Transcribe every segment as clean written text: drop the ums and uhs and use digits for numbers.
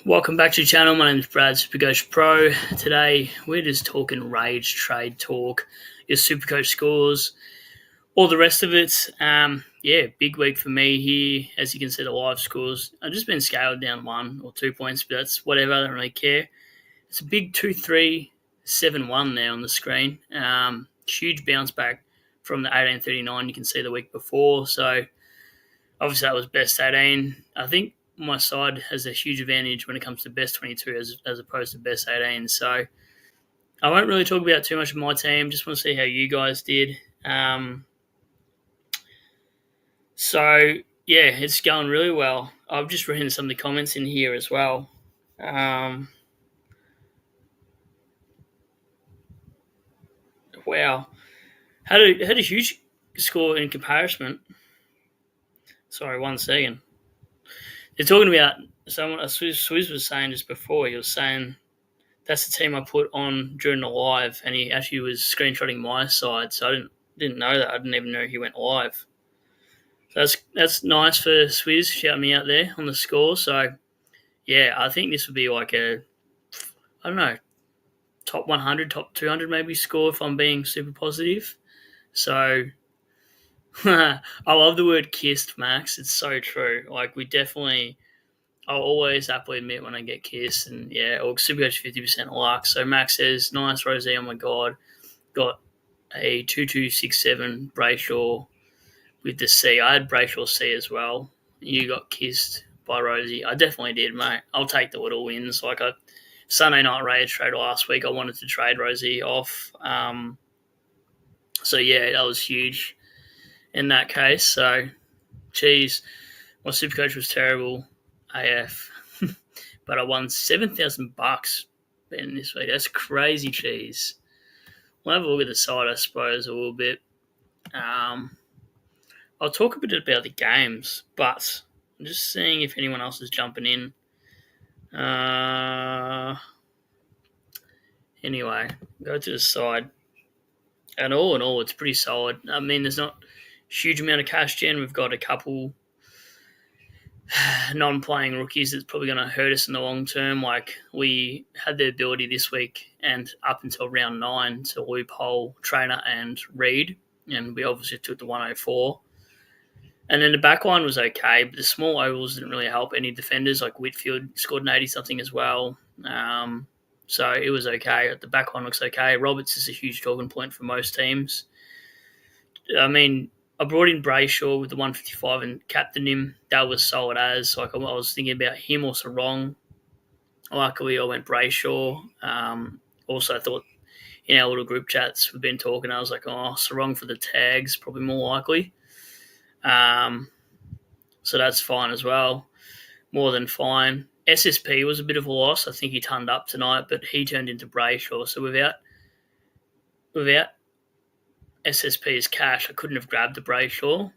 Welcome back to the channel. My name is Brad, Supercoach Pro. Today we're just talking rage trade talk, your Supercoach scores, all the rest of it. Big week for me here. As you can see, the live scores. I've just been scaled down 1 or 2 points, but that's whatever. I don't really care. It's a big 2-3-7-1 there on the screen. Huge bounce back from the 1839 you can see the week before. So obviously that was best 18. I think my side has a huge advantage when it comes to best 22 as opposed to best 18. So I won't really talk about too much of my team. Just want to see how you guys did. It's going really well. I've just written some of the comments in here as well. Wow. Had a huge score in comparison. Sorry, 1 second. They're talking about someone. Swizz was saying just before. He was saying that's the team I put on during the live, and he actually was screenshotting my side. So I didn't know that. I didn't even know he went live. So that's nice for Swizz shouting me out there on the score. So yeah, I think this would be like top 100, top 200 maybe score if I'm being super positive. So I love the word kissed, Max. It's so true. Like I'll always happily admit when I get kissed, and or Supercoach 50% luck. So Max says, nice, Rosie, oh my God. Got a 2267 Brayshaw with the C. I had Brayshaw C as well. You got kissed by Rosie. I definitely did, mate. I'll take the little wins. Sunday night rage trade last week, I wanted to trade Rosie off. That was huge in that case. So, geez, my Supercoach was terrible. AF. But I won $7,000 betting this week. That's crazy cheese. We'll have a look at the side, I suppose, a little bit. I'll talk a bit about the games, but I'm just seeing if anyone else is jumping in. Anyway, go to the side. And all in all, it's pretty solid. I mean, there's not a huge amount of cash gen. We've got a couple non-playing rookies that's probably going to hurt us in the long term. Like, we had the ability this week and up until round 9 to loophole Trainer and Reed, and we obviously took the 104. And then the back line was okay, but the small ovals didn't really help any defenders. Like Whitfield scored an 80-something as well. So it was okay. The back line looks okay. Roberts is a huge talking point for most teams. I mean, I brought in Brayshaw with the 155 and captained him. That was solid as. I was thinking about him or Sarong. Luckily, I went Brayshaw. Also, I thought in our little group chats we've been talking, I was like, Sarong for the tags, probably more likely. So that's fine as well. More than fine. SSP was a bit of a loss. I think he turned up tonight, but he turned into Brayshaw. So without SSP's cash, I couldn't have grabbed the Brayshaw.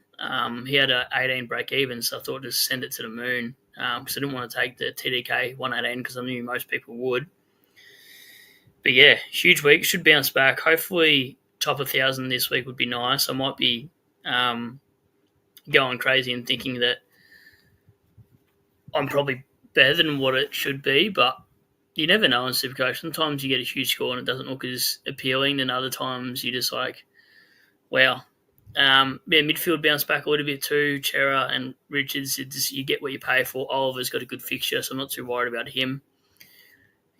He had an 18 break even, so I thought just send it to the moon because I didn't want to take the TDK 118 because I knew most people would. But yeah, huge week. Should bounce back. Hopefully top 1,000 this week would be nice. I might be going crazy and thinking that I'm probably better than what it should be, but you never know in Supercoach. Sometimes you get a huge score and it doesn't look as appealing, and other times you're just like, wow. Midfield bounced back a little bit too. Chera and Richards, you get what you pay for. Oliver's got a good fixture, so I'm not too worried about him.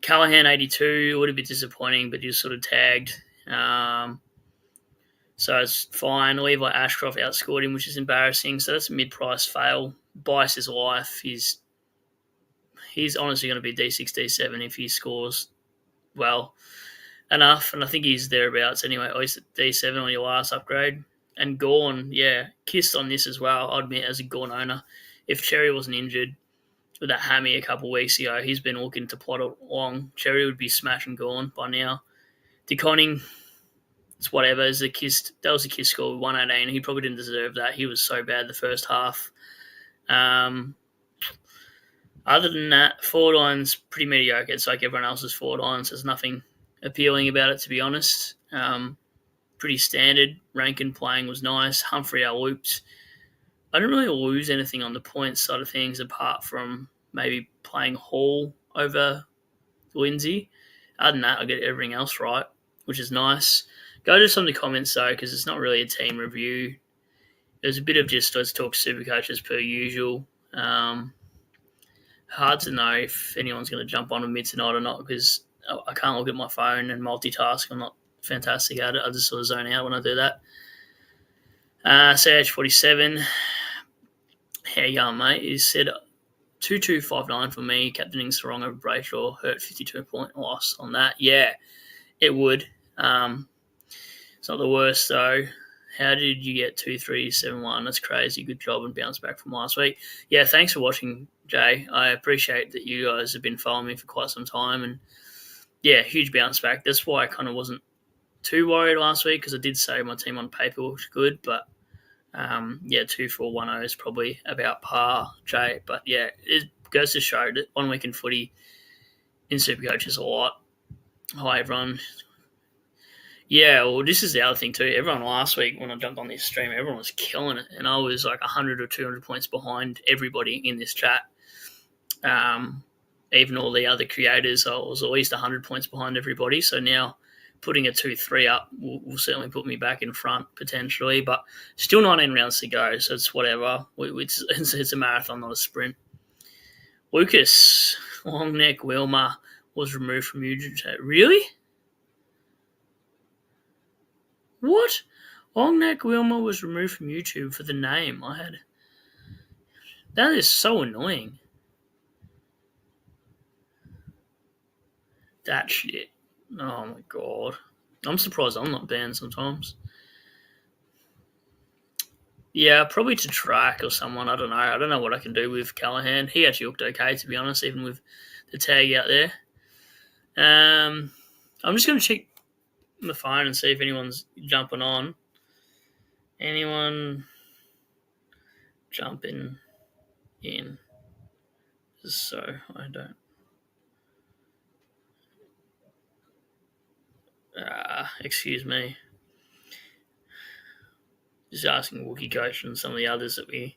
Callahan, 82, a little bit disappointing, but he was sort of tagged. So it's fine. Levi Ashcroft outscored him, which is embarrassing. So that's a mid-price fail. Bias is life. He's honestly going to be D6, D7 if he scores well enough. And I think he's thereabouts anyway. At least D7 on your last upgrade. And Gorn, kissed on this as well, I'd admit, as a Gorn owner. If Cherry wasn't injured with that hammy a couple of weeks ago, he's been looking to plot along. Cherry would be smashing Gorn by now. DeConning, it's whatever. That was a kiss score with 118. He probably didn't deserve that. He was so bad the first half. Other than that, forward line's pretty mediocre. It's like everyone else's forward lines. There's nothing appealing about it, to be honest. Pretty standard. Rankin playing was nice. Humphrey, I looped. I didn't really lose anything on the points side of things apart from maybe playing Hall over Lindsay. Other than that, I get everything else right, which is nice. Go to some of the comments though, because it's not really a team review. There's a bit of just let's talk Supercoach as per usual. Hard to know if anyone's going to jump on with me tonight or not, because I can't look at my phone and multitask. I'm not fantastic at it. I just sort of zone out when I do that. CH47, how you going, mate? He said 2259 for me, captaining Sarong over Brayshaw, hurt 52-point loss on that. Yeah, it would. It's not the worst, though. How did you get 2371? That's crazy. Good job and bounce back from last week. Yeah, thanks for watching, Jay. I appreciate that you guys have been following me for quite some time. And yeah, huge bounce back. That's why I kind of wasn't too worried last week, because I did say my team on paper was good. But yeah, 2410 is probably about par, Jay. But yeah, it goes to show that 1 week in footy in Supercoach is a lot. Hi, everyone. Yeah, well, this is the other thing too. Everyone last week when I jumped on this stream, everyone was killing it, and I was like 100 or 200 points behind everybody in this chat. Even all the other creators, I was at least 100 points behind everybody. So now putting a 2-3 up will certainly put me back in front potentially, but still 19 rounds to go, so it's whatever. It's a marathon, not a sprint. Lucas, long neck Wilma was removed from YouTube. Really? What? Long neck Wilma was removed from YouTube for the name I had. That is so annoying. That shit. Oh my god. I'm surprised I'm not banned sometimes. Yeah, probably to track or someone. I don't know. I don't know what I can do with Callahan. He actually looked okay, to be honest, even with the tag out there. I'm just going to check the phone and see if anyone's jumping on. Anyone jumping in? So I don't. Excuse me. Just asking Wookie Coach and some of the others that we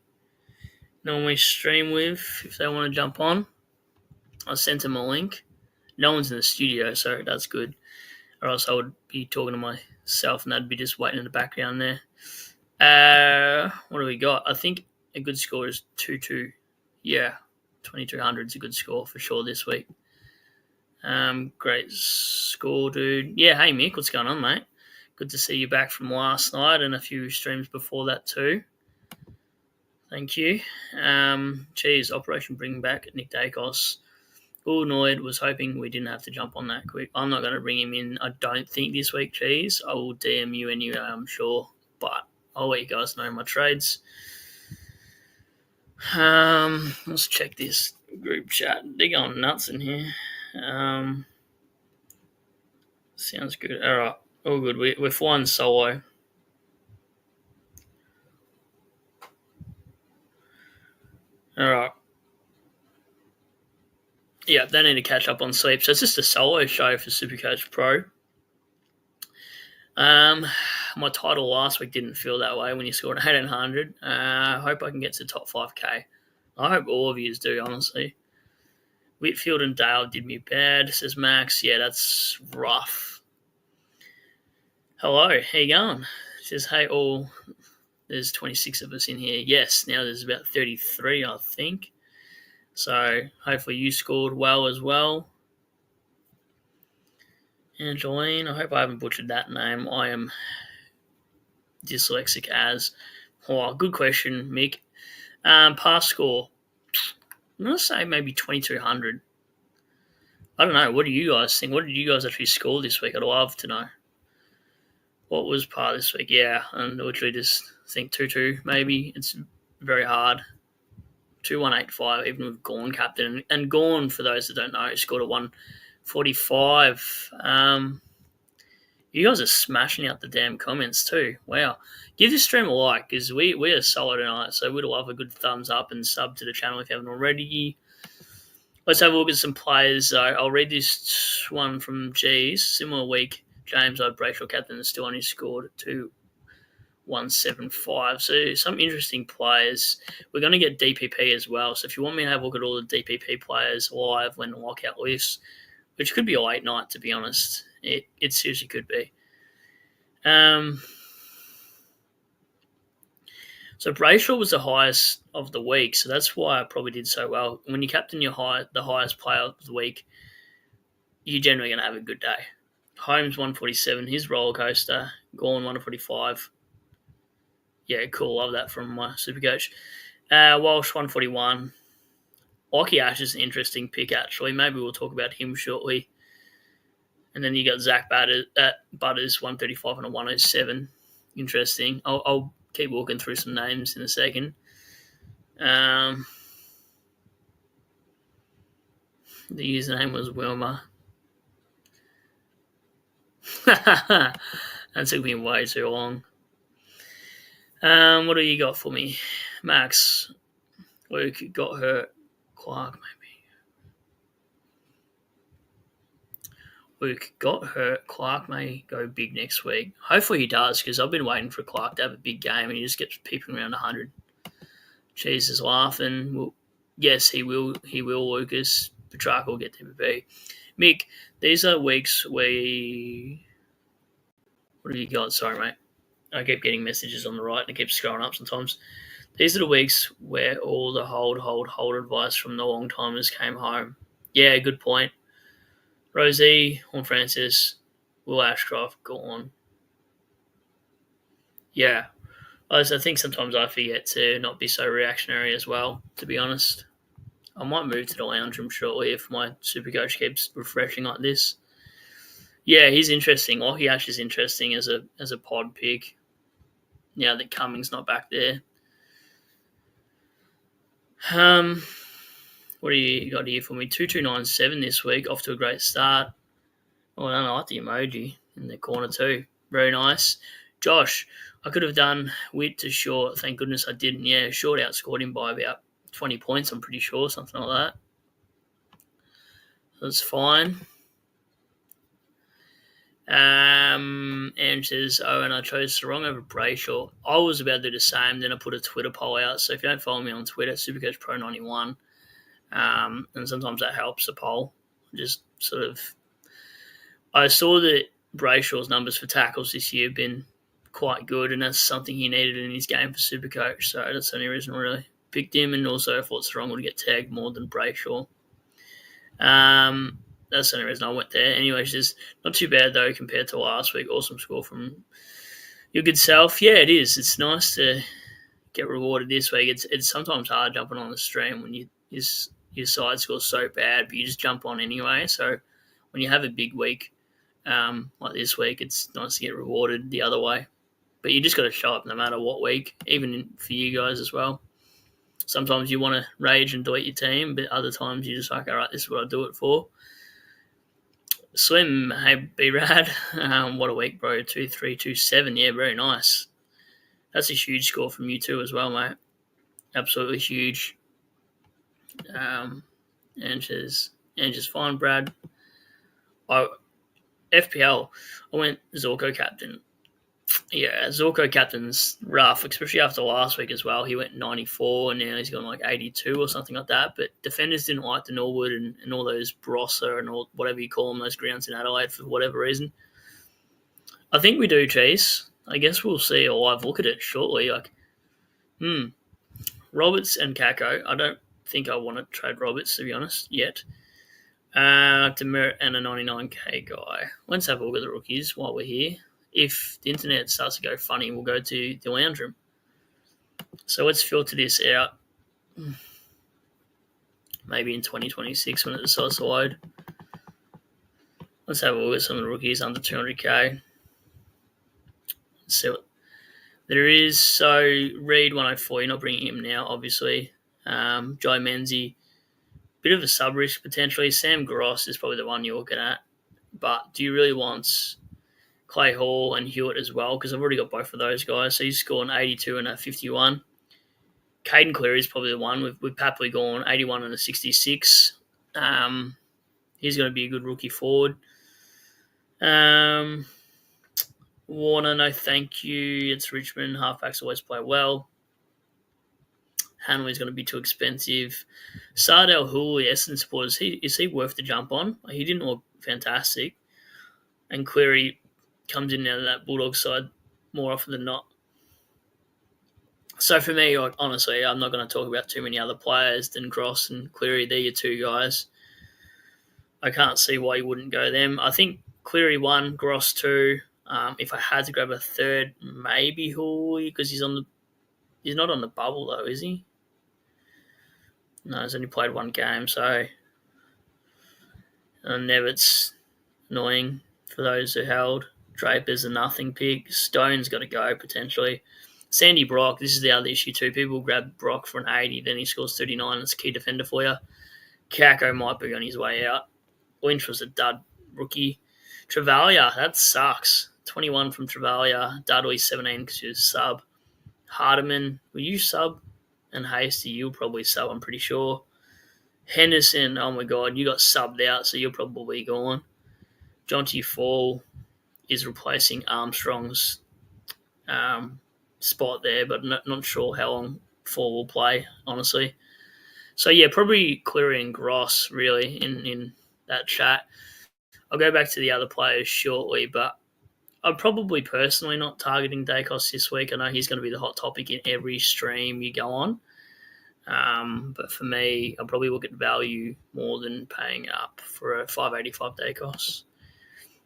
normally stream with if they want to jump on. I sent them a link. No one's in the studio, so that's good. Or else I would be talking to myself and that'd be just waiting in the background there. What do we got? I think a good score is 2-2. Yeah, 2200 is a good score for sure this week. Great score, dude. Yeah, hey Mick, what's going on, mate? Good to see you back from last night and a few streams before that too. Thank you. Geez, Operation Bring Back Nick Dacos. Noid was hoping we didn't have to jump on that quick. I'm not going to bring him in, I don't think, this week, Cheese. I will DM you anyway, I'm sure. But I'll let you guys know my trades. Let's check this group chat. They're going nuts in here. Sounds good. All right. All good. We're flying solo. All right. Yeah, they need to catch up on sleep. So it's just a solo show for Supercoach Pro. My title last week didn't feel that way when you scored 1800. I hope I can get to the top 5K. I hope all of you do, honestly. Whitfield and Dale did me bad, says Max. Yeah, that's rough. Hello, how you going? Says, hey, all. There's 26 of us in here. Yes, now there's about 33, I think. So hopefully you scored well as well. Angeline, I hope I haven't butchered that name. I am dyslexic as. Oh, good question, Mick. Pass score. I'm going to say maybe 2200. I don't know. What do you guys think? What did you guys actually score this week? I'd love to know. What was par this week? Yeah, and literally just think 2-2 maybe. It's very hard. 2185, even with Gorn captain. And Gorn, for those that don't know, scored a 145. You guys are smashing out the damn comments too. Wow. Give this stream a like, because we are solid tonight, so we'd love a good thumbs up and sub to the channel if you haven't already. Let's have a look at some players. I'll read this one from G's. Similar week, James Brayshaw captain is still only scored 2 175. So some interesting players. We're going to get DPP as well. So if you want me to have a look at all the DPP players live when the lockout lifts, which could be a late night, to be honest. It seriously could be. So Brayshaw was the highest of the week, so that's why I probably did so well. When you captain the highest player of the week, you're generally going to have a good day. Holmes 147, his roller coaster. Gorn 145. Yeah, cool. Love that from my super coach. Walsh 141. Lockie Ash is an interesting pick, actually. Maybe we'll talk about him shortly. And then you got Zach Butters 135 and a 107. Interesting. I'll keep walking through some names in a second. The username was Wilma. That took me way too long. What do you got for me? Max. Luke got hurt. Clark, maybe. Luke got hurt. Clark may go big next week. Hopefully he does, because I've been waiting for Clark to have a big game and he just gets peeping around 100. Cheese is laughing. Well, yes, he will. He will, Lucas. Petrarca will get TPP. Mick, these are weeks where... What have you got? Sorry, mate. I keep getting messages on the right and I keep scrolling up sometimes. These are the weeks where all the hold advice from the long timers came home. Yeah, good point. Rosie, Horn Francis, Will Ashcroft, go on. Yeah. I think sometimes I forget to not be so reactionary as well, to be honest. I might move to the lounge room shortly if my super coach keeps refreshing like this. Yeah, he's interesting. Lockie Ash is interesting as a pod pick. Now that Cummings not back there. What do you got here for me? 2297 this week, off to a great start. Oh, I like the emoji in the corner too. Very nice. Josh, I could have done Witt to Short. Thank goodness I didn't. Yeah, Short outscored him by about 20 points, I'm pretty sure, something like that. That's fine. And says, and I chose Sarong over Brayshaw. I was about to do the same, then I put a Twitter poll out. So if you don't follow me on Twitter, SupercoachPro91, and sometimes that helps the poll. Just sort of, I saw that Brayshaw's numbers for tackles this year have been quite good, and that's something he needed in his game for Supercoach. So that's the only reason I really picked him, and also I thought Sarong would get tagged more than Brayshaw. That's the only reason I went there. Anyways, just not too bad though compared to last week. Awesome score from your good self. Yeah, it is. It's nice to get rewarded this week. It's sometimes hard jumping on the stream when your side scores so bad, but you just jump on anyway. So when you have a big week like this week, it's nice to get rewarded the other way. But you just got to show up no matter what week, even for you guys as well. Sometimes you want to rage and delete your team, but other times you're just like, all right, this is what I do it for. Slim, hey, B-Rad. What a week, bro. 2-3-2-7. Yeah, very nice. That's a huge score from you too as well, mate. Absolutely huge. And just fine, Brad. FPL, I went Zorko captain. Yeah, Zorko captain's rough, especially after last week as well. He went 94 and now he's gone like 82 or something like that. But defenders didn't like the Norwood and all those Brossa and all whatever you call them, those grounds in Adelaide for whatever reason. I think we do, Chase. I guess we'll see a live look at it shortly. Like, Roberts and Kako. I don't think I want to trade Roberts, to be honest, yet. Demerit and a 99k guy. Let's have a look at the rookies while we're here. If the internet starts to go funny, we'll go to the lounge room. So let's filter this out. Maybe in 2026 when it decides to load. Let's have a look at some of the rookies under 200k. Let's see what there is. So Reed 104, you're not bringing him now, obviously. Joe Menzie, bit of a sub risk potentially. Sam Gross is probably the one you're looking at. But do you really want Clay Hall and Hewitt as well? Because I've already got both of those guys. So he's scored an 82 and a 51. Caden Cleary is probably the one. We've happily gone 81 and a 66. He's going to be a good rookie forward. Warner, no thank you. It's Richmond. Halfbacks always play well. Hanley's going to be too expensive. Sardell Hooley, Essendon supporters, is he worth the jump on? He didn't look fantastic. And Cleary comes in out of that Bulldog side more often than not. So for me, honestly, I'm not going to talk about too many other players than Gross and Cleary. They're your two guys. I can't see why you wouldn't go them. I think Cleary 1, Gross 2. If I had to grab a third, maybe Hooley, because he's not on the bubble though, is he? No, he's only played one game, so Nevitt's annoying for those who held. Draper's a nothing pick. Stone's got to go potentially. Sandy Brock, this is the other issue too. People grab Brock for an 80, then he scores 39. It's a key defender for you. Kako might be on his way out. Lynch was a dud rookie. Travalia, that sucks. 21 from Travalia. Dudley 17 because he was sub. Hardiman, will you sub? And Hasty, you'll probably sub, I'm pretty sure. Henderson, oh my God, you got subbed out, so you're probably gone. Jonty Fall is replacing Armstrong's spot there, but not sure how long Fall will play, honestly. So, yeah, probably Cleary and Gross, really, in that chat. I'll go back to the other players shortly, but I'm probably personally not targeting Dacos this week. I know he's going to be the hot topic in every stream you go on. But for me, I'll probably look at value more than paying up for a 585 Dacos.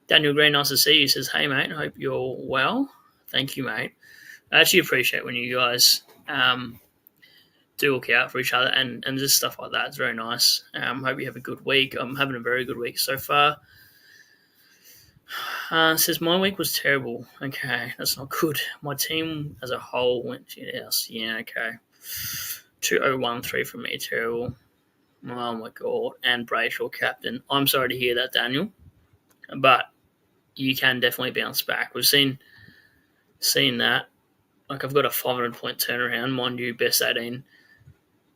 Daniel Green, nice to see you. He says, hey, mate, hope you're well. Thank you, mate. I actually appreciate when you guys do look out for each other and just stuff like that. It's very nice. Hope you have a good week. I'm having a very good week so far. Says, my week was terrible. Okay, that's not good. My team as a whole went to your house. Yeah, okay. 2013 from me, terrible. Oh, my God. And Brayshaw, captain. I'm sorry to hear that, Daniel. But you can definitely bounce back. We've seen that. Like, I've got a 500-point turnaround. Mind you, best 18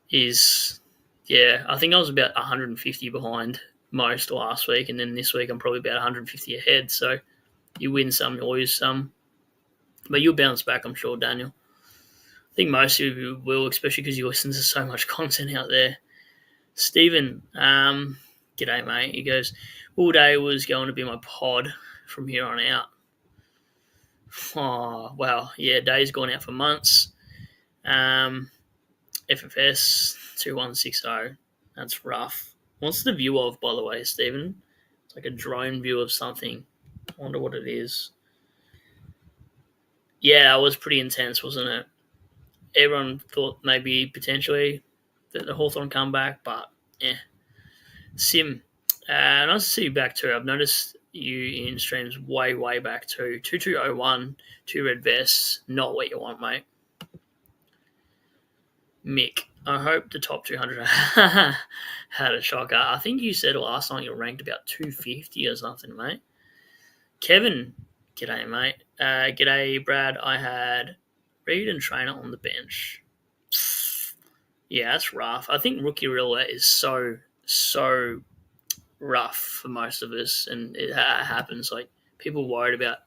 is, yeah, I think I was about 150 behind most last week, and then this week I'm probably about 150 ahead. So you win some, you lose some. But you'll bounce back, I'm sure, Daniel. I think most of you will, especially because you listen to so much content out there. Stephen, g'day, mate. He goes, all day was going to be my pod from here on out. Oh, well, yeah, day's gone out for months. FFS 2160. That's rough. What's the view of, by the way, Stephen? It's like a drone view of something. I wonder what it is. Yeah, it was pretty intense, wasn't it? Everyone thought maybe potentially that the Hawthorn comeback, but yeah. Sim, nice to see you back too. I've noticed you in streams way back too. 2201, 2 red vests, not what you want, mate. Mick, I hope the top 200 had a shocker. I think you said last night you ranked about 250 or something, mate. Kevin, g'day, mate. G'day, Brad. I had Reed and Trainer on the bench. Yeah, that's rough. I think rookie roulette is so rough for most of us, and it happens. Like, people worried about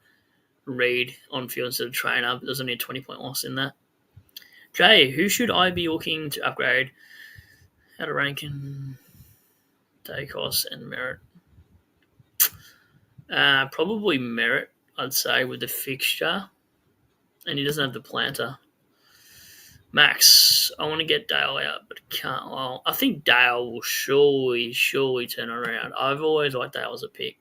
Reed on field instead of Trainer, but there's only a 20-point loss in that. Jay, who should I be looking to upgrade out of ranking? Dacos and Merritt. Probably Merritt, I'd say, with the fixture. And he doesn't have the planter. Max, I want to get Dale out, but can't. Well, I think Dale will surely turn around. I've always liked Dale as a pick.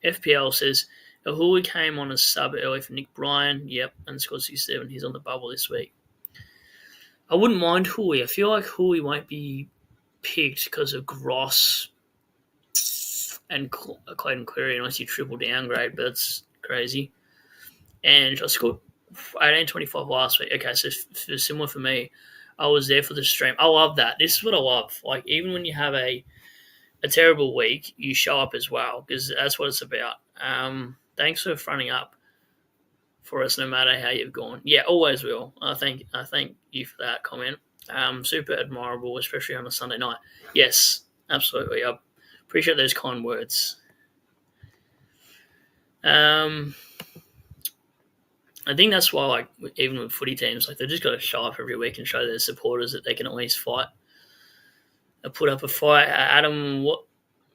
FPL says, Ahuli came on as sub early for Nick Bryan. Yep, and scored 67. He's on the bubble this week. I wouldn't mind Hooley. I feel like Hooley won't be picked because of Gross and Clayton Cleary unless you triple downgrade, but that's crazy. And I scored 18.25 last week. Okay, so similar for me. I was there for the stream. I love that. This is what I love. Like, even when you have a terrible week, you show up as well, because that's what it's about. Thanks for fronting up for us, no matter how you've gone. Yeah, always will. I thank you for that comment. Super admirable, especially on a Sunday night. Yes, absolutely. I appreciate those kind words. I think that's why, like, even with footy teams, like, they've just got to show up every week and show their supporters that they can at least fight, put up a fight. Adam, what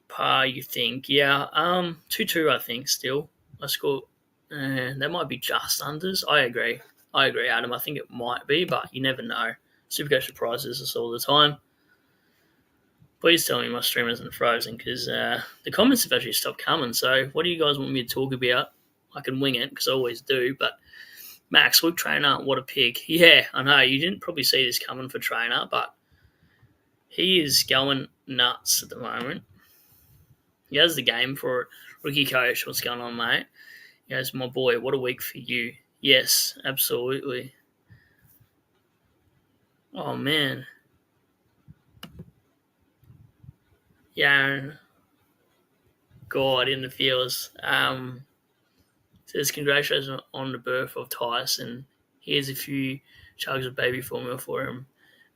par you think? Yeah, 2-2, I think, still. I score. That might be just unders. I agree. Adam. I think it might be, but you never know. Supercoach surprises us all the time. Please tell me my stream isn't frozen, because the comments have actually stopped coming. So what do you guys want me to talk about? I can wing it, because I always do, but Max, Luke Trainer, what a pick. Yeah, I know. You didn't probably see this coming for Trainer, but he is going nuts at the moment. He has the game for it. Rookie coach, what's going on, mate? He goes, my boy, what a week for you. Yes, absolutely. Oh, man. Yeah. God, in the feels. Says, congratulations on the birth of Tyson. Here's a few chugs of baby formula for him.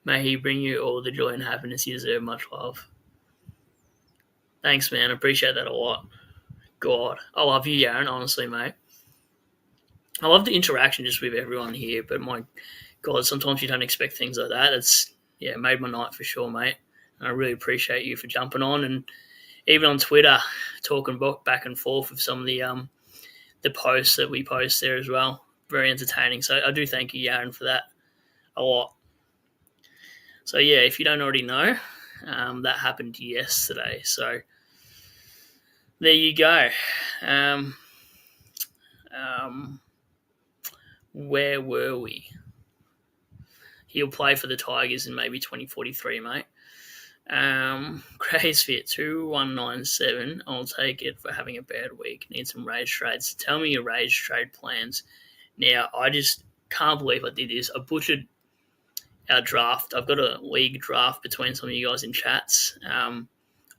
May he bring you all the joy and happiness you deserve. Much love. Thanks, man. I appreciate that a lot. God, I love you, Yaron, honestly, mate. I love the interaction just with everyone here, but my God, sometimes you don't expect things like that. It's, yeah, made my night for sure, mate. And I really appreciate you for jumping on, and even on Twitter, talking back and forth with some of the posts that we post there as well. Very entertaining. So I do thank you, Yaron, for that a lot. So yeah, if you don't already know, that happened yesterday. So there you go. Where were we? He'll play for the Tigers in maybe 2043, mate. Craze Fit 2197. I'll take it for having a bad week. Need some rage trades. Tell me your rage trade plans. Now, I just can't believe I did this. I butchered our draft. I've got a league draft between some of you guys in chats. I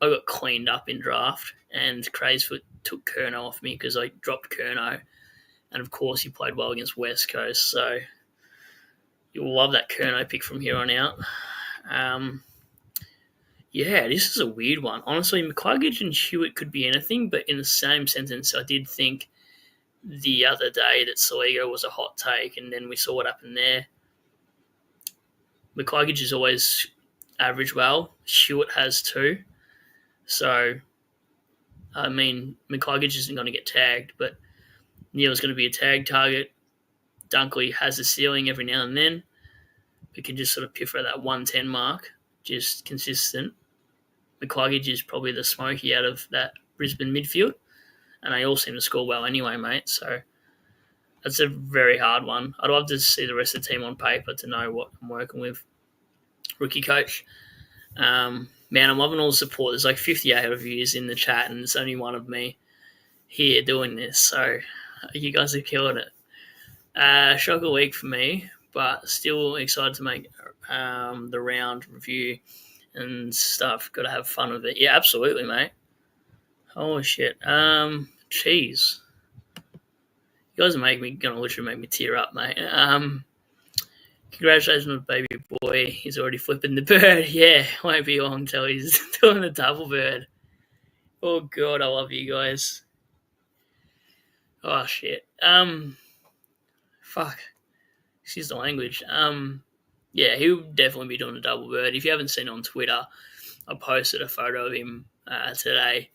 got cleaned up in draft, and Crazefoot took Curnow off me because I dropped Curnow. And of course, he played well against West Coast, so you'll love that Curnow pick from here on out. Yeah, this is a weird one. Honestly, McCluggage and Hewitt could be anything, but in the same sentence, I did think the other day that Saligo was a hot take, and then we saw what happened there. McCluggage is always average well. Hewitt has too. So, I mean, McCluggage isn't going to get tagged, but Neil's going to be a tag target. Dunkley has a ceiling every now and then. We can just sort of piff at that 110 mark, just consistent. McCluggage is probably the smoky out of that Brisbane midfield, and they all seem to score well anyway, mate. So that's a very hard one. I'd love to see the rest of the team on paper to know what I'm working with. Rookie coach. Man, I'm loving all the support. There's like 58 of you in the chat, and it's only one of me here doing this. So you guys are killing it. Shocker week for me, but still excited to make the round review and stuff. Got to have fun with it. Yeah, absolutely, mate. Holy shit. Cheese. You guys are gonna literally make me tear up, mate. Congratulations, baby boy. He's already flipping the bird. Yeah, won't be long till he's doing the double bird. Oh god, I love you guys. Oh shit. Fuck. Excuse the language. Yeah, he'll definitely be doing a double bird. If you haven't seen it on Twitter, I posted a photo of him today,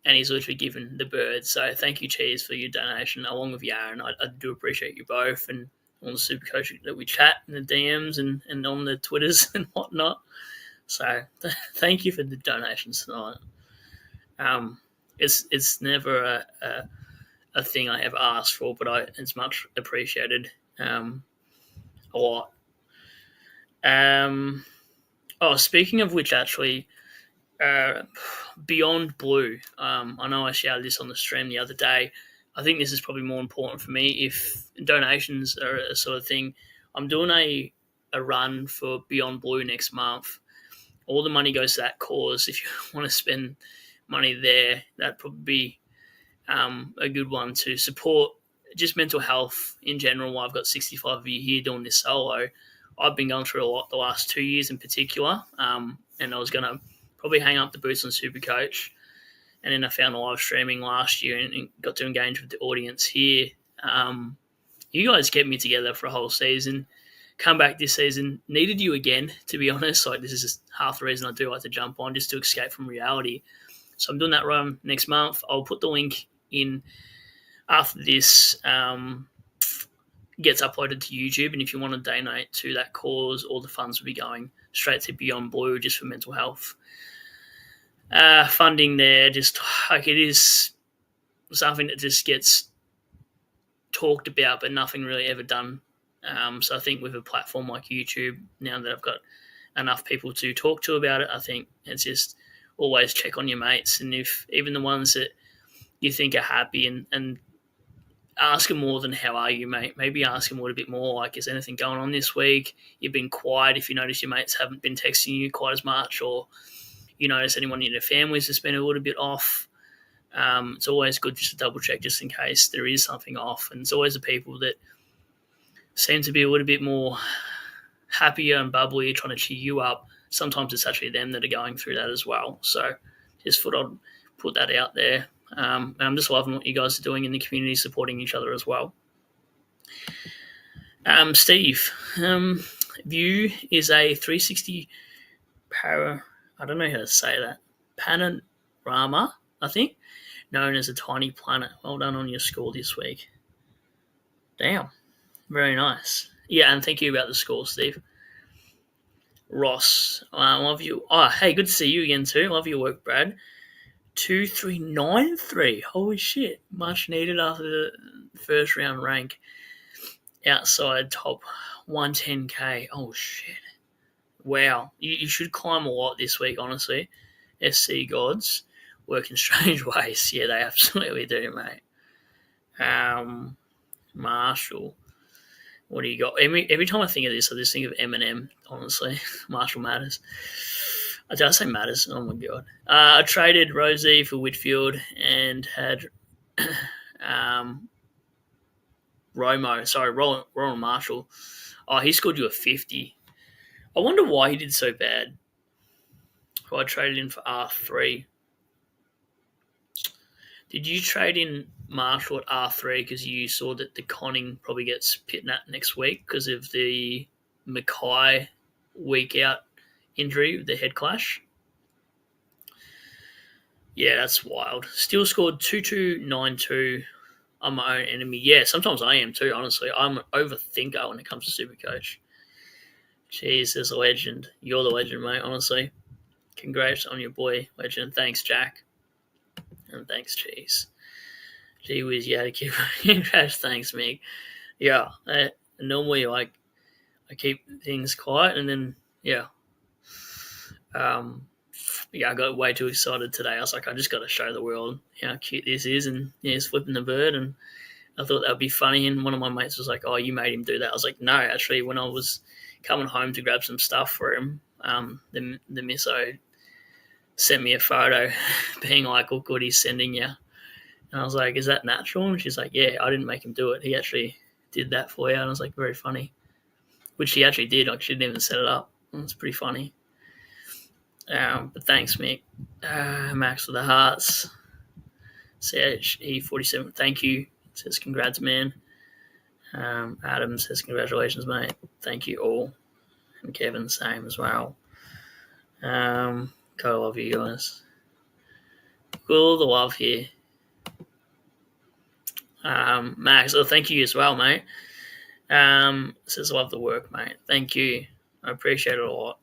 and he's literally given the bird. So thank you, Cheese, for your donation, along with Yaron. I do appreciate you both, and all the super coach that we chat in the DMs and on the Twitters and whatnot. So thank you for the donations tonight. It's never a thing I have asked for, but it's much appreciated. A lot. Speaking of which, actually, Beyond Blue. I know I shouted this on the stream the other day. I think this is probably more important for me. If donations are a sort of thing, I'm doing a run for Beyond Blue next month. All the money goes to that cause. If you want to spend money there, that'd probably be a good one to support just mental health in general. I've got 65 of you here doing this solo. I've been going through a lot the last 2 years in particular, and I was going to probably hang up the boots on Supercoach. And then I found live streaming last year and got to engage with the audience here you guys kept me together for a whole season. Come back this season, needed you again, to be honest. Like, this is just half the reason I do like to jump on, just to escape from reality. So I'm doing that run next month. I'll put the link in after this gets uploaded to YouTube. And if you want to donate to that cause, all the funds will be going straight to Beyond Blue, just for mental health. Funding there, just like, it is something that just gets talked about, but nothing really ever done. So I think with a platform like YouTube, now that I've got enough people to talk to about it, I think it's just always check on your mates, and if even the ones that you think are happy, and ask them more than how are you, mate. Maybe ask them a little bit more, like, is anything going on this week? You've been quiet. If you notice your mates haven't been texting you quite as much, or you notice anyone in your families has been a little bit off, it's always good just to double check, just in case there is something off. And it's always the people that seem to be a little bit more happier and bubbly, trying to cheer you up. Sometimes it's actually them that are going through that as well. So just thought I'd put that out there. And I'm just loving what you guys are doing in the community, supporting each other as well. Steve, View is a 360 I don't know how to say that, panorama, I think, known as a tiny planet. Well done on your score this week. Damn, very nice. Yeah, and thank you about the score, Steve. Ross, I love you. Oh, hey, good to see you again too. Love your work, Brad. 2393. Holy shit. Much needed after the first round rank. Outside top 110k. Oh shit. Wow. You should climb a lot this week, honestly. SC gods work in strange ways. Yeah, they absolutely do, mate. Marshall. What do you got? Every time I think of this, I just think of Eminem, honestly. Marshall Matters. Did I say Matters? Oh, my God. I traded Rosie for Whitfield and had Ronald Marshall. Oh, he scored you a 50. I wonder why he did so bad. Well, I traded in for R3. Did you trade in Marshall at R3 because you saw that the Conning probably gets Pitnat next week because of the Mackay week out injury, the head clash? Yeah, that's wild. Still scored 2292. I'm my own enemy. Yeah, sometimes I am too, honestly. I'm an overthinker when it comes to Supercoach. Jeez, there's a legend. You're the legend, mate, honestly. Congrats on your boy, legend. Thanks, Jack. And thanks, Cheese. Gee whiz, you had to keep congrats, thanks, Meg. Yeah, normally, like, I keep things quiet, and then, yeah. I got way too excited today. I was like, I just got to show the world how cute this is, and yeah, it's flipping the bird, and I thought that would be funny, and one of my mates was like, oh, you made him do that. I was like, no, actually, when I was coming home to grab some stuff for him, the misso sent me a photo being like, look what he's sending you. And I was like, is that natural? And she's like, yeah, I didn't make him do it. He actually did that for you. And I was like, very funny. Which he actually did. Like, she didn't even set it up. It's pretty funny. But thanks, Mick. Max with the hearts. CHE47, thank you. Says congrats, man. Adam says congratulations, mate. Thank you all. And Kevin, same as well. God, I love you guys. All the love here. Max, thank you as well, mate. Says love the work, mate. Thank you. I appreciate it a lot.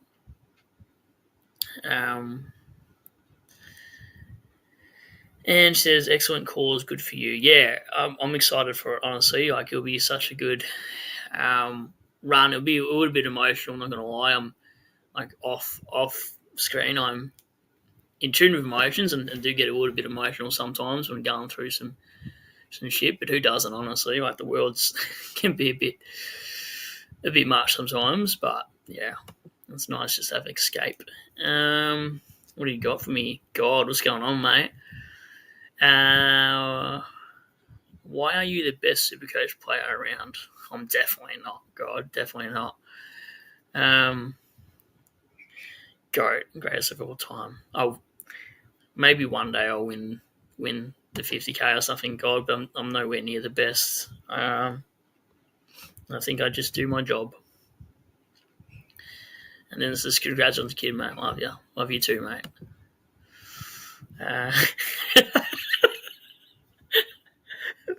And says excellent cause, good for you. Yeah, I'm excited for it, honestly. Like, it'll be such a good run. It'll be a little bit emotional, I'm not gonna lie. I'm like off screen. I'm in tune with emotions and do get a little bit emotional sometimes when going through some shit, but who doesn't, honestly? Like, the world's can be a bit much sometimes, but yeah, it's nice just to have an escape. What do you got for me? God, what's going on, mate? Why are you the best Supercoach player around? I'm definitely not. God, definitely not. Greatest of all time. Maybe one day I'll win the 50k or something, God, but I'm nowhere near the best. I think I just do my job. And then it's just congrats on the kid, mate. Love you. Love you too, mate. Uh,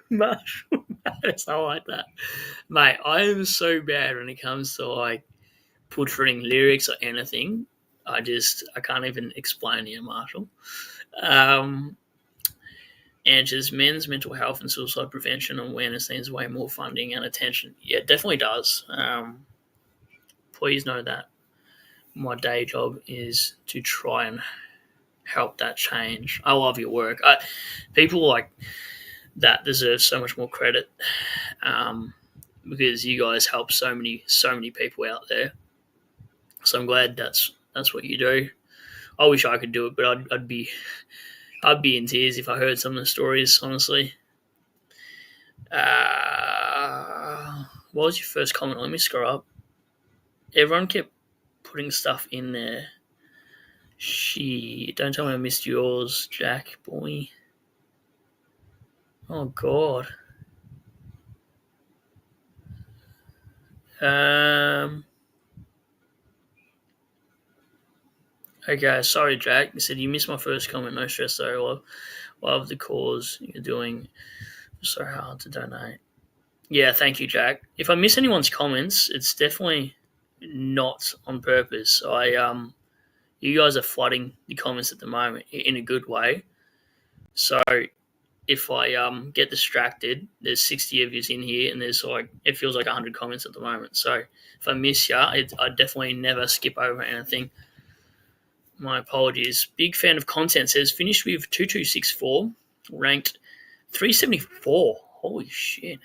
Marshall Mathers, I like that. Mate, I am so bad when it comes to like butchering lyrics or anything. I can't even explain here, Marshall. Um, and just men's mental health and suicide prevention and awareness needs way more funding and attention. Yeah, it definitely does. Please know that my day job is to try and help that change. I love your work. People like that deserve so much more credit, because you guys help so many people out there. So I'm glad that's what you do. I wish I could do it, but I'd be in tears if I heard some of the stories. Honestly. What was your first comment? Let me scroll up. Everyone kept putting stuff in there. Don't tell me I missed yours, Jack boy. Oh God. Okay, sorry, Jack. He said you missed my first comment. No stress though. Love the cause you're doing. So hard to donate. Yeah, thank you, Jack. If I miss anyone's comments, it's definitely not on purpose. You guys are flooding the comments at the moment in a good way. So if I get distracted, there's 60 of yous in here, and there's like it feels like 100 comments at the moment. So if I miss ya, I definitely never skip over anything. My apologies. Big fan of content says finished with 2264, ranked 374. Holy shit!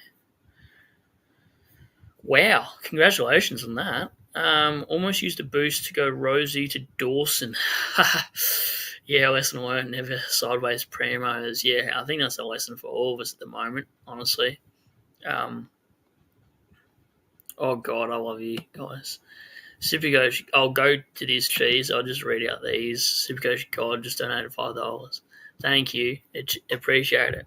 Wow, congratulations on that. Almost used a boost to go Rosie to Dawson. Yeah, lesson learned, never sideways primos. Yeah, I think that's a lesson for all of us at the moment, honestly. Oh, God, I love you guys. Supercoach, I'll go to this cheese. I'll just read out these. Supercoach God just donated $5. Thank you. Appreciate it.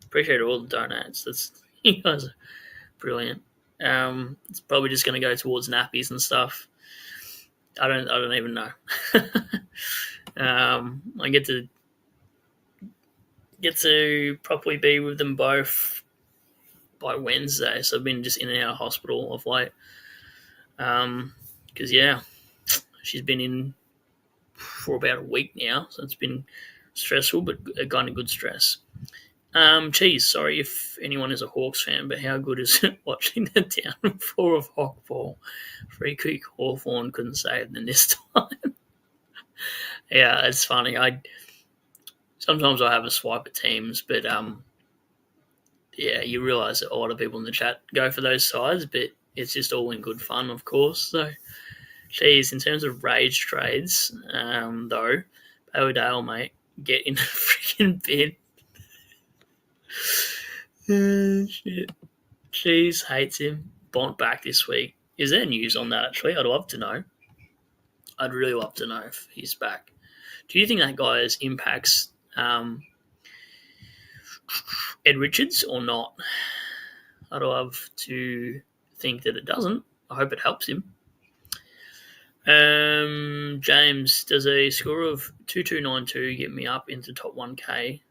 Appreciate all the donates. You guys are brilliant. It's probably just going to go towards nappies and stuff. I don't even know. I get to probably be with them both by Wednesday. So I've been just in and out of hospital of late. Because yeah, she's been in for about a week now, so it's been stressful, but a kind of good stress. Geez, sorry if anyone is a Hawks fan, but how good is it watching the downfall of Hawkball? Free kick Hawthorn couldn't save them this time. Yeah, it's funny. Sometimes I have a swipe at teams, but yeah, you realise that a lot of people in the chat go for those sides, but it's just all in good fun, of course. So, geez, in terms of rage trades, though, Dale, mate, get in the freaking bin. Shit. Cheese hates him. Bont back this week. Is there news on that, actually? I'd love to know. I'd really love to know if he's back. Do you think that guy impacts Ed Richards or not? I'd love to think that it doesn't. I hope it helps him. James, does a score of 2292 get me up into top 1K?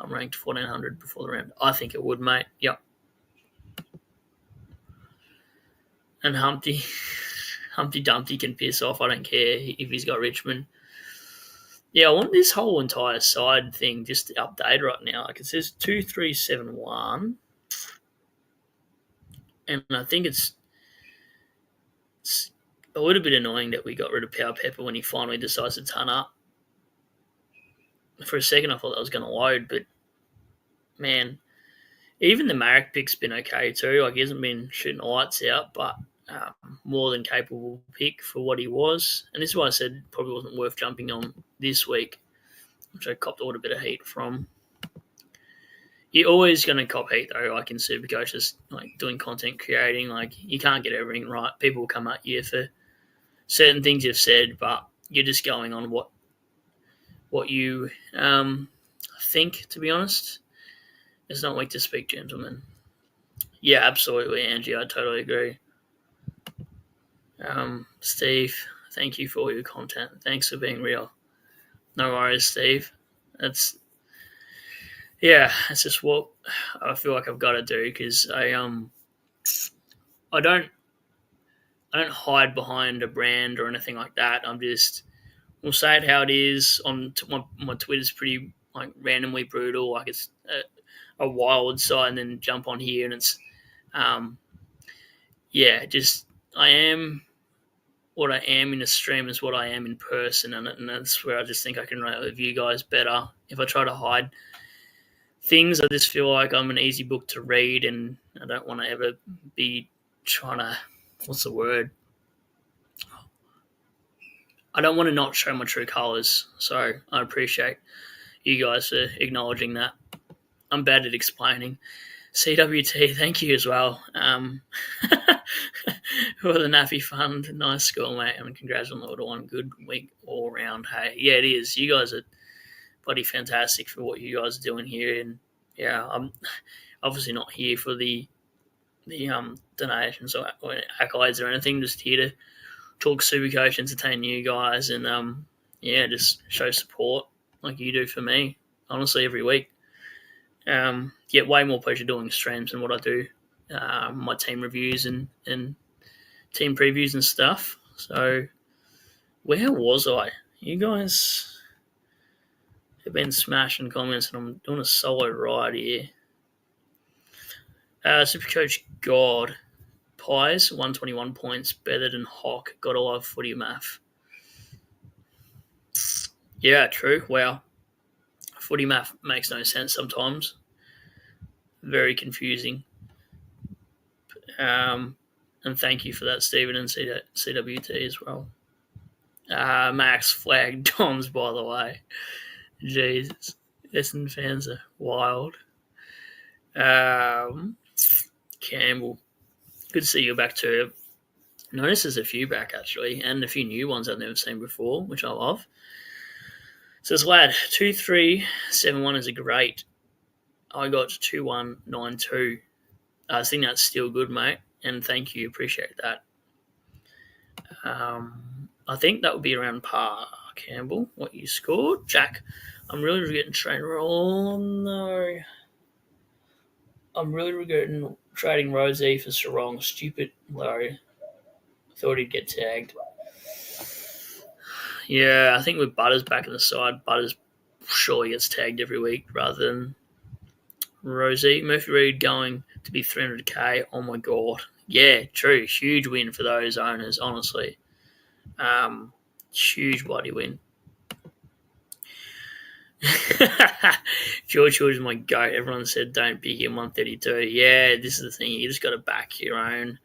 I'm ranked 1400 before the round. I think it would, mate. Yep. And Humpty Dumpty can piss off. I don't care if he's got Richmond. Yeah, I want this whole entire side thing just to update right now. Like it says 2371. And I think it's a little bit annoying that we got rid of Power Pepper when he finally decides to turn up. For a second, I thought that was going to load, but man, even the Marek pick's been okay too. Like he hasn't been shooting the lights out, but more than capable pick for what he was. And this is why I said it probably wasn't worth jumping on this week, which I copped a little bit of heat from. You're always going to cop heat though, like in Supercoach, just like doing content creating. Like you can't get everything right. People will come at you for certain things you've said, but you're just going on what you think. To be honest, it's not weak to speak, gentlemen. Yeah, absolutely, Angie. I totally agree. Steve, thank you for all your content. Thanks for being real. No worries, Steve. That's yeah. That's just what I feel like I've got to do because I don't hide behind a brand or anything like that. I'm just we'll say it how it is. My Twitter's pretty like randomly brutal. Like it's a wild side, and then jump on here and it's um yeah. Just I am what I am in a stream is what I am in person, and that's where I just think I can relate with you guys better. If I try to hide things, I just feel like I'm an easy book to read, and I don't want to ever be trying to what's the word? I don't want to not show my true colors. So I appreciate you guys for acknowledging that. I'm bad at explaining. CWT, thank you as well. For the Nappy Fund, nice school, mate, and congrats on the little one. Good week all round. Hey, yeah, it is. You guys are bloody fantastic for what you guys are doing here, and yeah, I'm obviously not here for the donations or accolades or anything. Just here to talk Supercoach, entertain you guys, and yeah, just show support like you do for me. Honestly, every week. Get way more pleasure doing streams than what I do my team reviews and team previews and stuff. So where was I? You guys have been smashing comments, and I'm doing a solo ride here. Supercoach God Pies 121 points better than Hawk. Gotta love footy math. Yeah, true. Wow, footy math makes no sense sometimes. Very confusing. Um, and thank you for that, Stephen and CWT as well. Max flag Dons, by the way. Jesus. Essendon fans are wild. Campbell. Good to see you back too. Notice there's a few back actually, and a few new ones I've never seen before, which I love. Says lad, 2371 is a great. I got 2192. I think that's still good, mate. And thank you, appreciate that. I think that would be around par, Campbell. What you scored, Jack? I'm really regretting trading. Oh no, I'm really regretting trading Rosie for Sarong. Stupid Larry. Thought he'd get tagged. Yeah, I think with Butters back in the side, Butters surely gets tagged every week rather than Rosie. Murphy Reed going to be 300k. Oh my god. Yeah, true. Huge win for those owners, honestly. Huge bloody win. George is my goat. Everyone said don't pick him 132. Yeah, this is the thing. You just got to back your own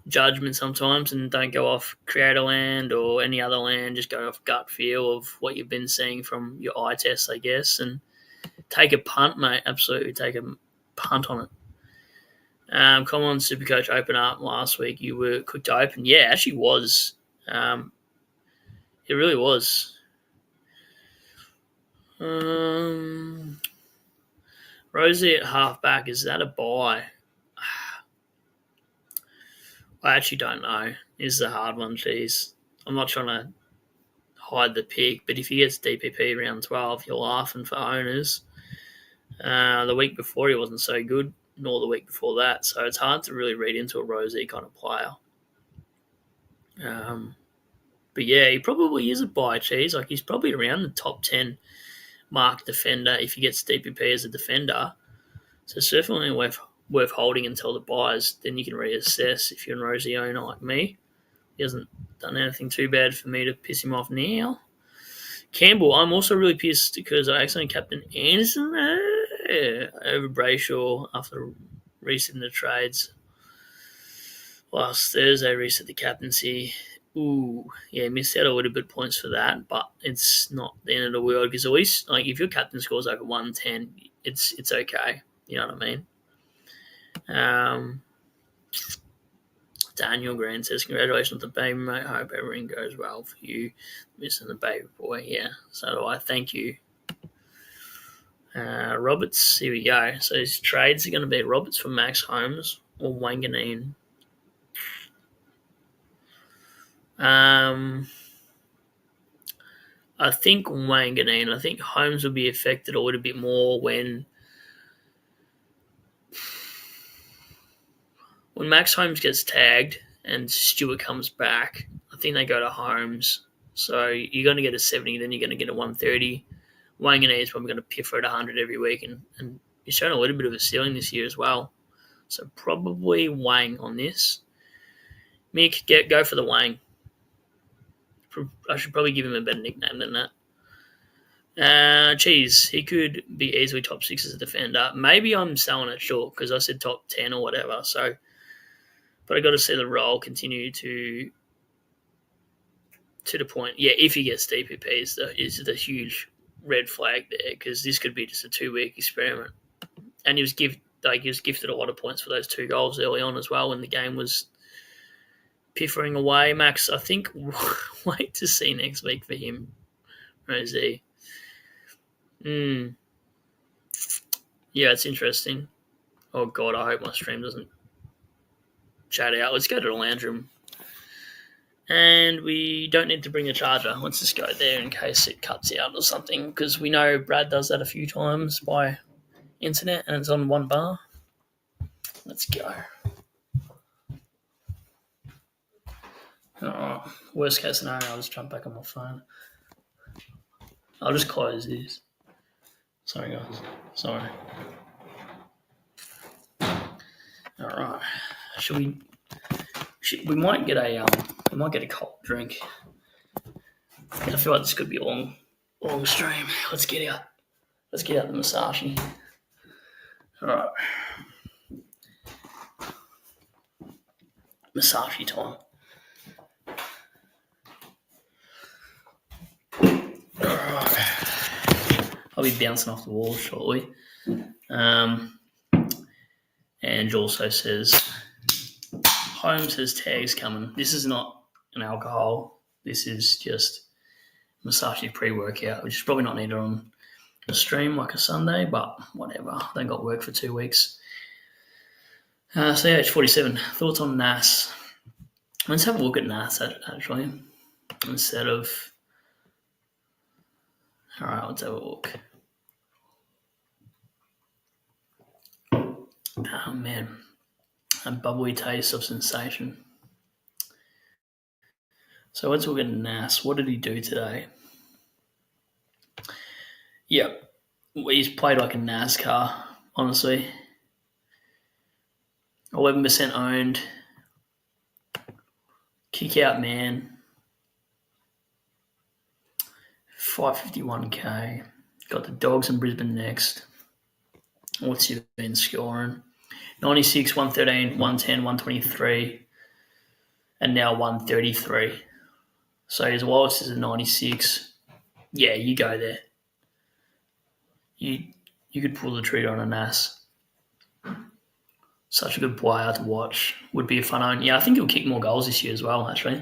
judgment sometimes and don't go off Creator Land or any other land. Just go off gut feel of what you've been seeing from your eye test, I guess, and take a punt, mate. Absolutely take a punt on it. Come on, Supercoach, open up last week. You were quick to open. Yeah, actually was. It really was. Rosie at halfback, is that a buy? I actually don't know. This is a hard one, geez. I'm not trying to hide the pick, but if he gets DPP round 12, you're laughing for owners. The week before he wasn't so good, nor the week before that, so it's hard to really read into a Rosie kind of player. But yeah, he probably is a buy, cheese. Like he's probably around the top 10 mark defender if he gets DPP as a defender. So it's definitely worth holding until the buys. Then you can reassess if you're a Rosie owner like me. He hasn't done anything too bad for me to piss him off now. Campbell, I'm also really pissed because I accidentally captain Anderson over Brayshaw after resetting the trades. Last Thursday, reset the captaincy. Ooh, yeah, missed out a little bit of points for that, but it's not the end of the world because at least, like, if your captain scores over 110, it's okay. You know what I mean? Daniel Grant says, congratulations on the baby, mate. I hope everything goes well for you. Missing the baby boy. Yeah, so do I. Thank you. Roberts, here we go. So his trades are going to be Roberts for Max Holmes or Wanganeen. I think Wanganeen. I think Holmes will be affected a little bit more when Max Holmes gets tagged and Stewart comes back. I think they go to Holmes. So you're going to get a 70, then you're going to get a 130. Wanganeen is probably going to piff at 100 every week, and he's shown a little bit of a ceiling this year as well. So probably Wang on this. Mick, go for the Wang. I should probably give him a better nickname than that. Cheese, he could be easily top 6 as a defender. Maybe I'm selling it short because I said top 10 or whatever. So, but I got to see the role continue to the point. Yeah, if he gets DPP is the huge red flag there, because this could be just a 2-week experiment. And he was gifted a lot of points for those 2 goals early on as well when the game was piffering away. Max, I think wait to see next week for him. Rosie. Yeah, it's interesting. Oh God, I hope my stream doesn't chat out. Let's go to the lounge room. And we don't need to bring a charger. Let's just go there in case it cuts out or something, because we know Brad does that a few times by internet and it's on 1 bar. Let's go. Oh, worst case scenario, I'll just jump back on my phone. I'll just close this. Sorry, guys. Sorry. All right. We might get a cold drink. I feel like this could be a long stream. Let's get out the Masashi. All right. Masashi time. All right. I'll be bouncing off the wall shortly. And also says Holmes has tags coming. This is not an alcohol. This is just Masashi pre-workout, which is probably not needed on a stream like a Sunday, but whatever. They got work for 2 weeks. CH47, thoughts on NAS? Let's have a look at NAS, actually, instead of... All right, let's have a look. Oh, man. A bubbly taste of sensation. So let's look at NAS. What did he do today? Yep. He's played like a NASCAR, honestly. 11% owned. Kick out man. 551k. Got the Dogs in Brisbane next. What's he been scoring? 96, 113, 110, 123, and now 133. So his lowest is a 96. Yeah, you go there. You could pull the trigger on a NAS. Such a good player to watch. Would be a fun own. Yeah, I think he'll kick more goals this year as well, actually.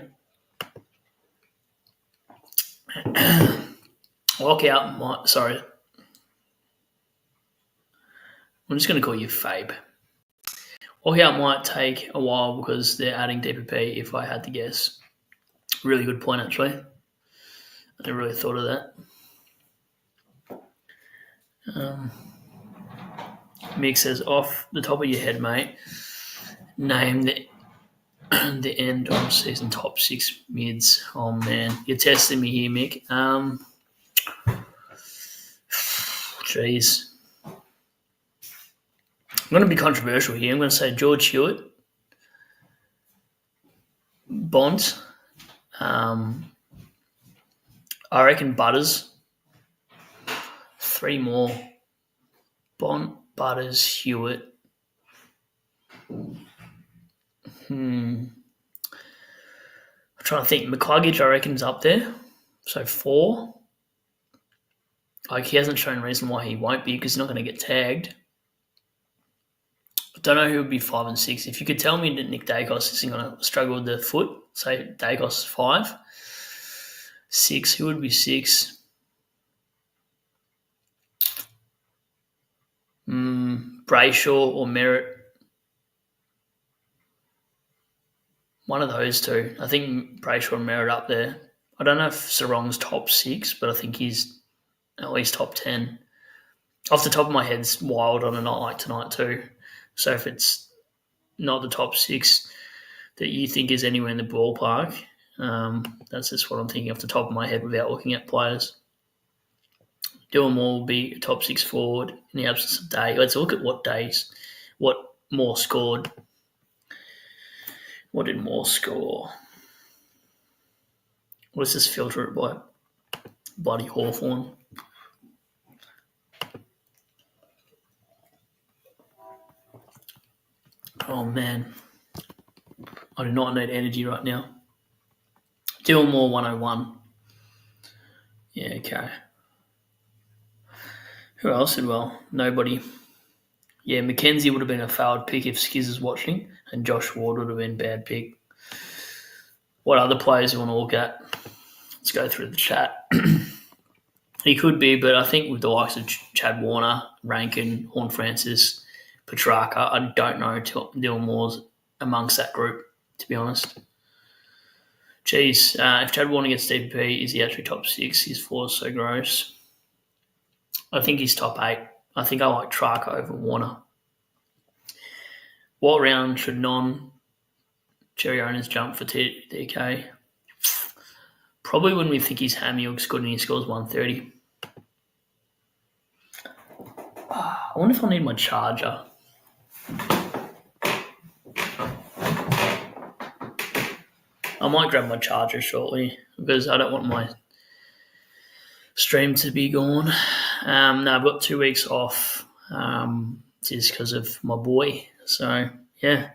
Sorry. I'm just going to call you Fabe. Lockout might take a while because they're adding DPP, if I had to guess. Really good point, actually. I never really thought of that. Mick says, off the top of your head, mate, name the end of season top 6 mids. Oh, man. You're testing me here, Mick. Jeez. I'm going to be controversial here. I'm going to say George Hewitt, Bont. I reckon Butters. 3 more. Bont, Butters, Hewitt. I'm trying to think. McCluggage, I reckon, is up there. So 4. Like, he hasn't shown reason why he won't be, because he's not going to get tagged. I don't know who would be 5 and 6. If you could tell me that Nick Dacos isn't going to struggle with the foot, say Dacos 5. 6, who would be 6? Brayshaw or Merritt. One of those two. I think Brayshaw and Merritt up there. I don't know if Sarong's top 6, but I think he's at least top 10. Off the top of my head, it's wild on a night like tonight too. So if it's not the top 6 that you think is anywhere in the ballpark, that's just what I'm thinking off the top of my head without looking at players. Dylan Moore will be a top 6 forward in the absence of Day. Let's look at what Moore scored. What did Moore score? Let's just filter it by bloody Hawthorn. Oh, man. I do not need energy right now. Dylan Moore, 101. Yeah, okay. Who else did well? Nobody. Yeah, Mackenzie would have been a failed pick if Skiz is watching, and Josh Ward would have been a bad pick. What other players you want to look at? Let's go through the chat. He could be, but I think with the likes of Chad Warner, Rankin, Horn Francis, Petrarca, I don't know Dylan Moore's amongst that group, to be honest. Geez, if Chad Warner gets DPP, is he actually top 6? His floor is so gross. I think he's top 8. I think I like Trarka over Warner. What round should non-Cherry owners jump for DK? Probably when we think his hammy looks good and he scores 130. I wonder if I need my charger. I might grab my charger shortly because I don't want my stream to be gone. No, I've got 2 weeks off just because of my boy. So, yeah,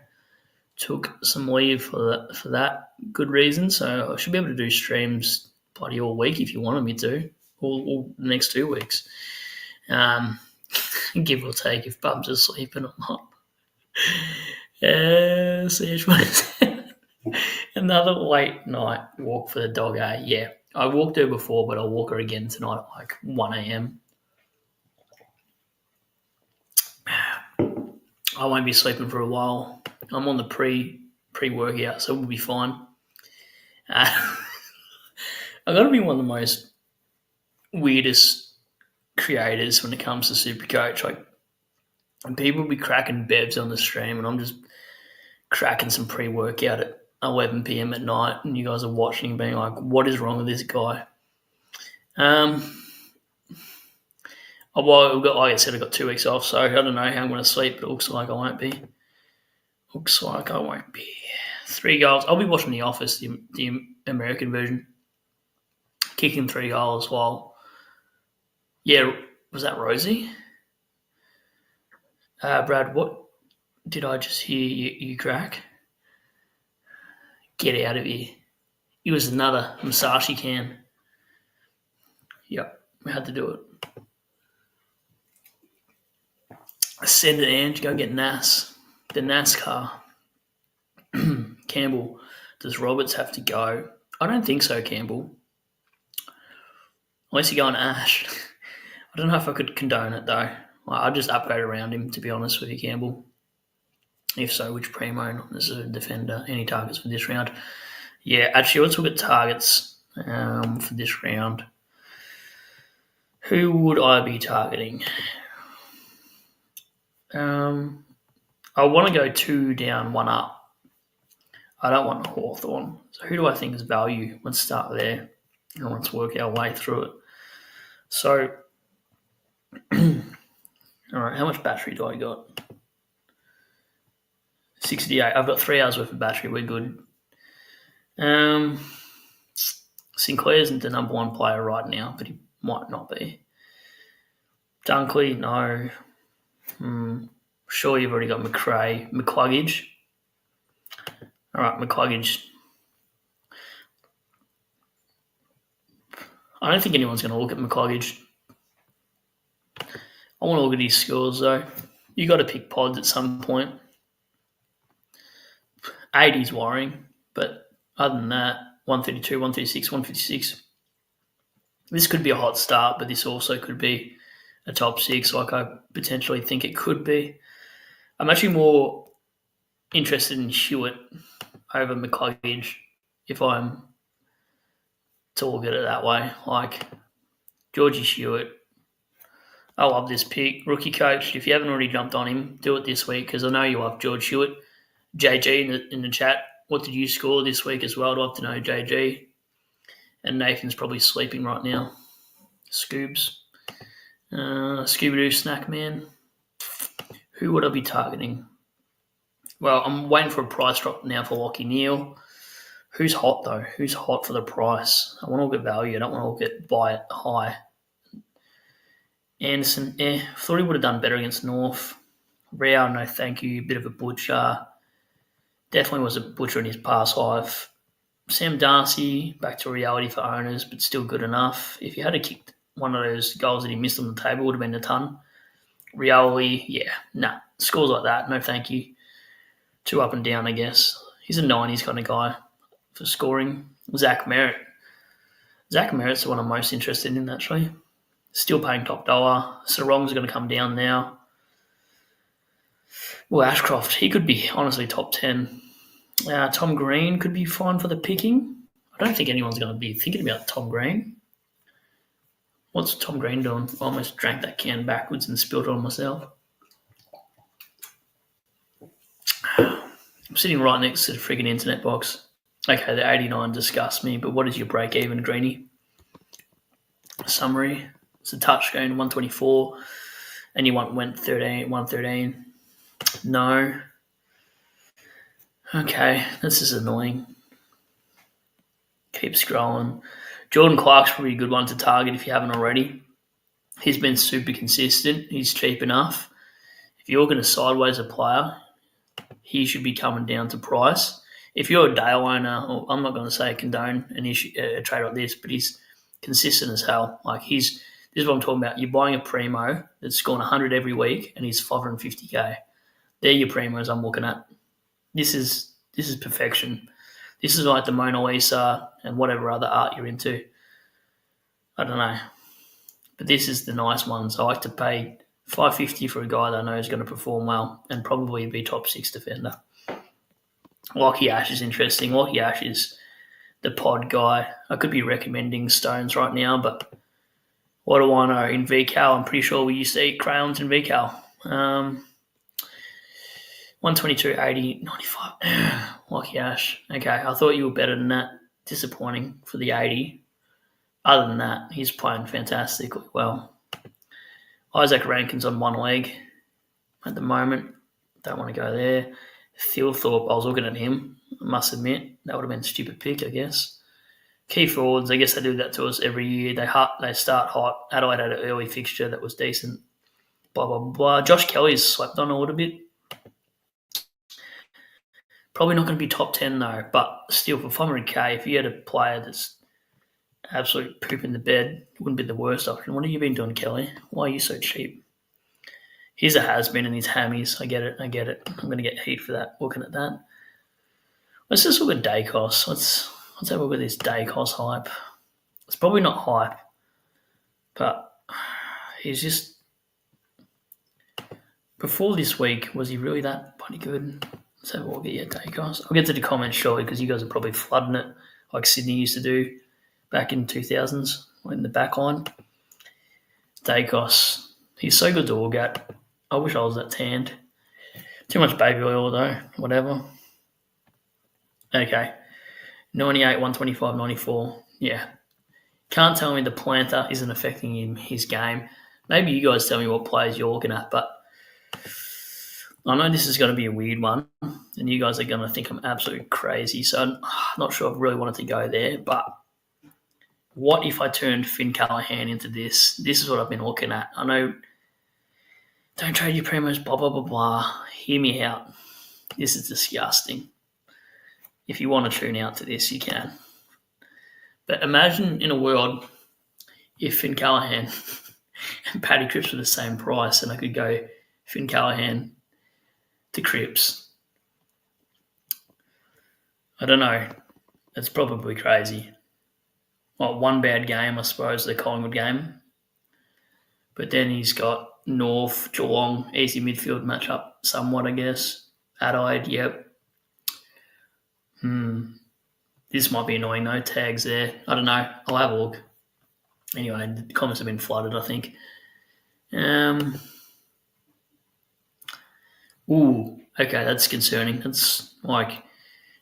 took some leave for that good reason. So I should be able to do streams bloody all week if you wanted me to, all the next 2 weeks. Give or take if Bub's asleep or not. Another late night walk for the dog, eh? Yeah. I walked her before, but I'll walk her again tonight at like 1 a.m. I won't be sleeping for a while. I'm on the pre-workout, so we'll be fine. I've got to be one of the most weirdest creators when it comes to Supercoach. Like, and people will be cracking bevs on the stream, and I'm just cracking some pre-workout at 11 p.m. at night, and you guys are watching and being like, what is wrong with this guy? Well, like I said, I've got 2 weeks off, so I don't know how I'm going to sleep, but it looks like I won't be. 3 goals. I'll be watching The Office, the American version, kicking 3 goals while... Yeah, was that Rosie? Brad, what did I just hear you crack? Get out of here. It was another Masashi can. Yep, we had to do it. Send it, Ange. Go get NAS. The NASCAR. Campbell, does Roberts have to go? I don't think so, Campbell. Unless you go on Ash. I don't know if I could condone it, though. I'd just upgrade around him, to be honest with you, Campbell. If so, which primo as a defender? Any targets for this round? Yeah, actually, let's look at targets for this round. Who would I be targeting? I want to go 2 down, 1 up. I don't want Hawthorn. So who do I think is value? Let's start there and let's work our way through it. So, all right, how much battery do I got? 68. I've got 3 hours worth of battery. We're good. Sinclair isn't the number 1 player right now, but he might not be. Dunkley, no. Sure, you've already got McRae. McCluggage. All right, McCluggage. I don't think anyone's going to look at McCluggage. I want to look at his scores, though. You got to pick pods at some point. 80's worrying, but other than that, 132, 136, 156. This could be a hot start, but this also could be a top 6, like I potentially think it could be. I'm actually more interested in Hewitt over McCluggage if I'm to look at it that way. Like Georgie Hewitt, I love this pick. Rookie coach, if you haven't already jumped on him, do it this week because I know you love George Hewitt. JG in the chat, what did you score this week as well? I'd love to know, JG. And Nathan's probably sleeping right now. Scoobs. Scooby-Doo Snack Man. Who would I be targeting? Well, I'm waiting for a price drop now for Lockie Neal. Who's hot, though? Who's hot for the price? I want to look at value. I don't want to look at buy it high. Anderson, thought he would have done better against North. Real, no thank you. Bit of a butcher. Definitely was a butcher in his past life. Sam Darcy, back to reality for owners, but still good enough. If you had to kick one of those goals that he missed on the table, would have been a ton. Rioli, yeah, nah. Scores like that, no thank you. Too up and down, I guess. He's a 90s kind of guy for scoring. Zach Merritt. Zach Merritt's the one I'm most interested in, actually. Still paying top dollar. Sarong's going to come down now. Well, Ashcroft, he could be honestly top 10. Tom Green could be fine for the picking. I don't think anyone's going to be thinking about Tom Green. What's Tom Green doing? I almost drank that can backwards and spilled it on myself. I'm sitting right next to the friggin' internet box. Okay, the 89 disgusts me, but what is your break even, Greenie? Summary. It's a touchscreen, 124, and you went 13, 113. No. Okay, this is annoying. Keep scrolling. Jordan Clark's probably a good one to target if you haven't already. He's been super consistent. He's cheap enough. If you're going to sideways a player, he should be coming down to price. If you're a Dale owner, I'm not going to say condone a trade like this, but he's consistent as hell. Like this is what I'm talking about. You're buying a primo that's scoring 100 every week, and he's 550k. They're your primos I'm looking at. This is perfection. This is like the Mona Lisa and whatever other art you're into. I don't know, but this is the nice ones. I like to pay $550 for a guy that I know is going to perform well and probably be top 6 defender. Lockie Ash is interesting. Lockie Ash is the pod guy. I could be recommending Stones right now, but what do I know? In VCal, I'm pretty sure we used to eat crayons in VCal. 122, 80, 95. Lockie Ash. Okay, I thought you were better than that. Disappointing for the 80. Other than that, he's playing fantastically well. Isaac Rankin's on one leg at the moment. Don't want to go there. Thilthorpe, I was looking at him, I must admit. That would have been a stupid pick, I guess. Key forwards, I guess they do that to us every year. They start hot. Adelaide had an early fixture that was decent. Blah, blah, blah. Josh Kelly's slept on a little bit. Probably not going to be top 10 though, but still for 500k, if you had a player that's absolute poop in the bed, it wouldn't be the worst option. What have you been doing, Kelly? Why are you so cheap? He's a has-been in his hammies. I get it. I'm going to get heat for that, looking at that. Let's just look at Dacos. Let's have a look at this Dacos hype. It's probably not hype, but he's just... Before this week, was he really that bloody good? Let's have a look at Dacos. I'll get to the comments shortly because you guys are probably flooding it like Sydney used to do back in 2000s in the back line. Dacos. He's so good to look at. I wish I was that tanned. Too much baby oil though. Whatever. Okay. 98, 125, 94. Yeah. Can't tell me the planter isn't affecting his game. Maybe you guys tell me what players you're looking at, but I know this is going to be a weird one, and you guys are going to think I'm absolutely crazy, so I'm not sure I really wanted to go there, but what if I turned Finn Callaghan into this? This is what I've been looking at. I know, don't trade your primos, blah, blah, blah, blah. Hear me out. This is disgusting. If you want to tune out to this, you can. But imagine in a world if Finn Callaghan and Paddy Cripps were the same price, and I could go Finn Callaghan to Cripps. I don't know. It's probably crazy. Well, one bad game, I suppose, the Collingwood game. But then he's got North, Geelong, easy midfield matchup, somewhat, I guess. Adelaide, yep. This might be annoying, though. Tags there. I don't know. I'll have a look. Anyway, the comments have been flooded, I think. Okay, that's concerning. That's like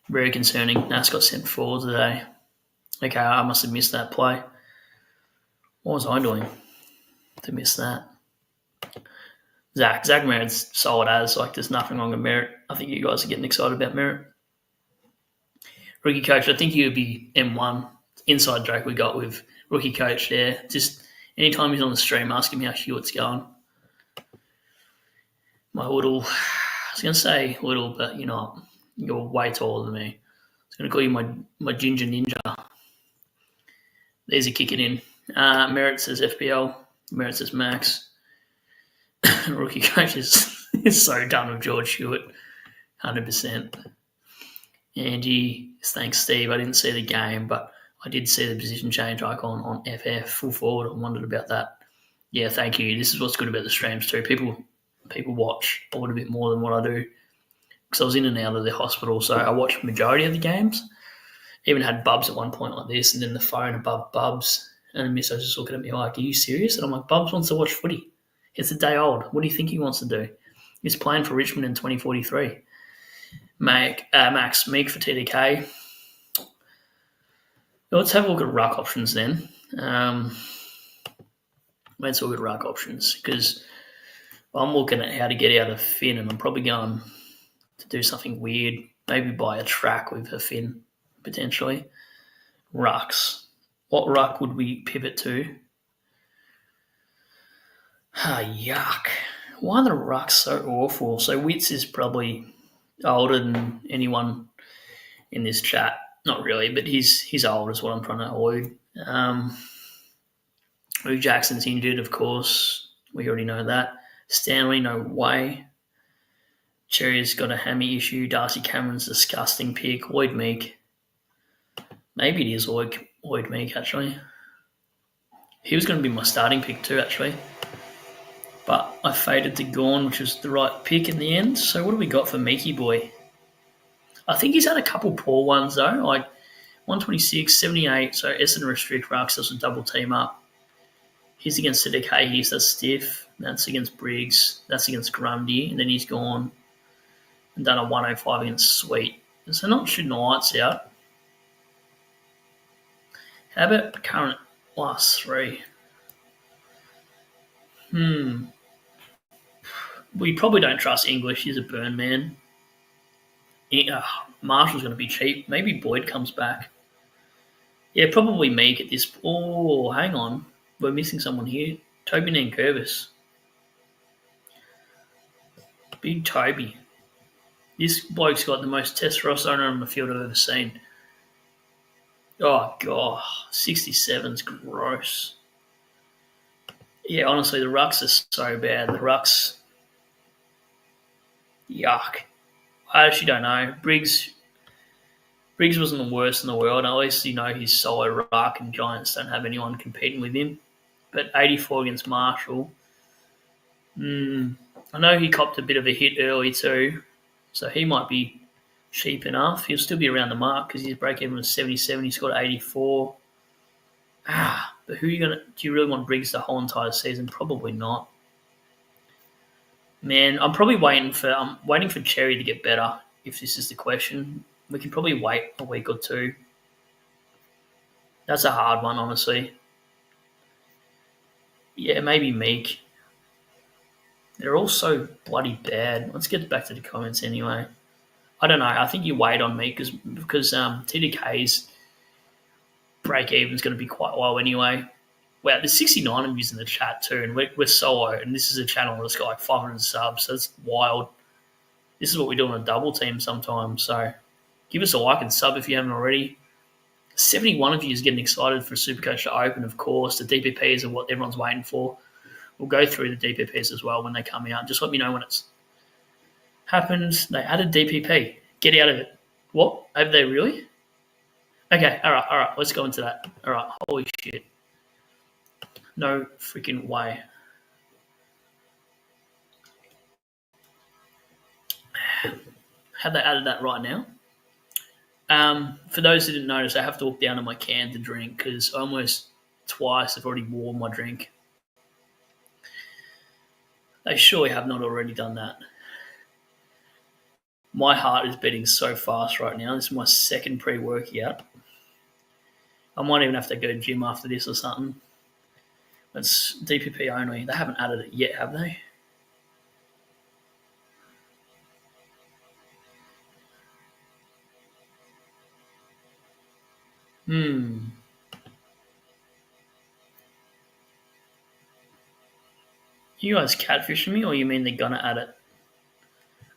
very concerning. Nas got sent forward today. Okay, I must have missed that play. What was I doing to miss that? Zach Merritt's solid as. Like, there's nothing wrong with Merritt. I think you guys are getting excited about Merritt. Rookie coach, I think he would be M1. Inside joke we got with rookie coach there. Just anytime he's on the stream, ask him how Hewitt's going. My little, I was going to say little, but you're not. You're way taller than me. I was going to call you my ginger ninja. There's a kicking in. Merritt says FPL. Merritt says Max. Rookie coach is so done with George Hewitt. 100%. Angie, thanks, Steve. I didn't see the game, but I did see the position change icon on FF, full forward. I wondered about that. Yeah, thank you. This is what's good about the streams too. People watch a little bit more than what I do because I was in and out of the hospital, so I watched majority of the games. Even had Bubs at one point like this, and then the phone above Bubs, and then Miss was just looking at me like, "Are you serious?" And I'm like, "Bubs wants to watch footy. It's a day old. What do you think he wants to do? He's playing for Richmond in 2043." Max, Meek for TDK. Let's have a look at ruck options then. Let's look at ruck options because I'm looking at how to get out of Finn, and I'm probably going to do something weird. Maybe buy a track with a Finn, potentially. Rucks. What ruck would we pivot to? Yuck. Why are the rucks so awful? So Wits is probably older than anyone in this chat. Not really, but he's old is what I'm trying to avoid. Lou Jackson's injured, of course. We already know that. Stanley, no way. Cherry's got a hammy issue. Darcy Cameron's disgusting pick. Lloyd Meek. Maybe it is Lloyd Meek, actually. He was going to be my starting pick too, actually. But I faded to Gorn, which was the right pick in the end. So what do we got for Meeky Boy? I think he's had a couple poor ones, though. Like 126, 78. So Essendon restrict rucks. That's a double team up. He's against Siddiq Hayes. That's stiff. That's against Briggs. That's against Grundy. And then he's gone and done a 105 against Sweet. So not shooting the lights out. How about current last three? We probably don't trust English. He's a burn man. Marshall's going to be cheap. Maybe Boyd comes back. Yeah, probably Meek at this. Oh, hang on. We're missing someone here. Toby Nankervis. Big Toby. This bloke's got the most testosterone on the field I've ever seen. Oh, God. 67's gross. Yeah, honestly, the rucks are so bad. The rucks, yuck. I actually don't know. Briggs wasn't the worst in the world. At least he's solo ruck and Giants don't have anyone competing with him. But 84 against Marshall. I know he copped a bit of a hit early too, so he might be cheap enough. He'll still be around the mark because his break-even was 77. He scored 84. But who are you gonna? Do you really want Briggs the whole entire season? Probably not. Man, I'm waiting for Cherry to get better. If this is the question, we can probably wait a week or two. That's a hard one, honestly. Yeah, maybe Meek. They're all so bloody bad. Let's get back to the comments anyway. I don't know. I think you wait on Meek because TDK's break-even is going to be quite low anyway. Wow, there's 69 of you in the chat too, and we're solo, and this is a channel that's got like 500 subs, so it's wild. This is what we do on a double team sometimes, so give us a like and sub if you haven't already. 71 of you is getting excited for Supercoach to open, of course. The DPPs are what everyone's waiting for. We'll go through the DPPs as well when they come out. Just let me know when it's happened. They added DPP. Get out of it. What? Have they really? Okay, all right. Let's go into that. All right, holy shit. No freaking way. Have they added that right now? For those who didn't notice, I have to walk down to my can to drink because almost twice I've already warmed my drink. They surely have not already done that. My heart is beating so fast right now. This is my second pre-workout. I might even have to go to the gym after this or something. It's DPP only. They haven't added it yet, have they? Hmm. You guys catfishing me, or you mean they're gonna add it?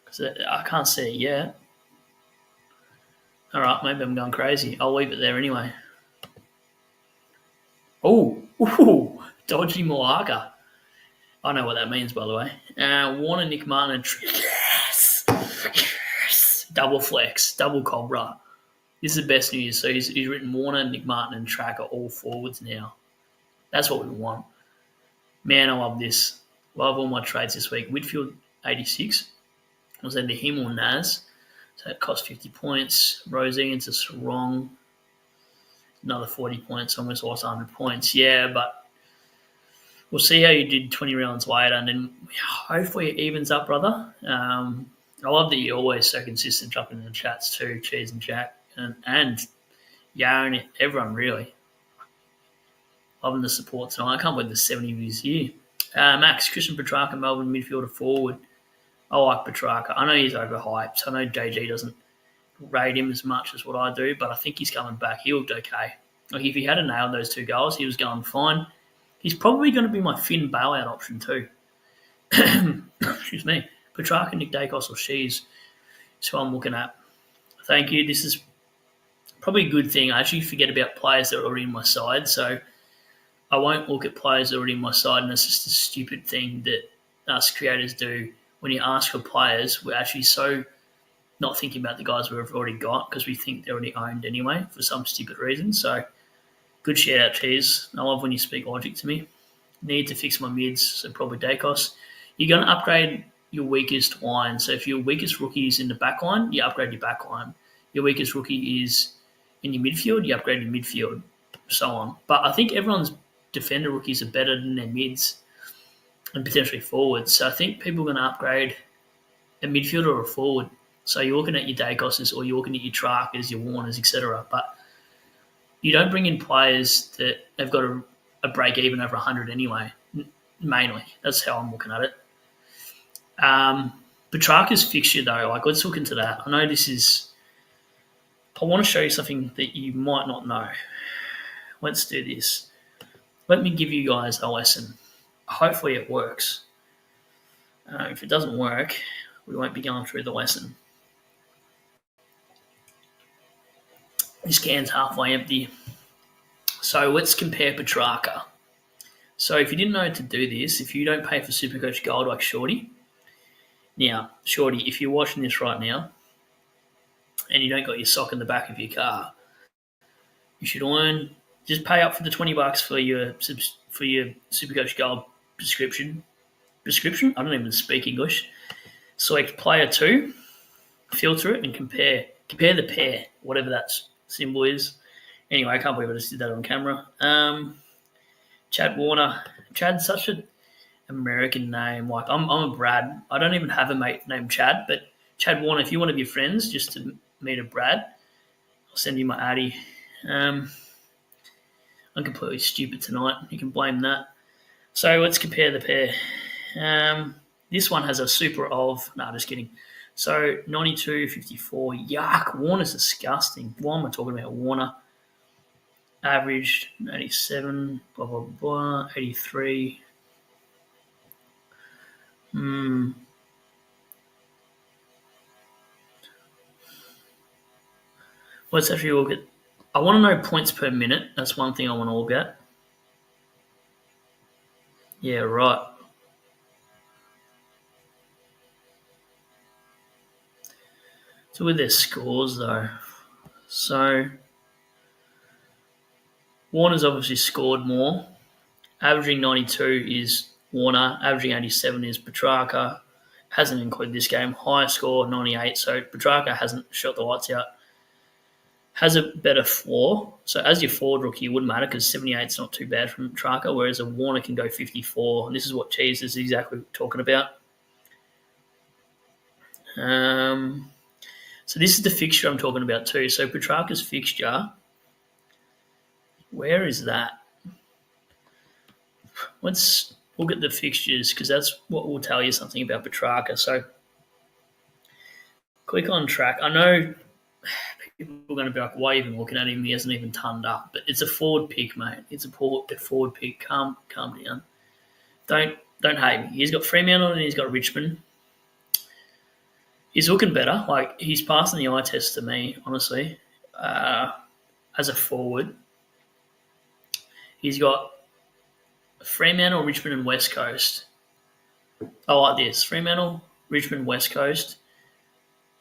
Because I can't see it yet. All right, maybe I'm going crazy. I'll leave it there anyway. Oh, ooh, dodgy Malacca. I know what that means, by the way. Warner, Nick Martin, and yes! Yes! Double flex, double cobra. This is the best news. So he's written Warner, Nick Martin, and Tracker all forwards now. That's what we want. Man, I love this. Love all my trades this week. Whitfield, 86. Was either him or Naz. So it cost 50 points. Rosie into Sarong. Another 40 points. Almost lost 100 points. Yeah, but we'll see how you did 20 rounds later, and then hopefully it evens up, brother. I love that you're always so consistent jumping in the chats too, Cheese and Jack, and Yaron, everyone really. Loving the support tonight. I can't believe there's 70 views here. Max, Christian Petrarca, Melbourne midfielder forward. I like Petrarca. I know he's overhyped. I know JG doesn't rate him as much as what I do, but I think he's coming back. He looked okay. Like if he had nailed those 2 goals, he was going fine. He's probably going to be my Finn bailout option too. Excuse me. Petrarca, Nick Dacos, or Shees is who I'm looking at. Thank you. This is probably a good thing. I actually forget about players that are already in my side, so I won't look at players that are already in my side, and it's just a stupid thing that us creators do. When you ask for players, we're actually so not thinking about the guys we've already got because we think they're already owned anyway for some stupid reason. So good shout out, Cheese. I love when you speak logic to me. Need to fix my mids, so probably Dacos. You're going to upgrade your weakest line. So if your weakest rookie is in the back line, you upgrade your back line. Your weakest rookie is in your midfield, you upgrade your midfield, so on. But I think everyone's defender rookies are better than their mids and potentially forwards. So I think people are going to upgrade a midfielder or a forward. So you're looking at your Dacoses or you're looking at your Trackers, your Warners, etc. But you don't bring in players that have got a break even over 100 anyway, mainly. That's how I'm looking at it. Petrarca's fixture, though, like let's look into that. I know this is... I want to show you something that you might not know. Let's do this. Let me give you guys a lesson. Hopefully it works. If it doesn't work, we won't be going through the lesson. This can's halfway empty. So let's compare Petrarca. So if you didn't know how to do this, if you don't pay for Supercoach Gold like Shorty, now, Shorty, if you're watching this right now and you don't got your sock in the back of your car, you should just pay up for the $20 for your Supercoach Gold prescription. I don't even speak English. Select player 2, filter it, and compare the pair, whatever that symbol is. Anyway, I can't believe I just did that on camera. Chad Warner. Chad's such an American name. Like I'm a Brad. I don't even have a mate named Chad, but Chad Warner, if you want to be friends, just to meet a Brad, I'll send you my Addy. I'm completely stupid tonight. You can blame that. So let's compare the pair. This one has a super of... No, just kidding. So 92, 54. Yuck. Warner's disgusting. Why am I talking about Warner? Averaged 87, blah, blah, blah, 83. Let's actually look at... I want to know points per minute. That's one thing I want to look at. Yeah, right. So with their scores, though. So Warner's obviously scored more. Averaging 92 is Warner. Averaging 87 is Petrarca. hasn't included this game. Higher score, 98. So Petrarca hasn't shot the lights out. Has a better floor. So as your forward rookie, it wouldn't matter because 78 is not too bad from Petrarca, whereas a Warner can go 54. And this is what Cheese is exactly talking about. So this is the fixture I'm talking about too. So Petrarca's fixture, where is that? Let's look at the fixtures because that's what will tell you something about Petrarca. So click on track. I know people are going to be like, why even looking at him? He hasn't even turned up. But it's a forward pick, mate. It's a forward pick. Calm down. Don't hate me. He's got Fremantle and he's got Richmond. He's looking better. Like, he's passing the eye test to me, honestly. As a forward, he's got Fremantle, Richmond, and West Coast. I like this. Fremantle, Richmond, West Coast.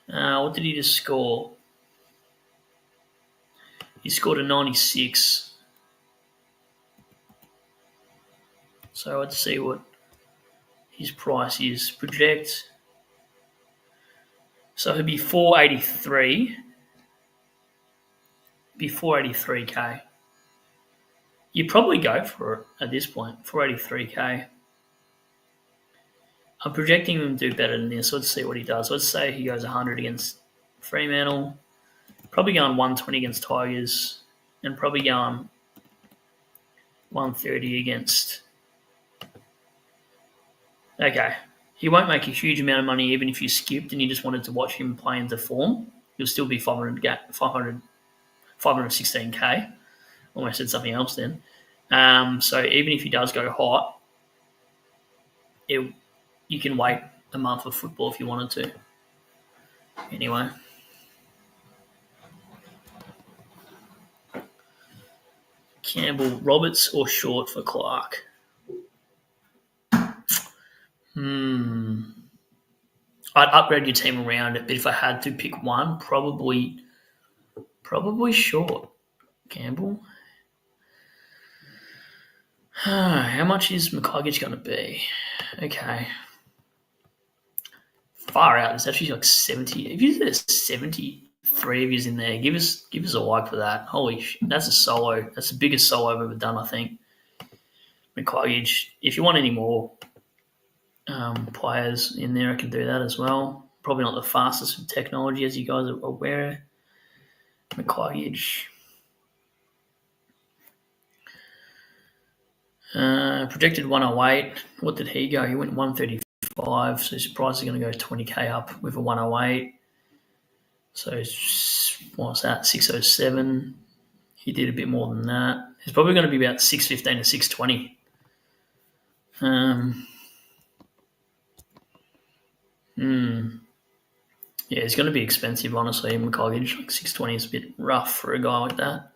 What did he just score? He scored a 96. So let's see what his price is. Project. So he'll be 483. Be 483k. You'd probably go for it at this point, 483k. I'm projecting him to do better than this. Let's see what he does. Let's say he goes 100 against Fremantle, probably going 120 against Tigers, and probably going 130 against. Okay. He won't make a huge amount of money even if you skipped and you just wanted to watch him play into form. You'll still be 516k. Almost said something else then. So even if he does go hot, you can wait a month of football if you wanted to. Anyway. Campbell, Roberts or Short for Clark? I'd upgrade your team around it, but if I had to pick one, probably Short. Campbell. How much is McCluggage going to be? Okay. Far out. It's actually like 70. If you there's 73 of yous in there, give us a like for that. Holy shit. That's a solo. That's the biggest solo I've ever done, I think. McCluggage. If you want any more players in there, I can do that as well. Probably not the fastest with technology, as you guys are aware. McCluggage. Projected 108. What did he go? He went 135, so his price is going to go 20k up with a 108. So what's that? 607. He did a bit more than that. It's probably going to be about 615 to 620. Yeah, it's going to be expensive, honestly. McCluggage, like 620 is a bit rough for a guy like that.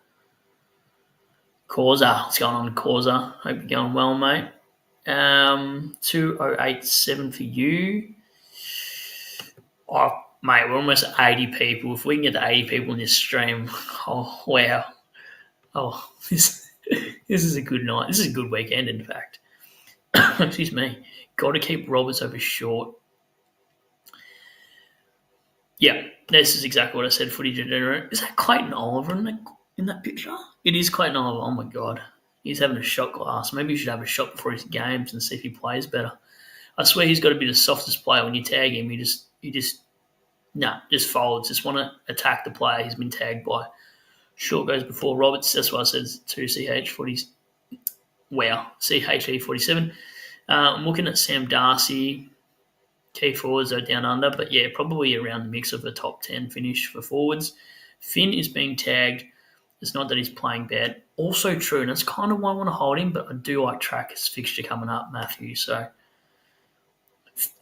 Causa, what's going on, Causa? Hope you're going well, mate. 2087 for you. Oh, mate, we're almost at 80 people. If we can get to 80 people in this stream, oh, wow. Oh, this is a good night. This is a good weekend, in fact. Excuse me. Got to keep Roberts over Short. Yeah, this is exactly what I said, footy degenerate. Is that Clayton Oliver in that picture? It is Clayton Oliver. Oh, my God. He's having a shot glass. Maybe he should have a shot before his games and see if he plays better. I swear he's got to be the softest player. When you tag him, he just folds. Just want to attack the player he's been tagged by. Short goes before Roberts. That's why I said 2CH40. Wow, CHE47. I'm looking at Sam Darcy. Key forwards are down under, but yeah, probably around the mix of a top 10 finish for forwards. Finn is being tagged. It's not that he's playing bad. Also true, and that's kind of why I want to hold him, but I do like Tracker's fixture coming up, Matthew. So,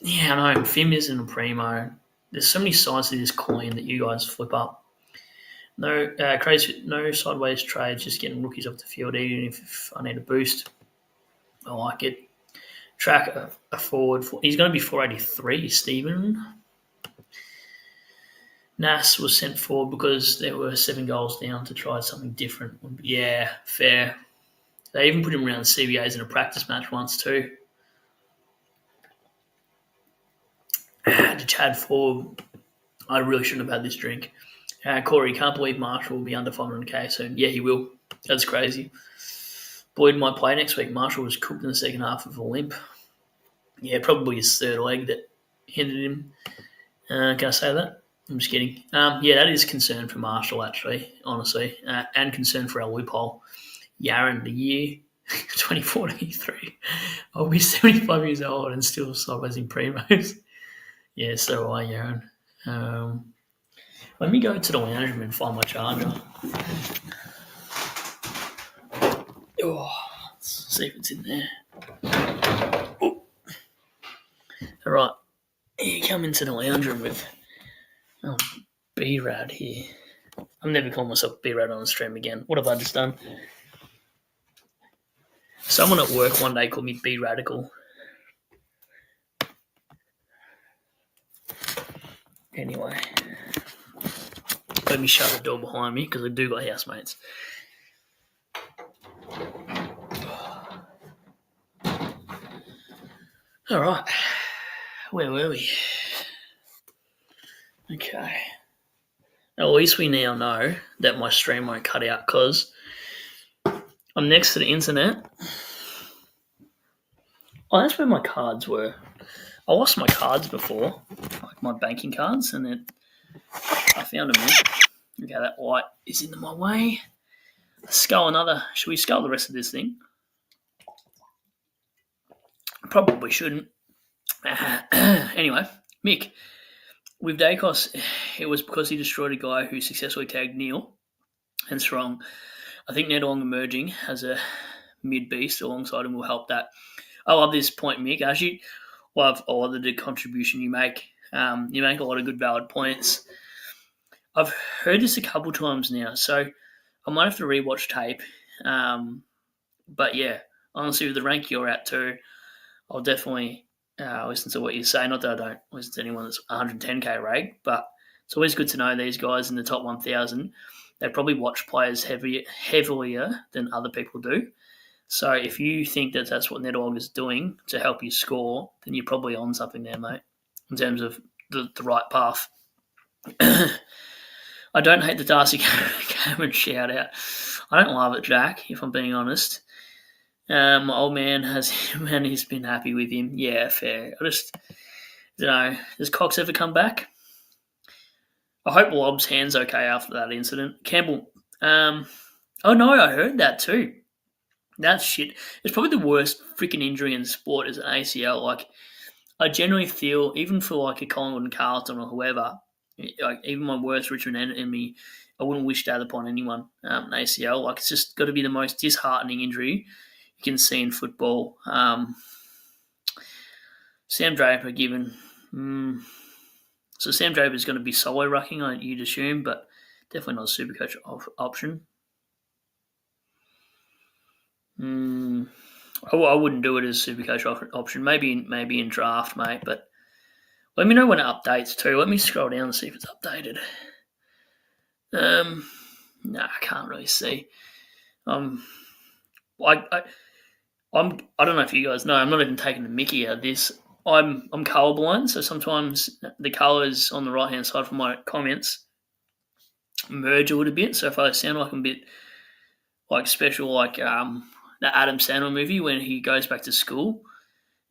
yeah, I know. Finn isn't a primo. There's so many sides to this coin that you guys flip up. No crazy, no sideways trades, just getting rookies off the field, even if I need a boost. I like it. Track a forward. He's going to be 483, Stephen. Nas was sent forward because there were 7 goals down to try something different. Yeah, fair. They even put him around the CBAs in a practice match once too. Chad Ford, I really shouldn't have had this drink. Corey, can't believe Marshall will be under 500k soon. Yeah, he will. That's crazy. Boyd might play next week. Marshall was cooked in the second half with a limp. Yeah, probably his third leg that hindered him. Can I say that? I'm just kidding. Yeah, that is concern for Marshall, actually, honestly, and concern for our loophole. Yaron, the year 2043. I'll be 75 years old and still sideways in primos. Yeah, so do I, Yaron. Let me go to the lounge room and find my charger. Oh, let's see if it's in there. Oh. All right, you come into the lounge room with B-Rad here. I'm never calling myself B-Rad on the stream again. What have I just done? Someone at work one day called me B-Radical. Anyway, let me shut the door behind me because I do got housemates. All right, where were we? Okay. At least we now know that my stream won't cut out because I'm next to the internet. Oh, that's where my cards were. I lost my cards before, like my banking cards, and then I found them there. Okay, that light is in my way. Let's scull another. Should we scull the rest of this thing? Probably shouldn't. Anyway, Mick, with Dacos, it was because he destroyed a guy who successfully tagged Neil and Strong. I think Nedong emerging as a mid beast alongside him will help that. I love this point, Mick. I actually love all of the contribution you make. You make a lot of good, valid points. I've heard this a couple times now, so I might have to rewatch tape. But yeah, honestly, with the rank you're at too, I'll definitely listen to what you say. Not that I don't listen to anyone that's 110k rag, but it's always good to know these guys in the top 1,000. They probably watch players heavier than other people do. So if you think that that's what NetOrg is doing to help you score, then you're probably on something there, mate, in terms of the right path. I don't hate the Darcy Cameron shout out. I don't love it, Jack, if I'm being honest. My old man has him and he's been happy with him. Yeah, fair. I just don't know. Does Cox ever come back? I hope Lob's hand's okay after that incident. Campbell. Oh no, I heard that too. That's shit. It's probably the worst freaking injury in sport is an ACL. Like, I generally feel, even for like a Collingwood and Carlton or whoever, like even my worst Richmond enemy, I wouldn't wish that upon anyone. An ACL, like it's just got to be the most disheartening injury you can see in football. Sam Draper given. So Sam Draper is going to be solo rucking, you'd assume, but definitely not a Supercoach option. I wouldn't do it as Supercoach option. Maybe in draft, mate. But let me know when it updates too. Let me scroll down and see if it's updated. No, I can't really see. I don't know if you guys know. I'm not even taking the mickey out of this. I'm colourblind, so sometimes the colours on the right hand side for my comments merge a little bit. So if I sound like I'm a bit like special, like the Adam Sandler movie when he goes back to school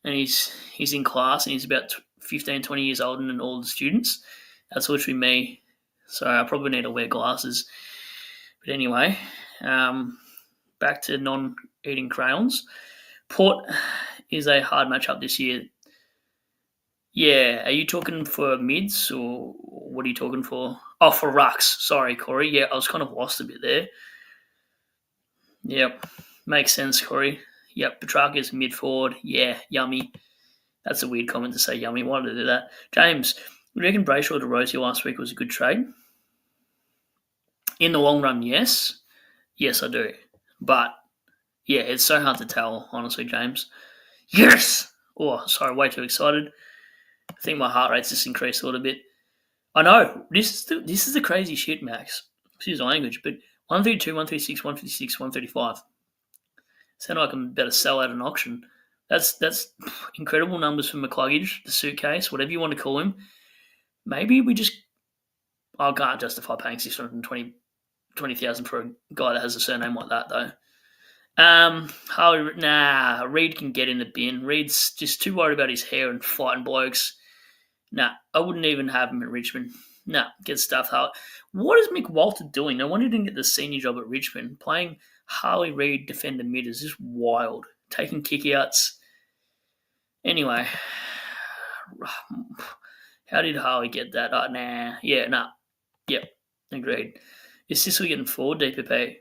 and he's in class and he's about 15, 20 years older than all the students. That's literally me. So I probably need to wear glasses. But anyway, back to non-eating crayons. Port is a hard matchup this year. Yeah, are you talking for mids or what are you talking for? Oh, for rucks. Sorry, Corey. Yeah, I was kind of lost a bit there. Yep, makes sense, Corey. Yep, Petrarca's mid forward. Yeah, yummy. That's a weird comment to say yummy. Why did I do that? James, do you reckon Brayshaw to Rosie last week was a good trade? In the long run, yes. Yes, I do. But, yeah, it's so hard to tell, honestly, James. Yes! Oh, sorry, way too excited. I think my heart rate's just increased a little bit. I know. This is the crazy shit, Max. Excuse the language, but 132, 136, 156, 135. Sound like I'm about to sell at an auction. That's incredible numbers for McCluggage, the suitcase, whatever you want to call him. maybe we just. I can't justify paying 620,000 for a guy that has a surname like that, though. Reed can get in the bin. Reed's just too worried about his hair and fighting blokes. Nah, I wouldn't even have him at Richmond. Nah, get stuffed out. What is Mick Walter doing? No wonder he didn't get the senior job at Richmond. Playing Harley Reid defender mid is just wild. Taking kickouts. Anyway, how did Harley get that? Yep, agreed. Is Sicily getting forward, DPP?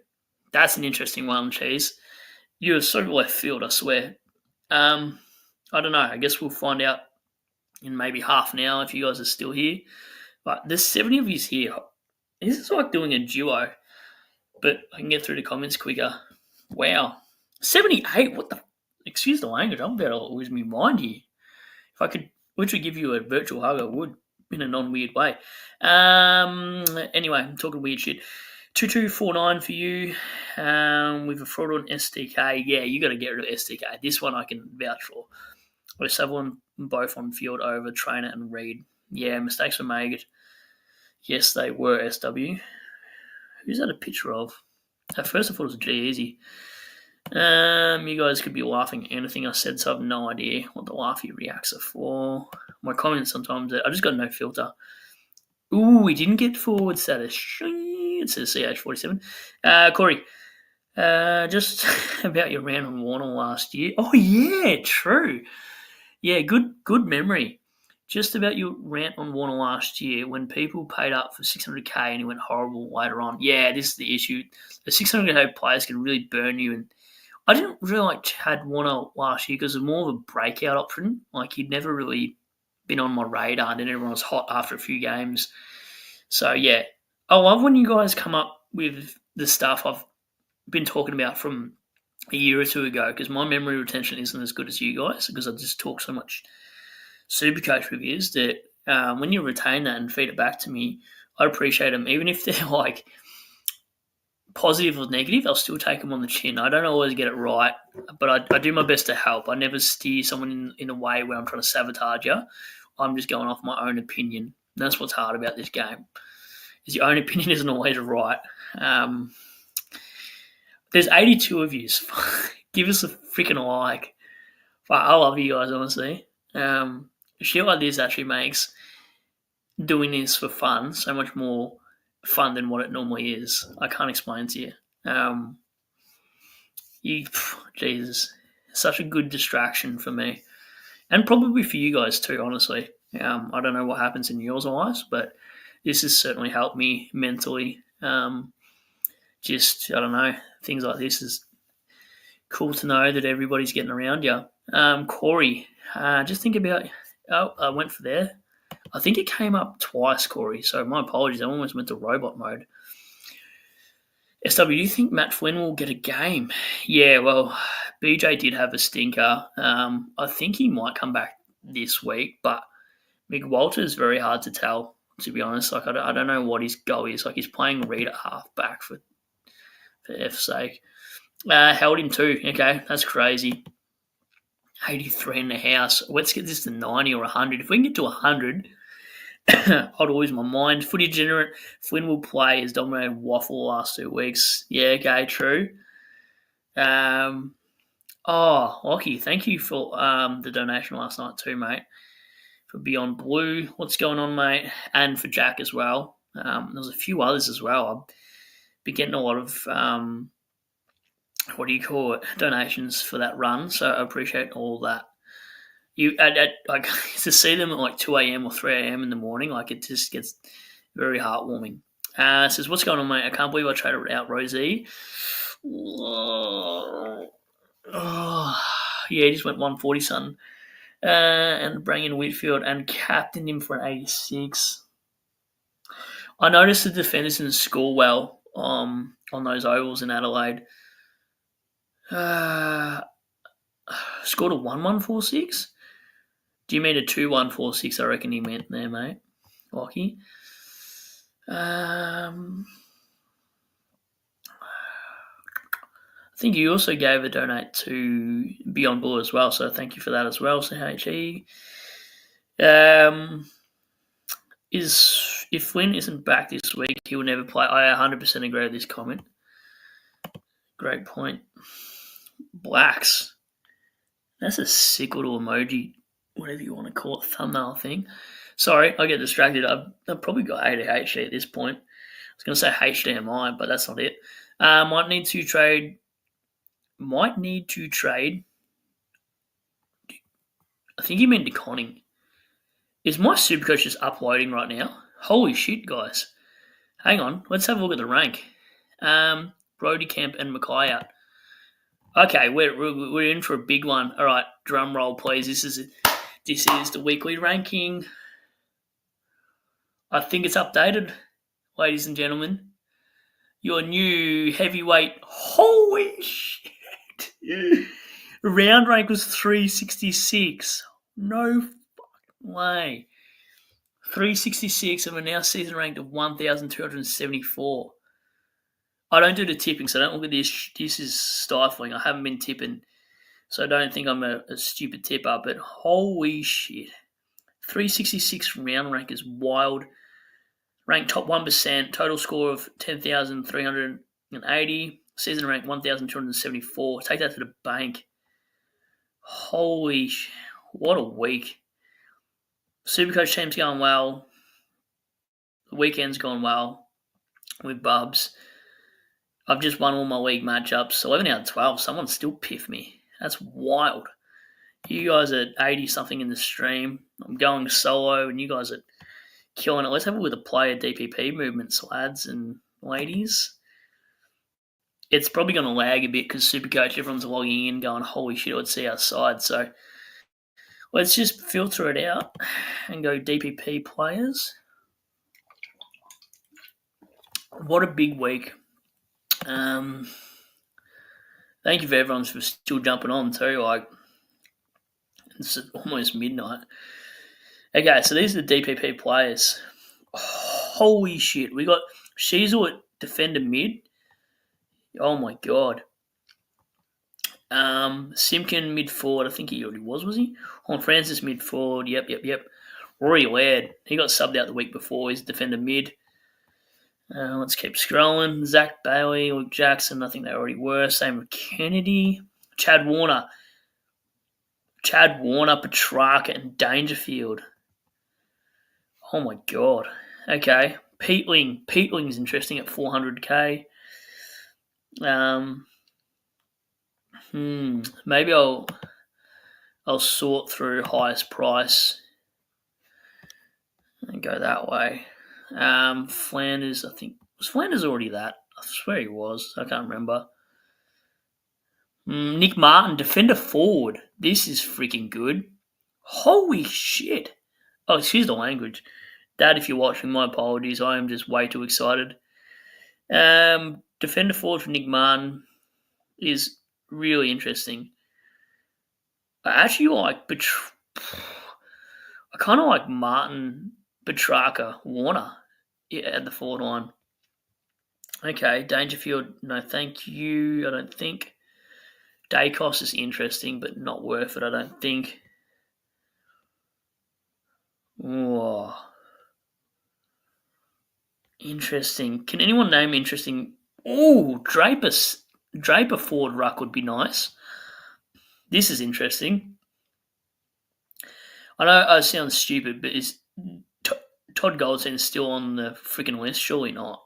That's an interesting one, Cheese. You're so left field, I swear. I don't know. I guess we'll find out in maybe half an hour if you guys are still here. But there's 70 of you here. This is like doing a duo, but I can get through the comments quicker. Wow. 78? What the? Excuse the language. I'm about to lose my mind here. If I could literally give you a virtual hug, I would, in a non-weird way. Anyway, I'm talking weird shit. 2249 for you. With a fraud on SDK. Yeah, you got to get rid of SDK. This one I can vouch for. With Sutherland both on field over Trainer and Reed. Yeah, mistakes were made. Yes, they were, SW. Who's that a picture of? At first I thought it was G-Easy. You guys could be laughing at anything I said, so I have no idea what the laughy reacts are for. My comments sometimes, I just got no filter. Ooh, we didn't get forward status. It says CH47. Corey, just about your round on Warner last year. Oh, yeah, true. Yeah, good memory. Just about your rant on Warner last year when people paid up for 600k and he went horrible later on. Yeah, this is the issue. The 600k players can really burn you. And I didn't really like Chad Warner last year because it was more of a breakout option. Like he'd never really been on my radar, and then everyone was hot after a few games. So yeah, I love when you guys come up with the stuff I've been talking about from a year or two ago, because my memory retention isn't as good as you guys because I just talk so much Supercoach reviews that when you retain that and feed it back to me, I appreciate them. Even if they're like positive or negative, I'll still take them on the chin. I don't always get it right, but I do my best to help. I never steer someone in a way where I'm trying to sabotage you. I'm just going off my own opinion. That's what's hard about this game. Is your own opinion isn't always right. There's 82 of you. Give us a freaking like. I love you guys, honestly. Shit like this actually makes doing this for fun so much more fun than what it normally is. I can't explain to you. Jesus, such a good distraction for me, and probably for you guys too. Honestly, I don't know what happens in yours lives, but this has certainly helped me mentally. Just I don't know, things like this is cool to know that everybody's getting around you. Corey, just think about. Oh, I went for there. I think it came up twice, Corey, so my apologies. I almost went to robot mode. SW, do you think Matt Flynn will get a game? Yeah, well, BJ did have a stinker. I think he might come back this week, but Mick Walter is very hard to tell, to be honest. Like I don't know what his goal is. Like he's playing Reed at half-back for F's sake. Held him too. Okay, that's crazy. 83 in the house. Let's get this to 90 or 100. If we can get to 100, I'd lose my mind. Footy degenerate. Flynn will play as dominated Waffle the last 2 weeks. Yeah, okay, true. Lockie, thank you for the donation last night too, mate. For Beyond Blue, what's going on, mate? And for Jack as well. There's a few others as well. I've been getting a lot of donations for that run. So I appreciate all that. Like to see them at like 2 a.m. or 3 a.m. in the morning, like it just gets very heartwarming. Says, what's going on, mate? I can't believe I traded out Rosie. Yeah, he just went 140, son. And bring in Whitfield and captained him for an 86. I noticed the defenders didn't score well on those ovals in Adelaide. Scored a 1-1-4-6? Do you mean a 2-1-4-6? I reckon he meant there, mate. Lockie. I think you also gave a donate to Beyond Blue as well, so thank you for that as well, CHE. is if Flynn isn't back this week, he will never play. I 100% agree with this comment. Great point. Blacks. That's a sick little emoji, whatever you want to call it, thumbnail thing. Sorry, I get distracted. I've probably got ADHD at this point. I was going to say HDMI, but that's not it. Might need to trade. I think you mean DeConning. Is my Supercoach just uploading right now? Holy shit, guys. Hang on. Let's have a look at the rank. Brody, Kemp, and Mackay out. Okay, we're in for a big one. All right, drum roll, please. This is the weekly ranking. I think it's updated, ladies and gentlemen. Your new heavyweight. Holy shit! Round rank was 366. No fucking way. 366, and we're now season ranked of 1,274. I don't do the tipping, so don't look at this. This is stifling. I haven't been tipping, so I don't think I'm a stupid tipper, but holy shit. 366 round rank is wild. Ranked top 1%, total score of 10,380, season rank 1,274. Take that to the bank. Holy shit. What a week. Supercoach team's going well. The weekend's gone well with Bubs. I've just won all my league matchups. 11 out of 12. Someone still piffed me. That's wild. You guys are 80-something in the stream. I'm going solo, and you guys are killing it. Let's have a look at the player DPP movements, lads and ladies. It's probably going to lag a bit because Supercoach, everyone's logging in going, holy shit, let's see our side. So let's just filter it out and go DPP players. What a big week. Thank you for everyone for still jumping on too. Like, it's almost midnight. Okay, so these are the DPP players. Holy shit. We got Sheasel at defender mid. Oh my god. Simpkin mid forward. I think he already was he? Francis mid forward. Yep. Rory Laird. He got subbed out the week before. He's defender mid. Let's keep scrolling. Zach Bailey, Luke Jackson. I think they already were. Same with Kennedy. Chad Warner, Petrarca, and Dangerfield. Oh my god. Okay. Peatling's interesting at 400k. Maybe I'll sort through highest price and go that way. Flanders, I think was Flanders already that? I swear he was. I can't remember. Nick Martin, defender forward. This is freaking good. Holy shit. Oh, excuse the language. Dad, if you're watching, my apologies. I am just way too excited. Defender forward for Nick Martin is really interesting. I actually like I kind of like Martin, Petrarca, Warner at the forward line. Okay, Dangerfield, no thank you, I don't think. Dacos is interesting, but not worth it, I don't think. Whoa. Interesting. Can anyone name interesting? Oh, Draper forward ruck would be nice. This is interesting. I know I sound stupid, but is Todd Goldstein still on the freaking list? Surely not.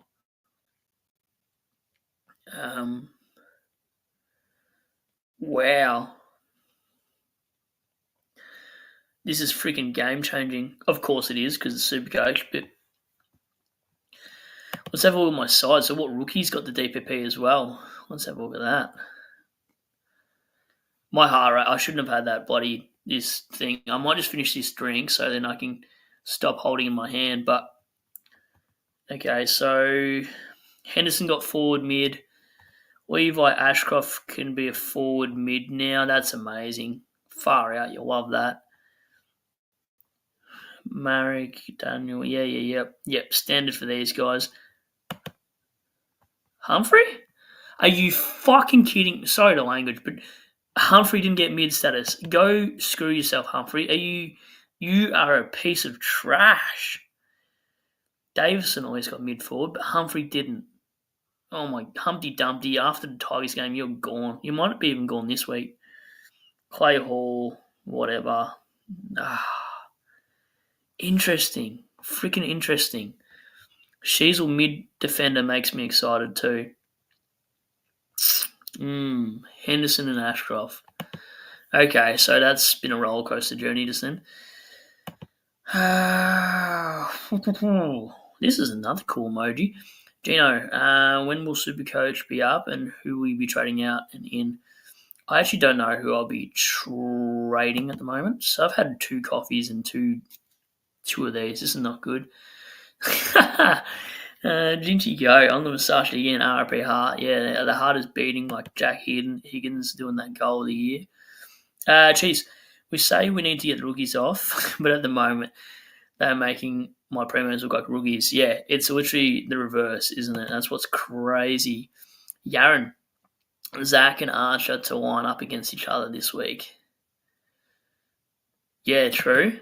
Wow. This is freaking game changing. Of course it is because it's Supercoach, but let's have a look at my side. So what rookie's got the DPP as well? Let's have a look at that. My heart rate, I shouldn't have had that this thing. I might just finish this drink so then I can stop holding in my hand. But okay, so Henderson got forward mid. Levi Ashcroft can be a forward mid now. That's amazing. Far out. You'll love that. Marek, Daniel. Yep. Standard for these guys. Humphrey? Are you fucking kidding? Sorry the language, but Humphrey didn't get mid status. Go screw yourself, Humphrey. You are a piece of trash. Davison always got mid forward, but Humphrey didn't. Oh my Humpty Dumpty! After the Tigers game, you're gone. You might be even gone this week. Clay Hall, whatever. Interesting, freaking interesting. Sheasel mid defender makes me excited too. Henderson and Ashcroft. Okay, so that's been a roller coaster journey just then. This is another cool emoji. Gino, when will Supercoach be up and who will you be trading out and in? I actually don't know who I'll be trading at the moment. So I've had 2 coffees and two of these. This is not good. Ginty go on the massage again. RP Hart. Yeah, the heart is beating like Jack Higgins doing that goal of the year. Geez, we say we need to get the rookies off, but at the moment they're making my premiums look like rookies. Yeah, it's literally the reverse, isn't it? That's what's crazy. Yaron, Zach and Archer to line up against each other this week. Yeah, true.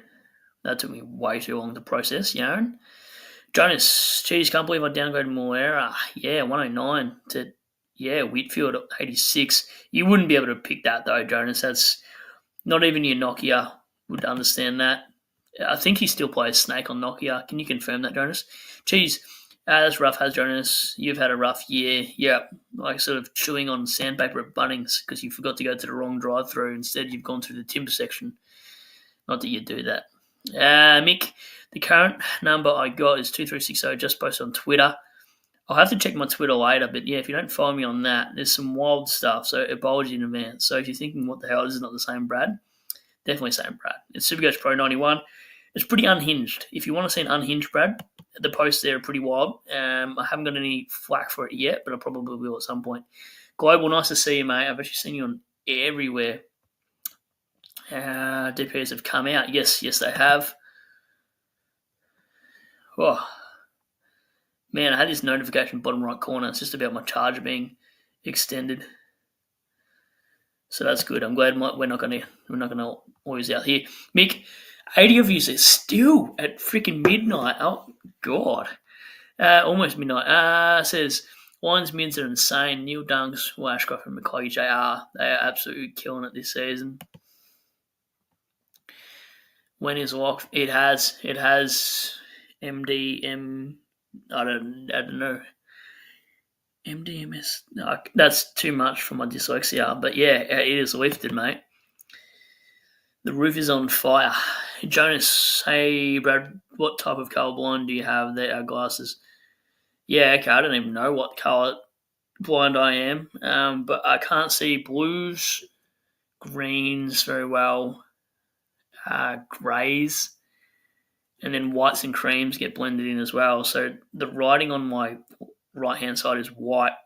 That took me way too long to process, Yaron. Jonas, geez, can't believe I downgraded Moera. Yeah, 109 to, Whitfield 86. You wouldn't be able to pick that though, Jonas. That's not even your Nokia would understand that. I think he still plays Snake on Nokia. Can you confirm that, Jonas? Geez, that's rough, has Jonas. You've had a rough year. Yeah, like sort of chewing on sandpaper at Bunnings because you forgot to go to the wrong drive-through. Instead, you've gone through the timber section. Not that you do that. Mick, the current number I got is 2360, just posted on Twitter. I'll have to check my Twitter later, but yeah, if you don't follow me on that, there's some wild stuff, so apology in advance. So if you're thinking, what the hell, this is not the same Brad, definitely same Brad. It's Supercoach Pro 91. It's pretty unhinged. If you want to see an unhinged Brad, the posts there are pretty wild. I haven't got any flack for it yet, but I probably will at some point. Global, nice to see you, mate. I've actually seen you on everywhere. DPS have come out. Yes, they have. Oh, man, I had this notification bottom right corner. It's just about my charger being extended. So that's good. I'm glad we're not gonna always out here. Mick, 80 of you are still at freaking midnight. Oh God, almost midnight. Says Lions mids are insane. Neil Dunks, Ashcroft, and McCluggy JR. They are absolutely killing it this season. When is locked? It has MDM. I don't know. MDMS. No, that's too much for my dyslexia. But yeah, it is lifted, mate. The roof is on fire. Jonas, hey Brad, what type of colour blind do you have there? Our glasses. Yeah, okay, I don't even know what colour blind I am, but I can't see blues, greens very well, greys, and then whites and creams get blended in as well. So the writing on my right hand side is white.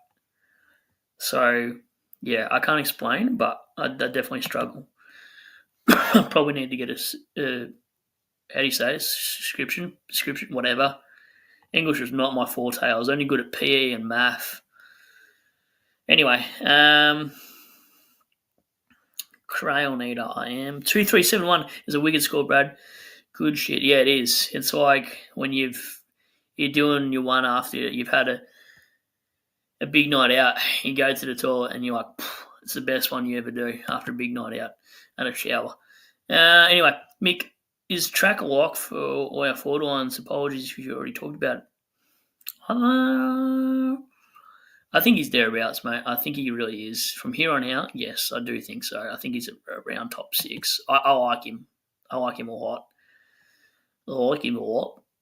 So yeah, I can't explain, but I definitely struggle. Probably need to get a how do you say it? Description, whatever. English was not my forte. I was only good at PE and math. Anyway, Crayon Eater, I am 2371 is a wicked score, Brad. Good shit. Yeah, it is. It's like when you're doing your one after you've had a big night out. You go to the toilet and you're like, it's the best one you ever do after a big night out and a shower. Anyway, Mick, is track a lock for all our forward lines? Apologies if you've already talked about it. I think he's thereabouts, mate. I think he really is. From here on out, yes, I do think so. I think he's around top 6. I like him. I like him a lot.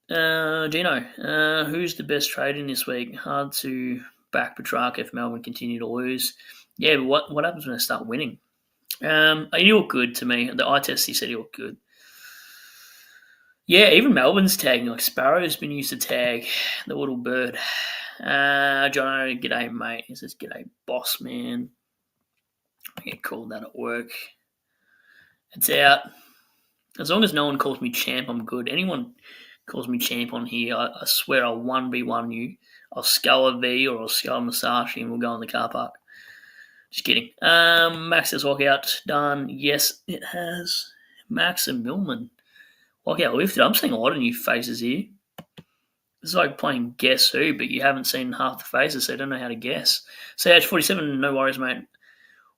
Gino, who's the best trade in this week? Hard to back Petrarca if Melbourne continue to lose. Yeah, but what happens when they start winning? He looked good to me. The eye test, he said he looked good. Yeah, even Melbourne's tagging. Like Sparrow's been used to tag the little bird. Jono, g'day, mate. He says, g'day, boss, man. I get called that at work. It's out. As long as no one calls me champ, I'm good. Anyone calls me champ on here, I swear I'll 1v1 you. I'll skull a V or I'll skull a Masashi and we'll go in the car park. Just kidding. Max says walkout done. Yes, it has. Max and Millman. Walkout lifted. I'm seeing a lot of new faces here. It's like playing Guess Who, but you haven't seen half the faces, so you don't know how to guess. CH47, no worries, mate.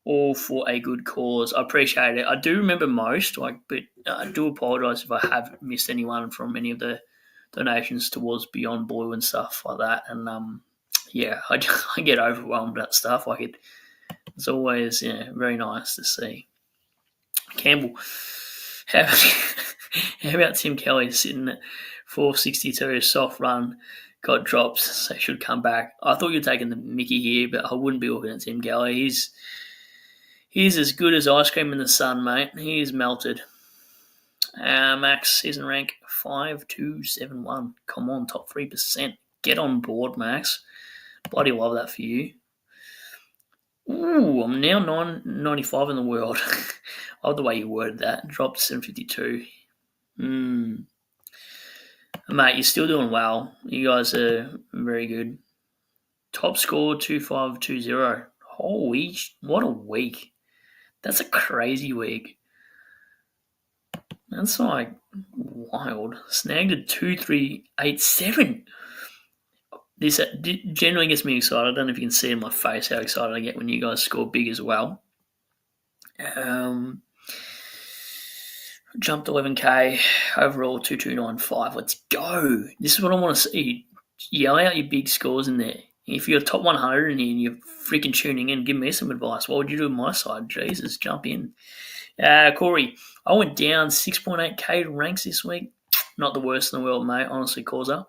All for a good cause. I appreciate it. I do remember most, but I do apologise if I have missed anyone from any of the donations towards Beyond Blue and stuff like that. And yeah, I get overwhelmed at stuff. It's always very nice to see. Campbell, how, how about Tim Kelly sitting at 462, soft run, got drops, so should come back. I thought you were taking the Mickey here, but I wouldn't be looking at Tim Kelly. He's as good as ice cream in the sun, mate. He is melted. Max season rank 5271. Come on, top 3%. Get on board, Max. Bloody love that for you. Ooh, I'm now 995 in the world. I love the way you worded that. Dropped 752. Mate, you're still doing well. You guys are very good. Top score 2520. Holy, what a week. That's a crazy week. That's like wild. Snagged a 2387. This generally gets me excited. I don't know if you can see in my face how excited I get when you guys score big as well. Jumped 11k, overall 2295. Let's go. This is what I want to see. Yell out your big scores in there. If you're top 100 and you're freaking tuning in, give me some advice. What would you do on my side? Jesus, jump in. Corey, I went down 6.8k ranks this week. Not the worst in the world, mate. Honestly, Causa.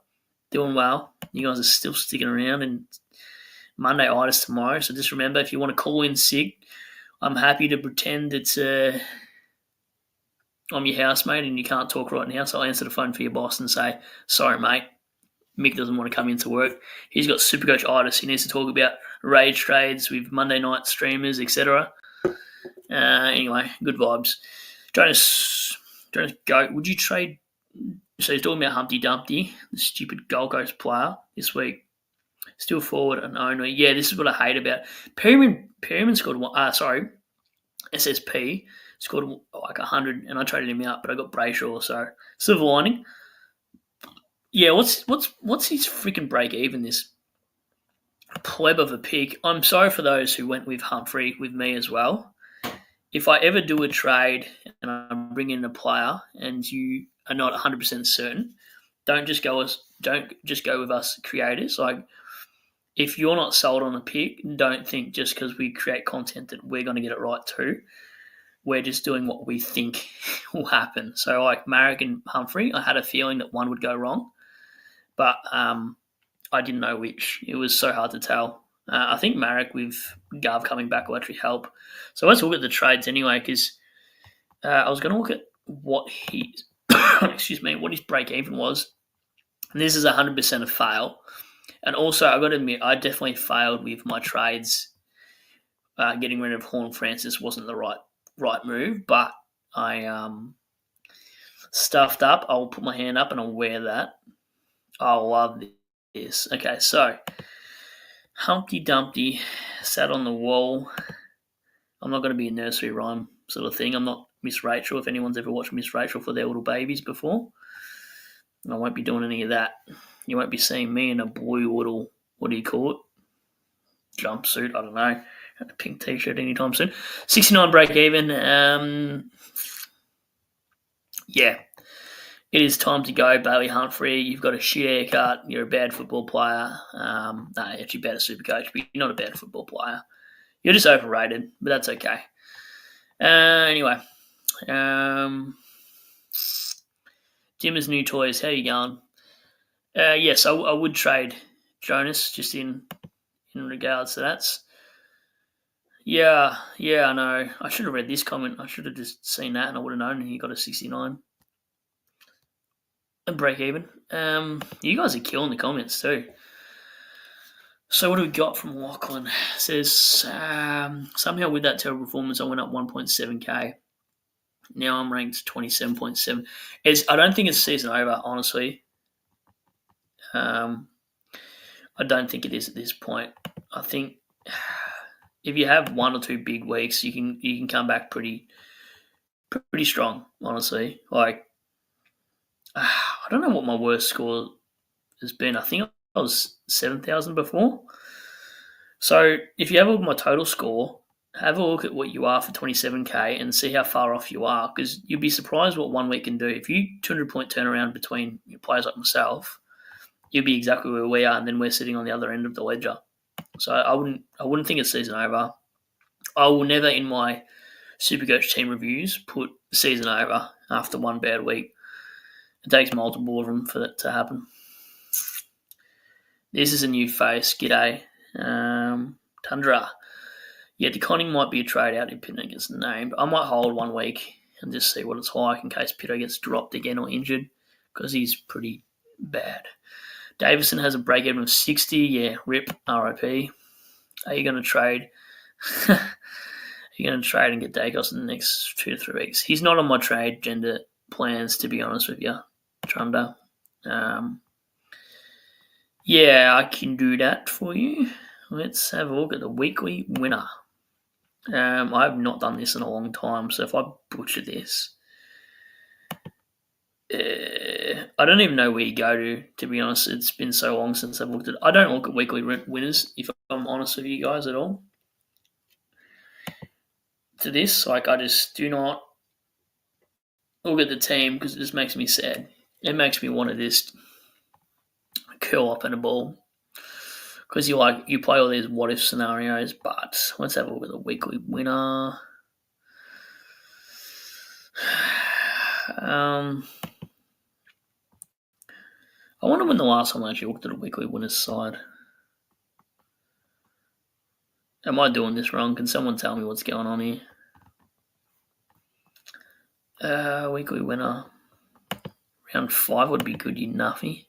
Doing well. You guys are still sticking around, and Monday itis tomorrow. So just remember, if you want to call in sick, I'm happy to pretend it's I'm your housemate and you can't talk right now. So I'll answer the phone for your boss and say, sorry, mate. Mick doesn't want to come into work. He's got Supercoach itis. He needs to talk about rage trades with Monday night streamers, etc. Anyway, good vibes. Jonas Goat, would you trade? So he's talking about Humpty Dumpty, the stupid Gold Coast player this week. Still forward and only. Yeah, this is what I hate about Perryman scored one. SSP scored like 100, and I traded him out, but I got Brayshaw. So silver lining. Yeah, what's his freaking break even? This pleb of a pick. I'm sorry for those who went with Humphrey with me as well. If I ever do a trade and I bring in a player and you are not 100% certain, don't just go with us creators. Like, if you're not sold on a pick, don't think just because we create content that we're going to get it right too. We're just doing what we think will happen. So like Marek and Humphrey, I had a feeling that one would go wrong, but I didn't know which. It was so hard to tell. I think Marek with Gav coming back will actually help. So let's look at the trades anyway, because I was going to look at what what his break even was. And this is 100% a fail. And also, I've got to admit, I definitely failed with my trades. Getting rid of Horn Francis wasn't the right move, but I stuffed up. I'll put my hand up and I'll wear that. I love this. Okay, so Humpty Dumpty sat on the wall. I'm not going to be a nursery rhyme sort of thing. I'm not Miss Rachel, if anyone's ever watched Miss Rachel for their little babies before. I won't be doing any of that. You won't be seeing me in a blue little, what do you call it? Jumpsuit, I don't know. A pink t-shirt anytime soon. 69 break even. Yeah. It is time to go, Bailey Humphrey. You've got a shit haircut. You're a bad football player. No, actually bad as Supercoach, but you're not a bad football player. You're just overrated, but that's okay. Anyway. Jim's new toys. How you going? Yes, I would trade Jonas just in regards to that. Yeah, I know. I should have read this comment. I should have just seen that and I would have known he got a 69. And break even. You guys are killing the comments too. So what do we got from Lachlan? It says, somehow with that terrible performance, I went up 1.7k. Now I'm ranked 27.7. I don't think it's season over, honestly. I don't think it is at this point. I think if you have one or two big weeks, you can come back pretty strong, honestly. Like, I don't know what my worst score has been, I think I was 7,000 before. So if you have a look at my total score, have a look at what you are for 27k and see how far off you are, because you'll be surprised what 1 week can do. If you 200 point turnaround between players like myself, you'll be exactly where we are, and then we're sitting on the other end of the ledger. So I wouldn't think it's season over. I will never in my Supercoach team reviews put season over after one bad week. It takes multiple of them for that to happen. This is a new face. G'day. Tundra. Yeah, DeConning might be a trade out if Pitto gets named. I might hold 1 week and just see what it's like in case Pitto gets dropped again or injured, because he's pretty bad. Davison has a break even of 60. Yeah, rip, RIP. Are you going to trade? You're going to trade and get Dacos in the next 2 to 3 weeks. He's not on my trade gender plans, to be honest with you, Trunda. Yeah, I can do that for you. Let's have a look at the weekly winner. I have not done this in a long time, so if I butcher this, I don't even know where you go to be honest. It's been so long since I've looked at it. I don't look at weekly winners, if I'm honest with you guys at all. To this, like, I just do not look at the team because it just makes me sad. It makes me want to just curl up in a ball, because you play all these what if scenarios. But let's have a look at the weekly winner. I wonder when the last time I actually looked at a weekly winners side. Am I doing this wrong? Can someone tell me what's going on here? Weekly winner. Round 5 would be good, you nuffy.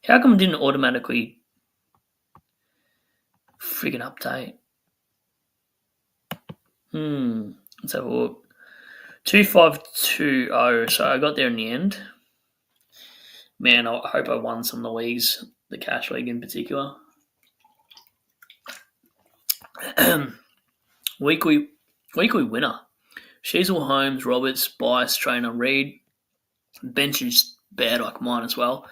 How come it didn't automatically friggin' update? Let's have a look. 2520, so I got there in the end. Man, I hope I won some of the leagues, the cash league in particular. Weekly winner. Sheasel, Holmes, Roberts, Bice, Trainer, Reed. Bench is bad like mine as well.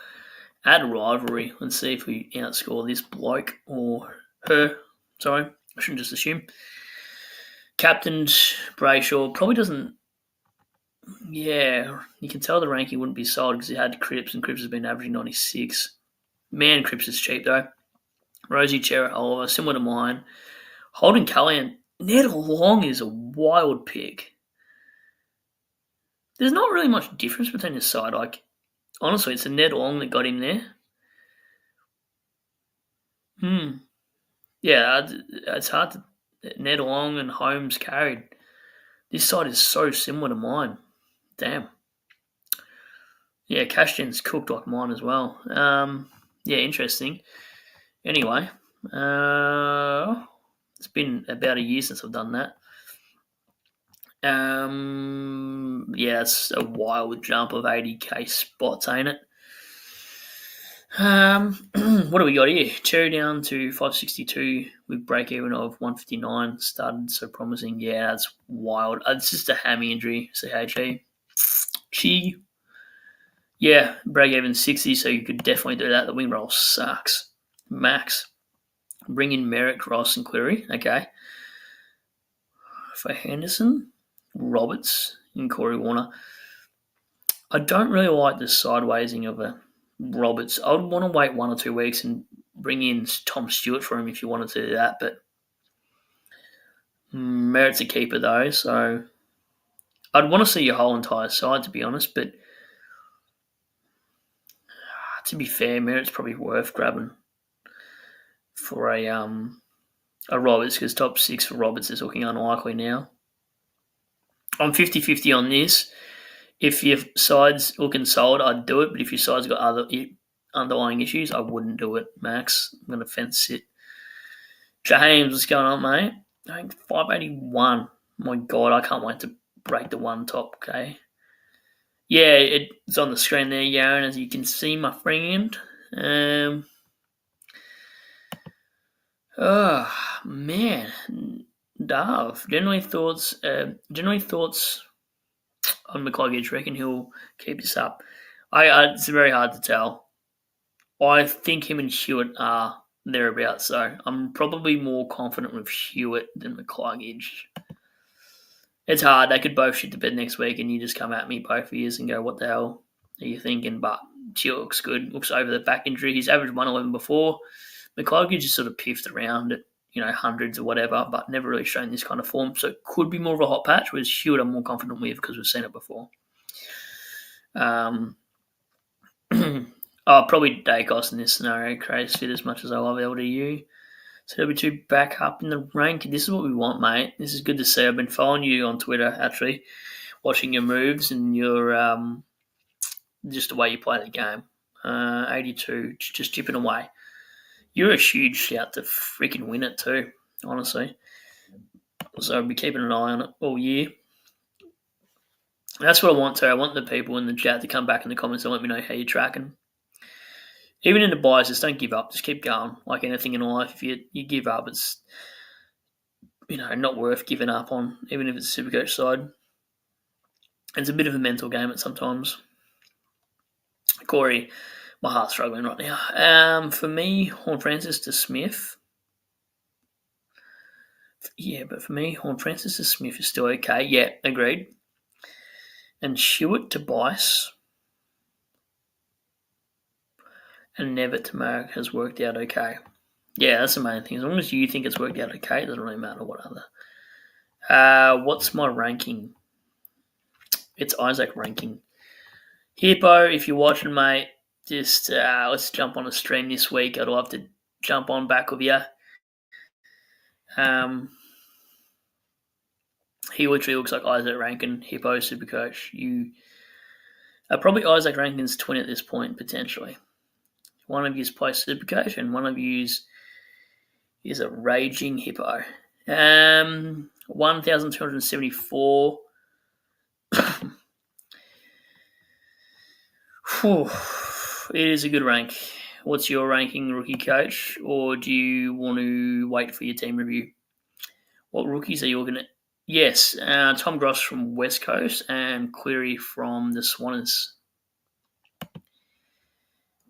Add a rivalry. Let's see if we outscore this bloke or her. Sorry, I shouldn't just assume. Captained Brayshaw probably doesn't. Yeah, you can tell the ranking wouldn't be sold because he had Cripps, and Cripps has been averaging 96. Man, Cripps is cheap though. Rosie, Chera, Oliver, similar to mine. Holden Callahan. Ned Long is a wild pick. There's not really much difference between his side. Like, honestly, it's a Ned Long that got him there. Yeah, it's hard to. Ned Long and Holmes carried. This side is so similar to mine. Damn. Yeah, Cashgen's cooked like mine as well. Yeah, interesting. Anyway, it's been about a year since I've done that. Yeah, it's a wild jump of 80k spots, ain't it? What do we got here? Cherry down to 562 with break even of 159. Started so promising. Yeah, that's wild. It's just a hammy injury, CHE. Chi. Yeah, break even 60, so you could definitely do that. The wing roll sucks. Max. Bring in Merrick, Ross, and Cleary. Okay. For Henderson, Roberts, and Corey Warner. I don't really like the sidewaysing of a Roberts. I would want to wait 1 or 2 weeks and bring in Tom Stewart for him if you wanted to do that. But Merritt's a keeper though, so I'd want to see your whole entire side, to be honest. But to be fair, Merritt's probably worth grabbing for a Roberts, because top 6 for Roberts is looking unlikely now. I'm 50-50 on this. If your side's looking solid, I'd do it. But if your side's got other underlying issues, I wouldn't do it, Max. I'm going to fence sit. James, what's going on, mate? I think 581. My God, I can't wait to break the one top, okay? Yeah, it's on the screen there, Yaron, as you can see, my friend. Oh, man. Darv. Generally thoughts on McCluggage. Reckon he'll keep this up. It's very hard to tell. I think him and Hewitt are thereabouts, so I'm probably more confident with Hewitt than McCluggage. It's hard. They could both shit the bed next week, and you just come at me both years and go, "What the hell are you thinking?" But Hewitt looks good. Looks over the back injury. He's averaged 111 before. McCluggage just sort of piffed around at hundreds or whatever, but never really shown this kind of form. So it could be more of a hot patch. Whereas Hewitt, I'm more confident with because we've seen it before. Probably Dacos in this scenario. Craze fit as much as I love LDU. So LB2 back up in the rank. This is what we want, mate. This is good to see. I've been following you on Twitter, actually, watching your moves and your just the way you play the game. 82, just chipping away. You're a huge shout to freaking win it too, honestly. So I'll be keeping an eye on it all year. That's what I want to. I want the people in the chat to come back in the comments and let me know how you're tracking. Even in the buys, just don't give up. Just keep going. Like anything in life, if you give up, it's not worth giving up on, even if it's a Supercoach side. It's a bit of a mental game at sometimes. Corey, my heart's struggling right now. For me, Horn Francis to Smith. Yeah, but for me, Horn Francis to Smith is still okay. Yeah, agreed. And Hewitt to Bice. And Nevitt to Marek has worked out okay. Yeah, that's the main thing. As long as you think it's worked out okay, it doesn't really matter what other. What's my ranking? It's Isaac ranking. Hippo, if you're watching, mate, just let's jump on a stream this week. I'd love to jump on back with you. He literally looks like Isaac Rankin, Hippo Supercoach. You are probably Isaac Rankin's twin at this point, potentially. One of you's plays Supercoach, and one of you's is a raging Hippo. 1,274. It is a good rank. What's your ranking, rookie coach? Or do you want to wait for your team review? What rookies are you looking at? Yes, Tom Gross from West Coast and Cleary from the Swanners.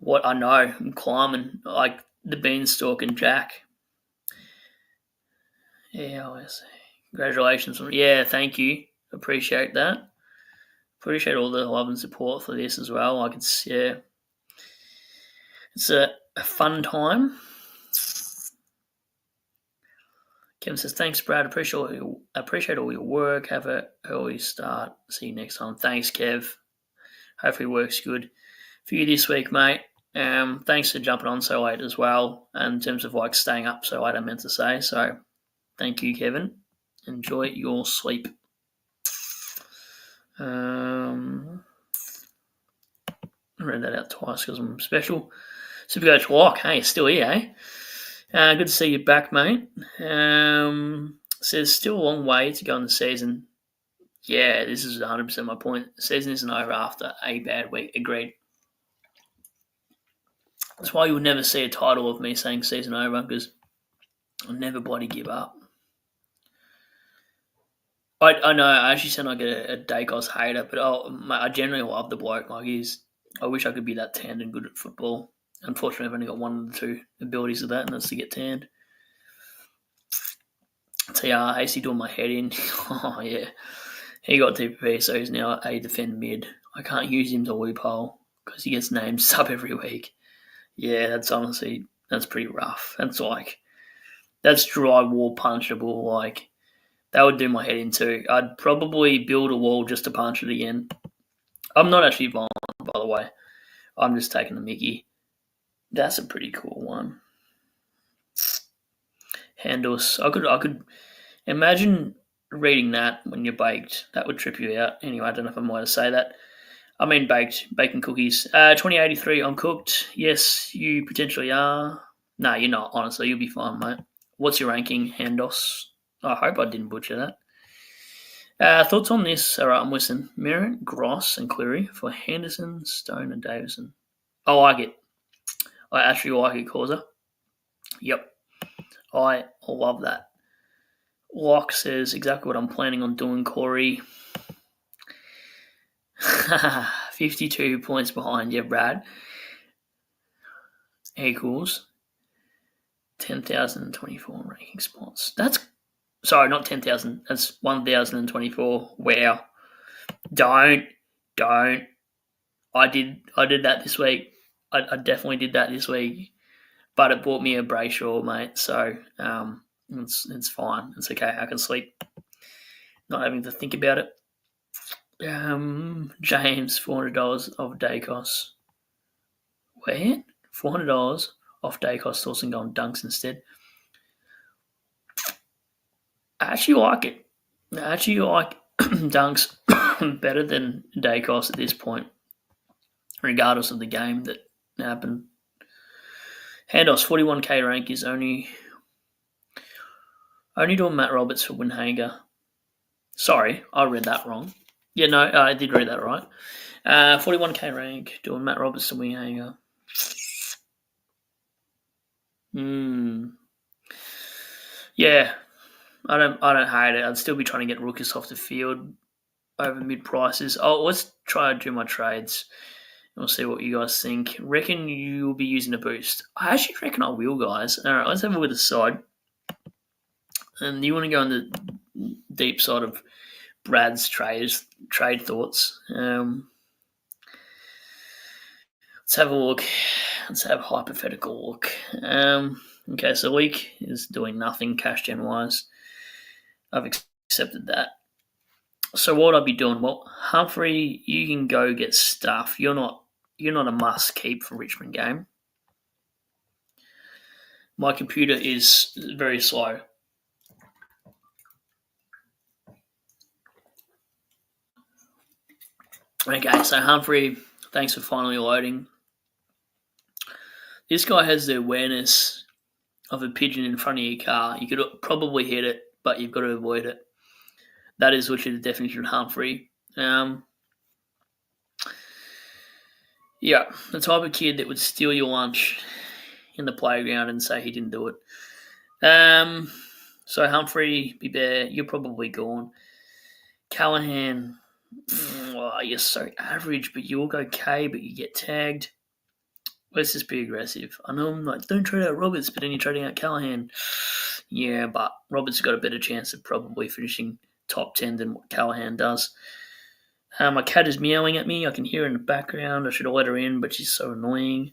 What I know, I'm climbing like the beanstalk and Jack. Yeah, I see. Congratulations. Yeah, thank you. Appreciate that. Appreciate all the love and support for this as well. Like it's a fun time. Kevin says, thanks, Brad. Appreciate all your work. Have an early start. See you next time. Thanks, Kev. Hopefully it works good for you this week, mate. Thanks for jumping on so late as well. And in terms of like staying up so late, I meant to say. So thank you, Kevin. Enjoy your sleep. I read that out twice because I'm special. Supercoach Lock, hey, still here, eh? Good to see you back, mate. Says still a long way to go in the season. Yeah, this is 100% my point. The season isn't over after a bad week. Agreed. That's why you'll never see a title of me saying season over because I'll never bloody give up. I know. I actually sound like a Dacos hater, but I generally love the bloke. Like I wish I could be that tanned and good at football. Unfortunately, I've only got one of the two abilities of that, and that's to get tanned. TR, AC doing my head in. Oh, yeah. He got TPP, so he's now a defend mid. I can't use him to loophole because he gets named sub every week. Yeah, that's pretty rough. That's drywall punchable. Like, that would do my head in too. I'd probably build a wall just to punch it again. I'm not actually violent, by the way. I'm just taking the mickey. That's a pretty cool one. Handles. I could imagine reading that when you're baked. That would trip you out. Anyway, I don't know if I'm allowed to say that. I mean baked, bacon cookies. 2083, I'm cooked. Yes, you potentially are. No, you're not, honestly. You'll be fine, mate. What's your ranking, Handos? I hope I didn't butcher that. Thoughts on this? All right, I'm listening. Merritt, Gross, and Cleary for Henderson, Stone, and Davison. I like it. I actually like it, Causa. Yep. I love that. Locke says exactly what I'm planning on doing, Corey. 52 points behind you, Brad. equals 10,024 ranking spots. That's sorry, not 10,000. That's 1,024. Wow. Don't. I did that this week. I definitely did that this week, but it bought me a Brayshaw, mate. So it's fine. It's okay. I can sleep, not having to think about it. James, $400 of day costs. Where? $400 off day costs, also going dunks instead. I actually like it. I actually like dunks better than day costs at this point, regardless of the game that happened. Handos 41k rank is only doing Matt Roberts for Winhager. Sorry, I read that wrong. Yeah, no, I did read that right. 41k rank doing Matt Roberts to Winhager. Yeah, I don't hate it. I'd still be trying to get rookies off the field over mid prices. Oh, let's try and do my trades. We'll see what you guys think. Reckon you'll be using a boost? I actually reckon I will, guys. All right, let's have a look at the side. And you want to go on the deep side of Brad's trade thoughts. Let's have a look. Let's have a hypothetical look. Okay, so Leak is doing nothing cash gen wise. I've accepted that. So what would I be doing? Well, Humphrey, you can go get stuff. You're not a must keep for Richmond game. My computer is very slow. Okay, so Humphrey, thanks for finally loading. This guy has the awareness of a pigeon in front of your car. You could probably hit it, but you've got to avoid it. That is literally the definition of Humphrey. Yeah, the type of kid that would steal your lunch in the playground and say he didn't do it. So Humphrey, be bare, you're probably gone. Callahan, you're so average, but you look okay, but you get tagged. Let's just be aggressive. I know I'm like, don't trade out Roberts, but then you're trading out Callahan. Yeah, but Roberts has got a better chance of probably finishing top 10 than what Callahan does. My cat is meowing at me. I can hear her in the background. I should have let her in, but she's so annoying.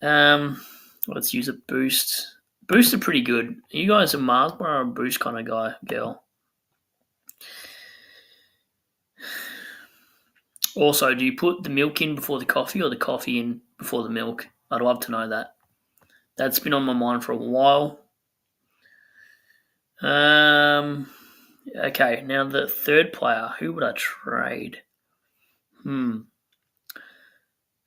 Let's use a boost. Boosts are pretty good. Are you guys a Mars bar or a boost kind of guy, girl? Also, do you put the milk in before the coffee or the coffee in before the milk? I'd love to know that. That's been on my mind for a while. Okay, now the third player. Who would I trade?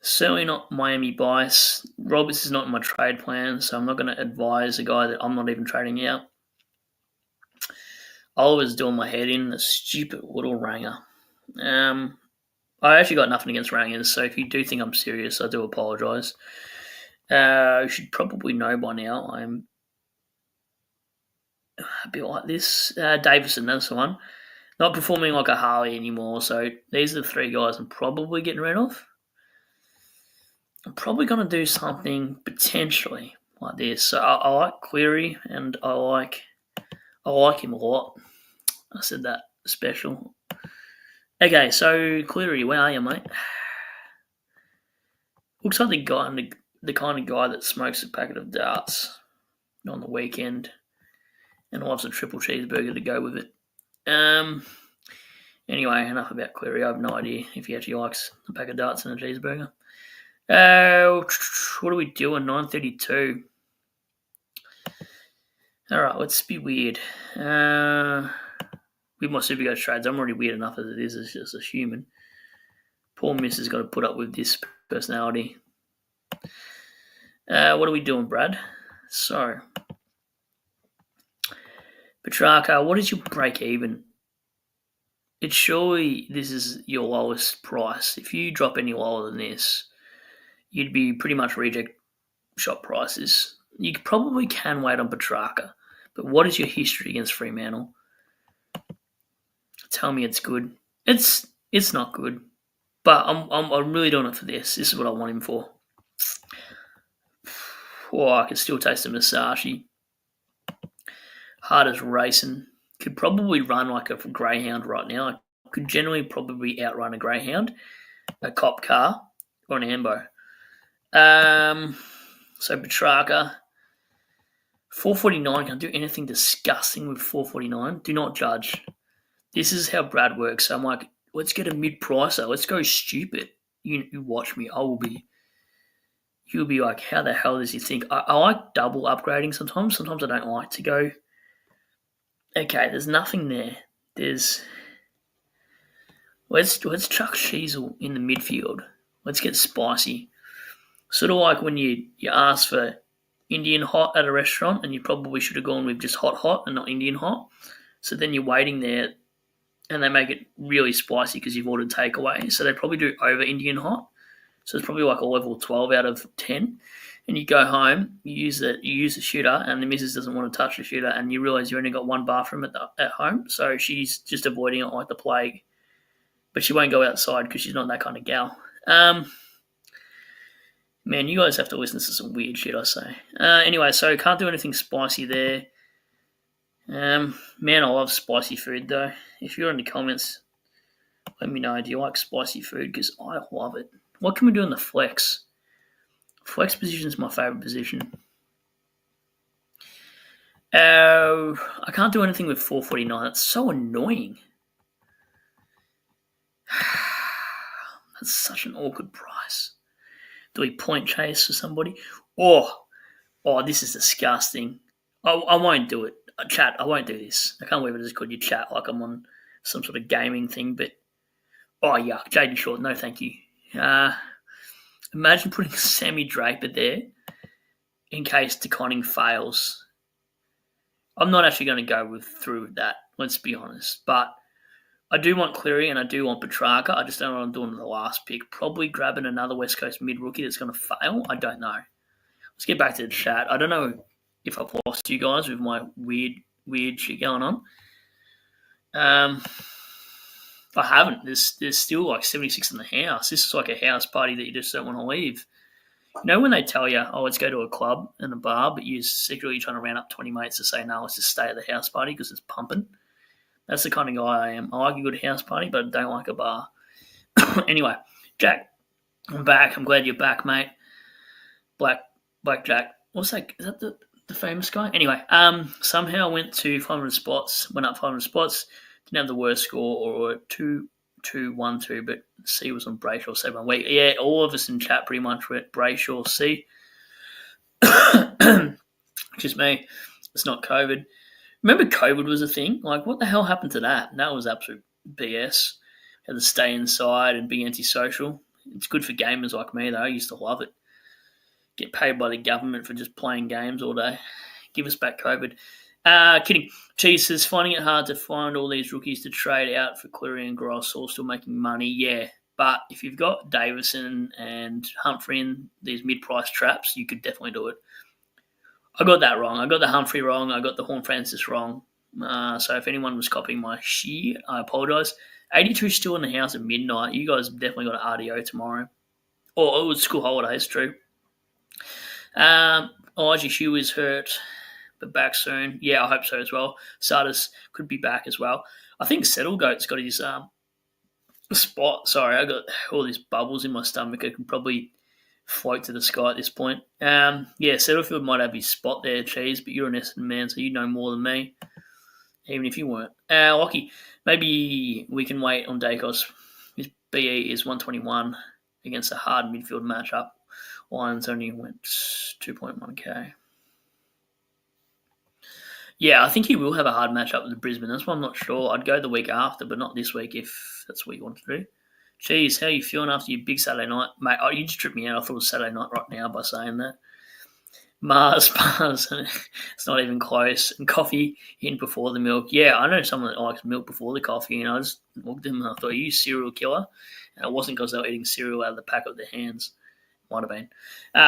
Certainly not Miami Bice. Roberts is not in my trade plan, so I'm not going to advise a guy that I'm not even trading out. Oliver's doing my head in, a stupid little ranger. I actually got nothing against rangers, so if you do think I'm serious, I do apologise. You should probably know by now I'm a bit like this. Davison, that's the one. Not performing like a Harley anymore, so these are the three guys I'm probably getting rid of. I'm probably going to do something potentially like this. So I like Cleary, and I like him a lot. I said that special. Okay, so Cleary, where are you, mate? Looks like the kind of guy that smokes a packet of darts on the weekend and loves a triple cheeseburger to go with it. Anyway, enough about Cleary. I have no idea if he actually likes a pack of darts and a cheeseburger. What are we doing? 9:32. All right, let's be weird. With my Supercoach trades, I'm already weird enough as it is. It's just a human. Poor Miss has got to put up with this personality. What are we doing, Brad? So, Petrarca, what is your break even? It's surely this is your lowest price. If you drop any lower than this, you'd be pretty much reject shop prices. You probably can wait on Petrarca, but what is your history against Fremantle? Tell me it's good. It's not good, but I'm really doing it for this. This is what I want him for. Oh, I can still taste the Musashi. Hard as racing. Could probably run like a greyhound right now. I could generally probably outrun a greyhound, a cop car, or an ambo. So Petrarca, 449. Can I do anything disgusting with 449? Do not judge. This is how Brad works. So I'm like, let's get a mid-pricer. Let's go stupid. You watch me. You'll be like, how the hell does he think? I like double upgrading sometimes. Sometimes I don't like to go. Okay, there's nothing there. Let's chuck Sheasel in the midfield. Let's get spicy. Sort of like when you ask for Indian hot at a restaurant and you probably should have gone with just hot and not Indian hot. So then you're waiting there and they make it really spicy because you've ordered takeaway. So they probably do over Indian hot. So it's probably like a level 12 out of 10. And you go home, you use the shooter, and the missus doesn't want to touch the shooter, and you realise you only got one bathroom at home, so she's just avoiding it like the plague. But she won't go outside because she's not that kind of gal. Man, you guys have to listen to some weird shit I say. Anyway, so can't do anything spicy there. Man, I love spicy food though. If you're in the comments, let me know. Do you like spicy food? Because I love it. What can we do in the flex? Flex position is my favourite position. I can't do anything with 449. That's so annoying. That's such an awkward price. Do we point chase for somebody? Oh, this is disgusting. I won't do it. Chat, I won't do this. I can't believe I just called you chat like I'm on some sort of gaming thing, but yuck. Jaden Short, no thank you. Imagine putting Sammy Draper there in case DeConning fails. I'm not actually going to go through with that, let's be honest. But I do want Cleary and I do want Petrarca. I just don't know what I'm doing in the last pick. Probably grabbing another West Coast mid-rookie that's going to fail. I don't know. Let's get back to the chat. I don't know if I've lost you guys with my weird shit going on. I haven't. There's still like 76 in the house. This is like a house party that you just don't want to leave. You know when they tell you, let's go to a club and a bar, but you're secretly trying to round up 20 mates to say, no, let's just stay at the house party because it's pumping? That's the kind of guy I am. I like a good house party, but I don't like a bar. Anyway, Jack, I'm back. I'm glad you're back, mate. Black Jack. What's that? Is that the famous guy? Anyway, somehow went to 500 spots, went up 500 spots, didn't have the worst score or 2-1-2, but C was on Brayshaw 7 week. Yeah, all of us in chat pretty much went Brayshaw C. Just me. It's not COVID. Remember COVID was a thing? Like, what the hell happened to that? That was absolute BS. Had to stay inside and be antisocial. It's good for gamers like me, though. I used to love it. Get paid by the government for just playing games all day. Give us back COVID. Kidding. Cheese says, finding it hard to find all these rookies to trade out for Cleary and Gross, all still making money. Yeah, but if you've got Davison and Humphrey in these mid-price traps, you could definitely do it. I got that wrong. I got the Humphrey wrong. I got the Horn Francis wrong. So if anyone was copying my shit, I apologise. 82 still in the house at midnight. You guys definitely got an RDO tomorrow. Or it was school holidays, true. Elijah Hugh is hurt, but back soon. Yeah, I hope so as well. Sardis could be back as well. I think Settlegoat's got his spot. Sorry, I got all these bubbles in my stomach. I can probably float to the sky at this point. Settlefield might have his spot there, Cheese, but you're an Essendon man, so you know more than me, even if you weren't. Lockie, maybe we can wait on Dacos. His BE is 121 against a hard midfield matchup. Lions only went 2.1k. Yeah, I think he will have a hard matchup with Brisbane. That's why I'm not sure. I'd go the week after, but not this week if that's what you want to do. Jeez, how are you feeling after your big Saturday night? Mate, you just tripped me out. I thought it was Saturday night right now by saying that. Mars, it's not even close. And coffee in before the milk. Yeah, I know someone that likes milk before the coffee, and I just looked at him and I thought, are you a serial killer? And it wasn't because they were eating cereal out of the pack of their hands. Might have been.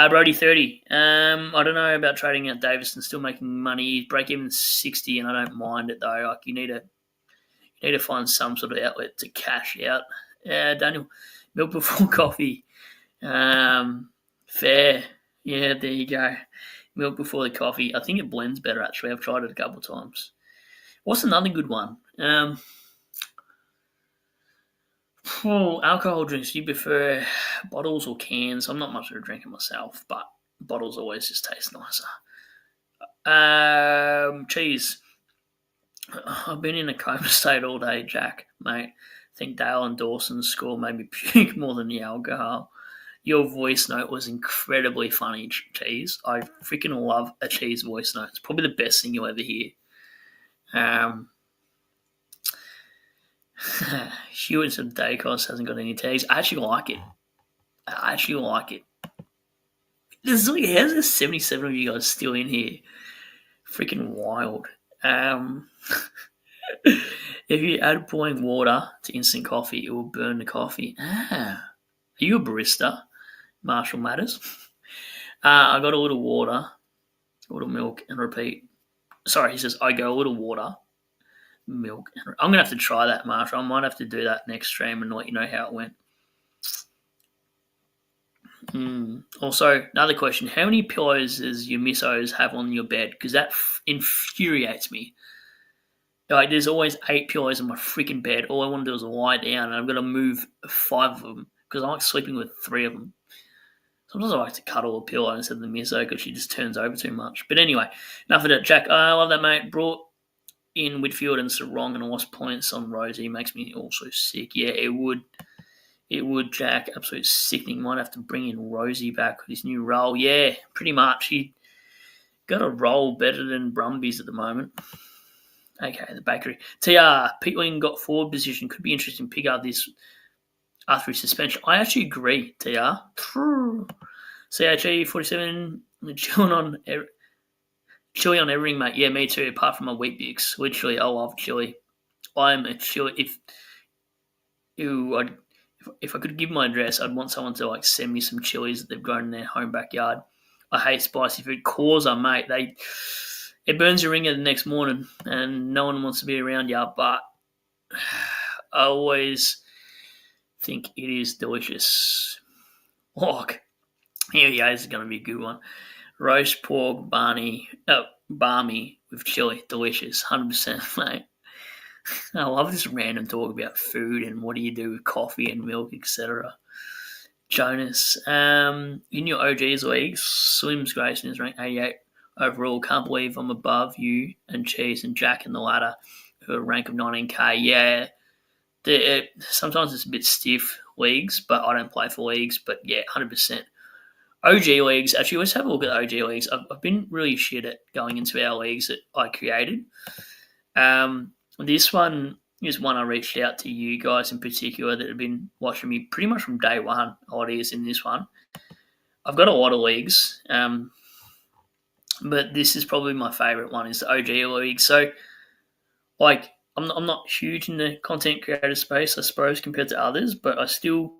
Brody 30. I don't know about trading out Davison, still making money. Break even 60, and I don't mind it though. Like you need to find some sort of outlet to cash out. Daniel, milk before coffee. Fair. Yeah, there you go. milk before the coffee. I think it blends better, actually. I've tried it a couple of times. What's another good one? Alcohol drinks. Do you prefer bottles or cans? I'm not much of a drinker myself, but bottles always just taste nicer. Cheese. I've been in a coma state all day, Jack, mate. I think Dale and Dawson's score made me puke more than the alcohol. Your voice note was incredibly funny, Cheese. I freaking love a Cheese voice note. It's probably the best thing you'll ever hear. Hewitts of Dacos hasn't got any tags. I actually like it. How's there 77 of you guys still in here? Freaking wild. If you add boiling water to instant coffee, it will burn the coffee. Are you a barista? Marshall Matters. I got a little water, a little milk, and repeat. Sorry, he says, I go a little water, milk. I'm going to have to try that, Marshall. I might have to do that next stream and let you know how it went. Also, another question. How many pillows does your missos have on your bed? Because that infuriates me. Like, there's always 8 pillows on my freaking bed. All I want to do is lie down, and I've got to move 5 of them because I like sleeping with 3 of them. Sometimes I like to cuddle a pillow instead of the misso because she just turns over too much. But anyway, enough of that, Jack. I love that, mate. Brought in Whitfield and Sarong and lost points on Rosie. Makes me also sick. Yeah, it would. It would, Jack. Absolute sickening. Might have to bring in Rosie back with his new role. Yeah, pretty much. He got a role better than Brumbies at the moment. Okay, the bakery. TR, Peatling got forward position. Could be interesting. Pick up this after his suspension. I actually agree, TR. CHE 47, chilling on everything, mate. Yeah, me too, apart from my wheat bix. Literally, I love chili. I'm a chili. If I could give my address, I'd want someone to like send me some chilies that they've grown in their home backyard. I hate spicy food. Causa, mate. It burns your ringer the next morning, and no one wants to be around you. But I always think it is delicious. Look, here we go. This is going to be a good one. Roast pork barmy with chili, delicious, 100%, mate. I love this random talk about food and what do you do with coffee and milk, etc. Jonas, in your OGs league, Slim's Grayson is ranked 88 overall. Can't believe I'm above you and Cheese and Jack in the ladder, who are a rank of 19k. Yeah, sometimes it's a bit stiff leagues, but I don't play for leagues. But yeah, 100%. OG leagues, actually, let's have a look at OG leagues. I've been really shit at going into our leagues that I created. This one is one I reached out to you guys in particular that have been watching me pretty much from day one. Ideas in this one. I've got a lot of leagues, but this is probably my favourite one. Is the OG league. So, like, I'm not huge in the content creator space, I suppose, compared to others, but I still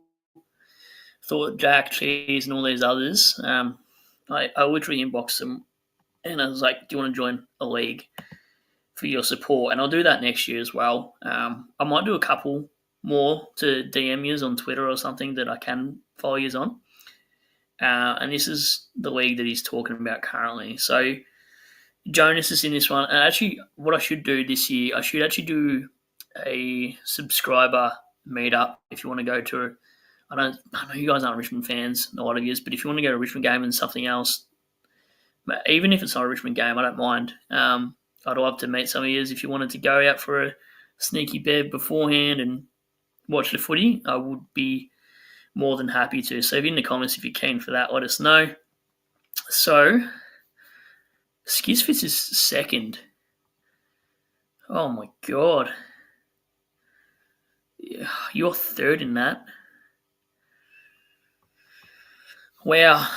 thought Jack, Cheese, and all these others. I literally inboxed them, and I was like, "Do you want to join a league for your support?" And I'll do that next year as well. I might do a couple more to DM yous on Twitter or something that I can follow yous on. And this is the league that he's talking about currently. So Jonas is in this one. And actually, what I should do this year, I should actually do a subscriber meetup if you want to go to. I know you guys aren't Richmond fans, a lot of yous, but if you want to go to a Richmond game and something else, even if it's not a Richmond game, I don't mind. I'd love to meet some of you if you wanted to go out for a sneaky bev beforehand and watch the footy. I would be more than happy to. So in the comments if you're keen for that, let us know. So Skizfits is second. Oh my god. You're third in that. Wow.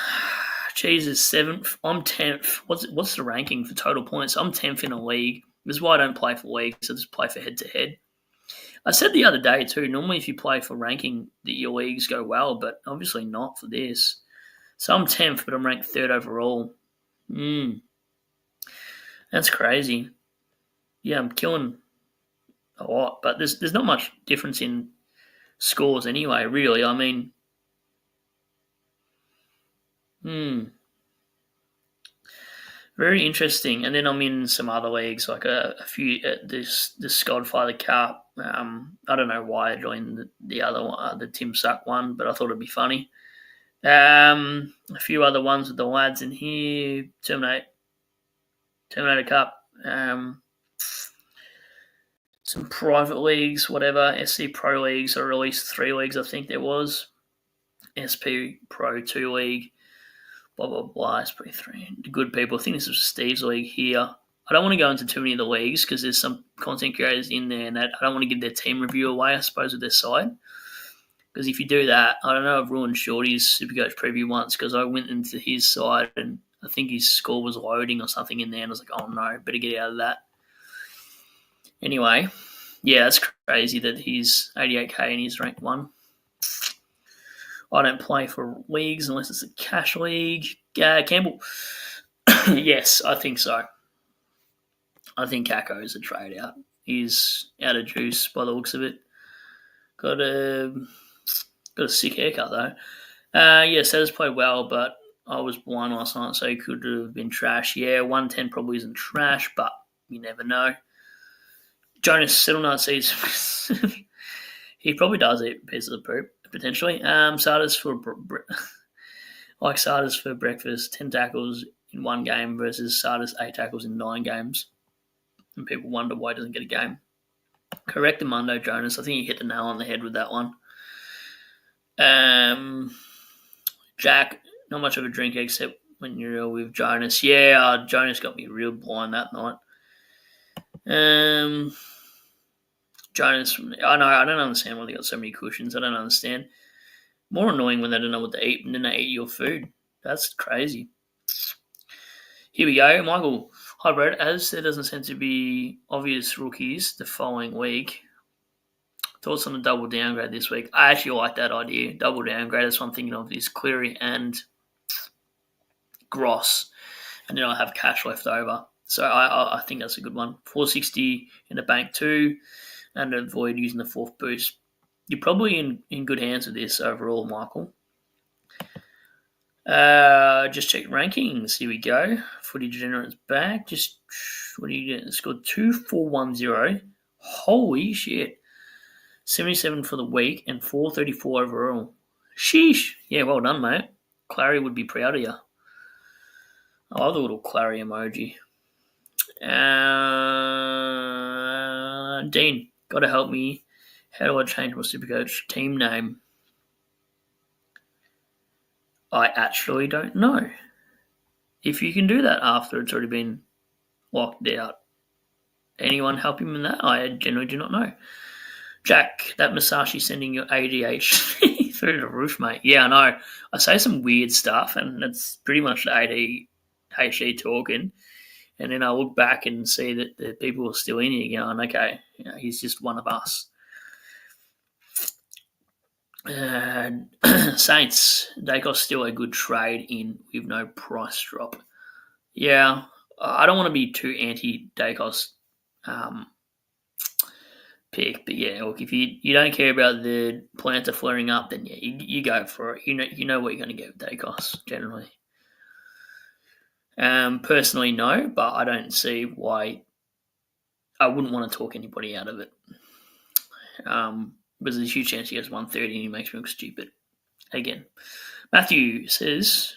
Cheese is 7th. I'm 10th. What's the ranking for total points? I'm 10th in a league. This is why I don't play for leagues. I just play for head-to-head. I said the other day too, normally if you play for ranking that your leagues go well, but obviously not for this. So I'm 10th, but I'm ranked 3rd overall. That's crazy. Yeah, I'm killing a lot, but there's not much difference in scores anyway, really. I mean, Very interesting. And then I'm in some other leagues, like a few the Skodfather Cup. I don't know why I joined the other one, the Tim Suck one, but I thought it'd be funny. A few other ones with the lads in here. Terminator Cup. Some private leagues, whatever. SC Pro leagues, or at least 3 leagues, I think there was. SP Pro 2 league. Blah blah blah. SP3. The good people. I think this was Steve's league here. I don't want to go into too many of the leagues because there's some content creators in there, and that I don't want to give their team review away, I suppose, with their side. Because if you do that, I don't know, I've ruined Shorty's Supercoach preview once because I went into his side and I think his score was loading or something in there, and I was like, oh no, better get out of that. Anyway, yeah, that's crazy that he's 88k and he's ranked 1. I don't play for leagues unless it's a cash league. Campbell, yes, I think so. I think Kako is a trade out. He's out of juice by the looks of it. Got a sick haircut though. Yes, has played well, but I was blind last night, so he could have been trash. Yeah, 110 probably isn't trash, but you never know. Jonas Siddlenut sees he probably does eat pieces of poop potentially. Sardis for Sardis for breakfast, 10 tackles in 1 game versus Sardis 8 tackles in 9 games, and people wonder why he doesn't get a game. Correct, Mundo Jonas. I think you hit the nail on the head with that one. Jack, not much of a drink except when you're with Jonas. Yeah, Jonas got me real blind that night. Jonas, I know, I don't understand why they got so many cushions. I don't understand. More annoying when they don't know what to eat and then they eat your food. That's crazy. Here we go. Michael, hi, Brad. As there doesn't seem to be obvious rookies the following week, thoughts on the double downgrade this week? I actually like that idea. Double downgrade. That's what I'm thinking of is Cleary and Gross. And then I'll have cash left over. So I think that's a good one. 460 in the bank too, and avoid using the 4th boost. You're probably in good hands with this overall, Michael. Just check rankings. Here we go. Footy Degenerate's back. Just what do you get? Scored 2,410. Holy shit. 77 for the week and 434 overall. Sheesh. Yeah, well done, mate. Clary would be proud of you. I love the little Clary emoji. Dean, got to help me. How do I change my Supercoach team name? I actually don't know. If you can do that after it's already been locked out. Anyone help him in that? I genuinely do not know. Jack, that Masashi sending your ADHD through the roof, mate. Yeah, I know. I say some weird stuff, and it's pretty much the ADHD talking. And then I look back and see that the people are still in here going, okay, he's just one of us. Saints, Dacos still a good trade in with no price drop. Yeah, I don't want to be too anti-Dacos pick, but yeah, look, if you don't care about the planter flaring up, then yeah, you go for it. You know what you're going to get with Dacos generally. Personally, no, but I don't see why I wouldn't want to talk anybody out of it. Because there's a huge chance he goes 130 and he makes me look stupid. Again, Matthew says,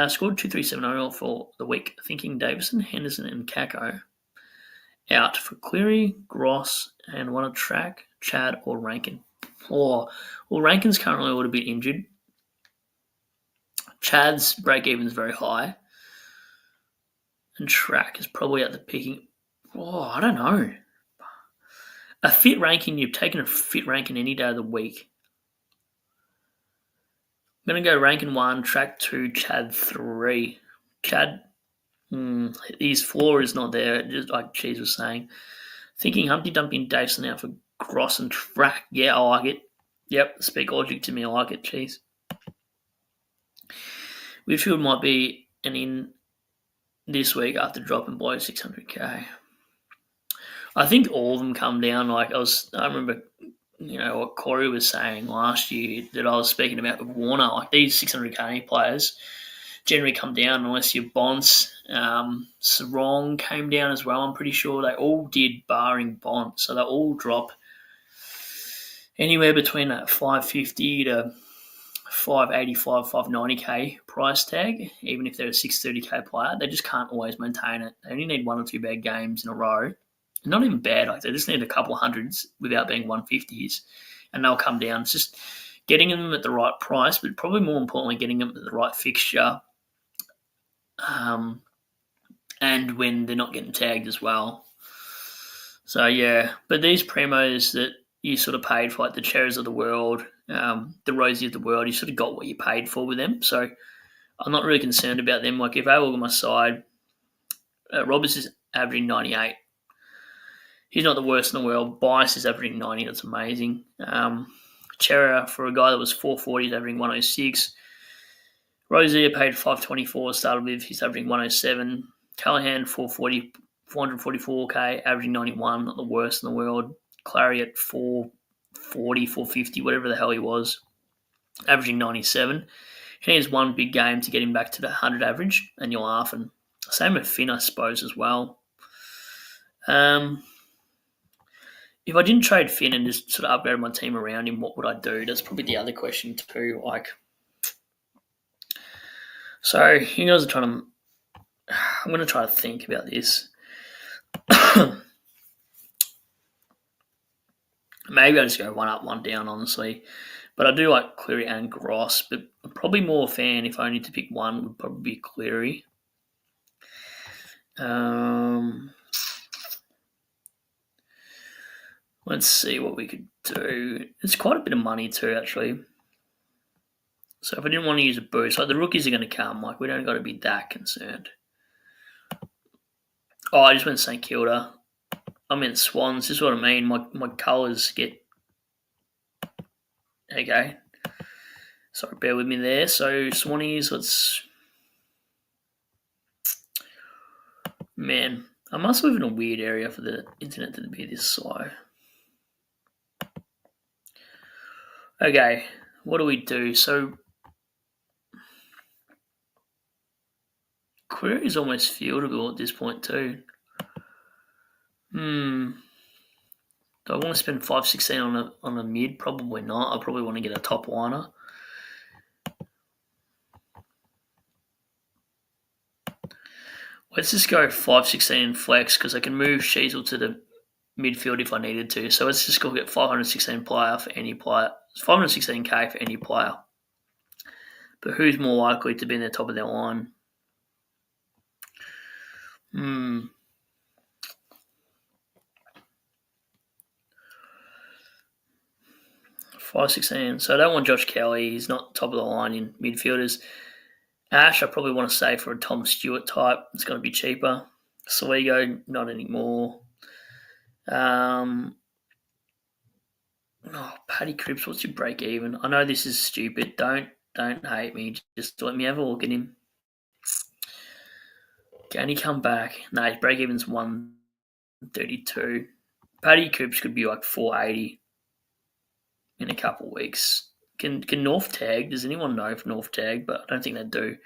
scored 2370 for the week, thinking Davison, Henderson, and Kako out for Cleary, Gross, and want to track Chad or Rankin. Well, Rankin's currently a little bit injured. Chad's break even is very high. And track is probably at the picking. I don't know. A fit ranking, you've taken a fit ranking any day of the week. I'm going to go ranking 1, track 2, Chad 3. Chad, his floor is not there, just like Cheese was saying. Thinking Humpty Dumpty and Davison out for Gross and track. Yeah, I like it. Yep, speak logic to me. I like it, Cheese. Whitfield might be an in this week after dropping below 600k. I think all of them come down. I remember, what Corey was saying last year that I was speaking about with Warner. Like these 600k players, generally come down unless your bonds. Sarong came down as well. I'm pretty sure they all did, barring bond. So they all drop anywhere between that 550 to 585, 590k price tag. Even if they're a 630k player, they just can't always maintain it. They only need one or two bad games in a row. Not even bad, like they just need a couple hundreds without being 150s, and they'll come down. It's just getting them at the right price, but probably more importantly, getting them at the right fixture, and when they're not getting tagged as well. So yeah, but these primos that you sort of paid for, like the Cherries of the world, the Rosie of the world, you sort of got what you paid for with them. So I'm not really concerned about them. Like if I look at my side, Roberts is averaging 98. He's not the worst in the world. Bias is averaging 90. That's amazing. Chera, for a guy that was 440, is averaging 106. Rozier paid 524, started with, he's averaging 107. Callahan, 444k, averaging 91, not the worst in the world. Clary at 440, 450, whatever the hell he was, averaging 97. He needs one big game to get him back to the 100 average, and you're laughing. Same with Finn, I suppose, as well. If I didn't trade Finn and just sort of upgraded my team around him, what would I do? That's probably the other question too. So you guys are trying to. I'm going to try to think about this. Maybe I just go one up, one down, honestly. But I do like Cleary and Gross, but I'm probably more a fan if I need to pick one, would probably be Cleary. Let's see what we could do. It's quite a bit of money too, actually. So if I didn't want to use a boost, like the rookies are going to come, like we don't got to be that concerned. Oh, I just went St Kilda. I meant Swans. This is what I mean. My colours get. Okay. Sorry, bear with me there. So Swannies, let's. Man, I must live in a weird area for the internet to be this slow. Okay, what do we do? So Query is almost fieldable at this point too. Do I want to spend 516 on a mid? Probably not. I probably want to get a top liner. Let's just go 516 flex because I can move Sheasel to the midfield if I needed to. So let's just go get 516 player for any player. 516k for any player. But who's more likely to be in the top of their line? 516. So I don't want Josh Kelly. He's not top of the line in midfielders. Ash, I probably want to save for a Tom Stewart type. It's going to be cheaper. Saligo, not anymore. Paddy Cripps, what's your break even? I know this is stupid. Don't hate me. Just let me have a look at him. Can he come back? No, his break even's 132. Paddy Cripps could be like 480 in a couple of weeks. Can North tag? Does anyone know if North tag? But I don't think they do.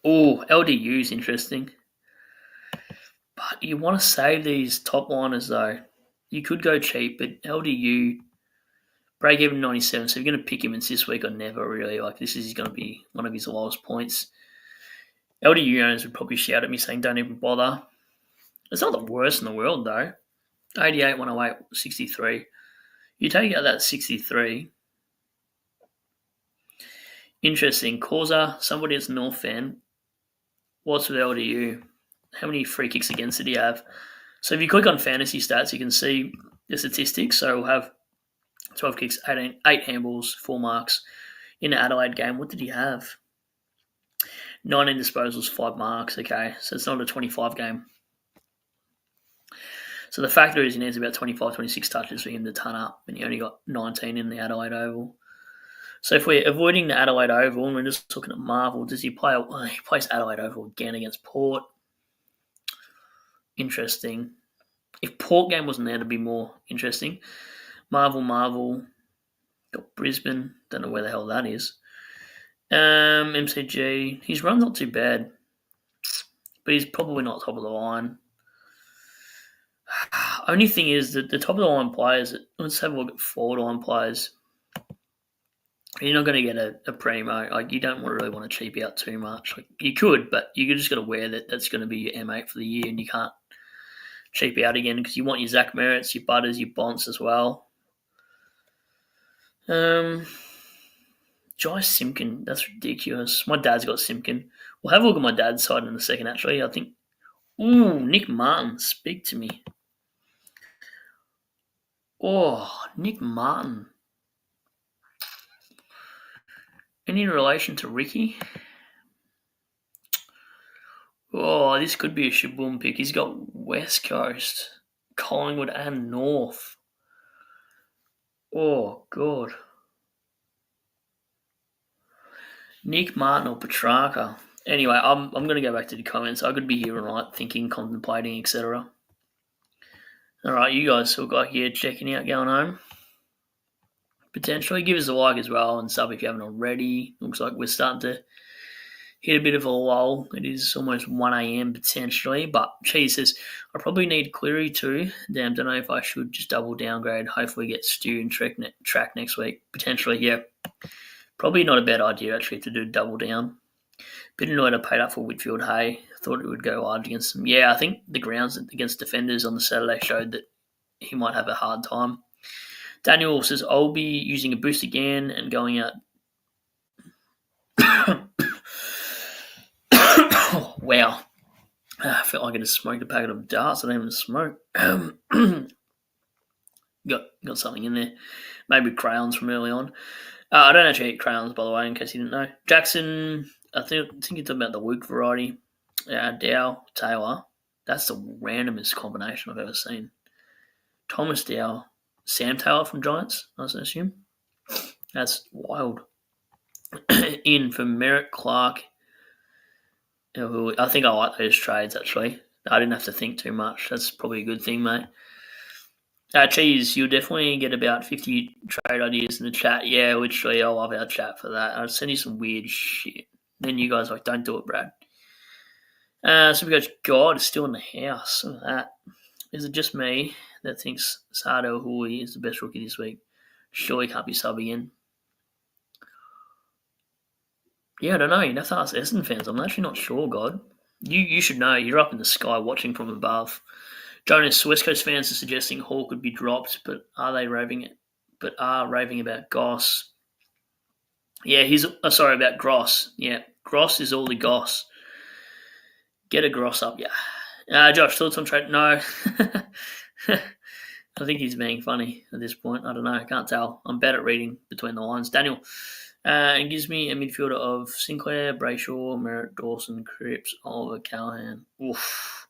Oh, LDU's interesting. But you want to save these top liners though. You could go cheap, but LDU break even 97. So if you're going to pick him in this week or never really, like this is going to be one of his lowest points. LDU owners would probably shout at me saying don't even bother. It's not the worst in the world though. 88, 108, 63. You take out that 63. Interesting. Causa, somebody that's a North fan. What's with LDU? How many free kicks against did he have? So if you click on fantasy stats, you can see the statistics. So we'll have 12 kicks, 8 handballs, 4 marks. In the Adelaide game, what did he have? 19 disposals, 5 marks. Okay, so it's not a 25 game. So the factor is he needs about 25, 26 touches for him to ton up, and he only got 19 in the Adelaide Oval. So if we're avoiding the Adelaide Oval and we're just looking at Marvel, does he play? He plays Adelaide Oval again against Port. Interesting. If Port game wasn't there, to be more interesting. Marvel. Got Brisbane. Don't know where the hell that is. MCG. His run not too bad, but he's probably not top of the line. Only thing is that the top of the line players. Let's have a look at forward line players. You're not going to get a primo. Like you don't really want to cheap out too much. Like you could, but you just got to wear that. That's going to be your M8 for the year, and you can't cheap out again because you want your Zach Merritts, your Butters, your Bonts as well. Jai Simpkin, that's ridiculous. My dad's got Simpkin. We'll have a look at my dad's side in a second. Actually, I think. Ooh, Nick Martin, speak to me. Oh, Nick Martin. Any relation to Ricky? Oh, this could be a Shaboom pick. He's got West Coast, Collingwood, and North. Oh, God. Nick Martin or Petrarca. Anyway, I'm going to go back to the comments. I could be here all night thinking, contemplating, etc. All right, you guys still got here checking out, going home. Potentially give us a like as well and sub if you haven't already. Looks like we're starting to hit a bit of a lull. It is almost 1 a.m. potentially, but Jesus, I probably need Cleary too. Damn, don't know if I should just double downgrade. Hopefully get Stu and track next week. Potentially, yeah. Probably not a bad idea actually to do double down. Bit annoyed I paid up for Whitfield Hay. Thought it would go large against them. Yeah, I think the grounds against defenders on the Saturday showed that he might have a hard time. Daniel says, I'll be using a boost again and going out. Oh, wow. I felt like I just smoked a packet of darts. I don't even smoke. got something in there. Maybe crayons from early on. I don't actually eat crayons, by the way, in case you didn't know. Jackson, I think you're talking about the Wook variety. Dow, Taylor. That's the randomest combination I've ever seen. Thomas Dow, Sam Taylor from Giants, I assume. That's wild. In for Merritt Clark. I think I like those trades, actually. I didn't have to think too much. That's probably a good thing, mate. Cheese, you'll definitely get about 50 trade ideas in the chat. Yeah, literally, I love our chat for that. I'll send you some weird shit. Then you guys are like, don't do it, Brad. Supercoach God is still in the house. Look at that. Is it just me that thinks Sardo Hui is the best rookie this week? Surely can't be sub again. Yeah, I don't know. You'd have to ask Essendon fans. I'm actually not sure, God. You should know. You're up in the sky watching from above. Jonas, West Coast fans are suggesting Hall could be dropped, but are raving about Goss? Yeah, about Gross. Yeah, Gross is all the Goss. Get a Gross up, yeah. Josh, thoughts on trade? No. I think he's being funny at this point. I don't know. I can't tell. I'm bad at reading between the lines. Daniel, it gives me a midfielder of Sinclair, Brayshaw, Merritt, Dawson, Cripps, Oliver, Callahan. Oof.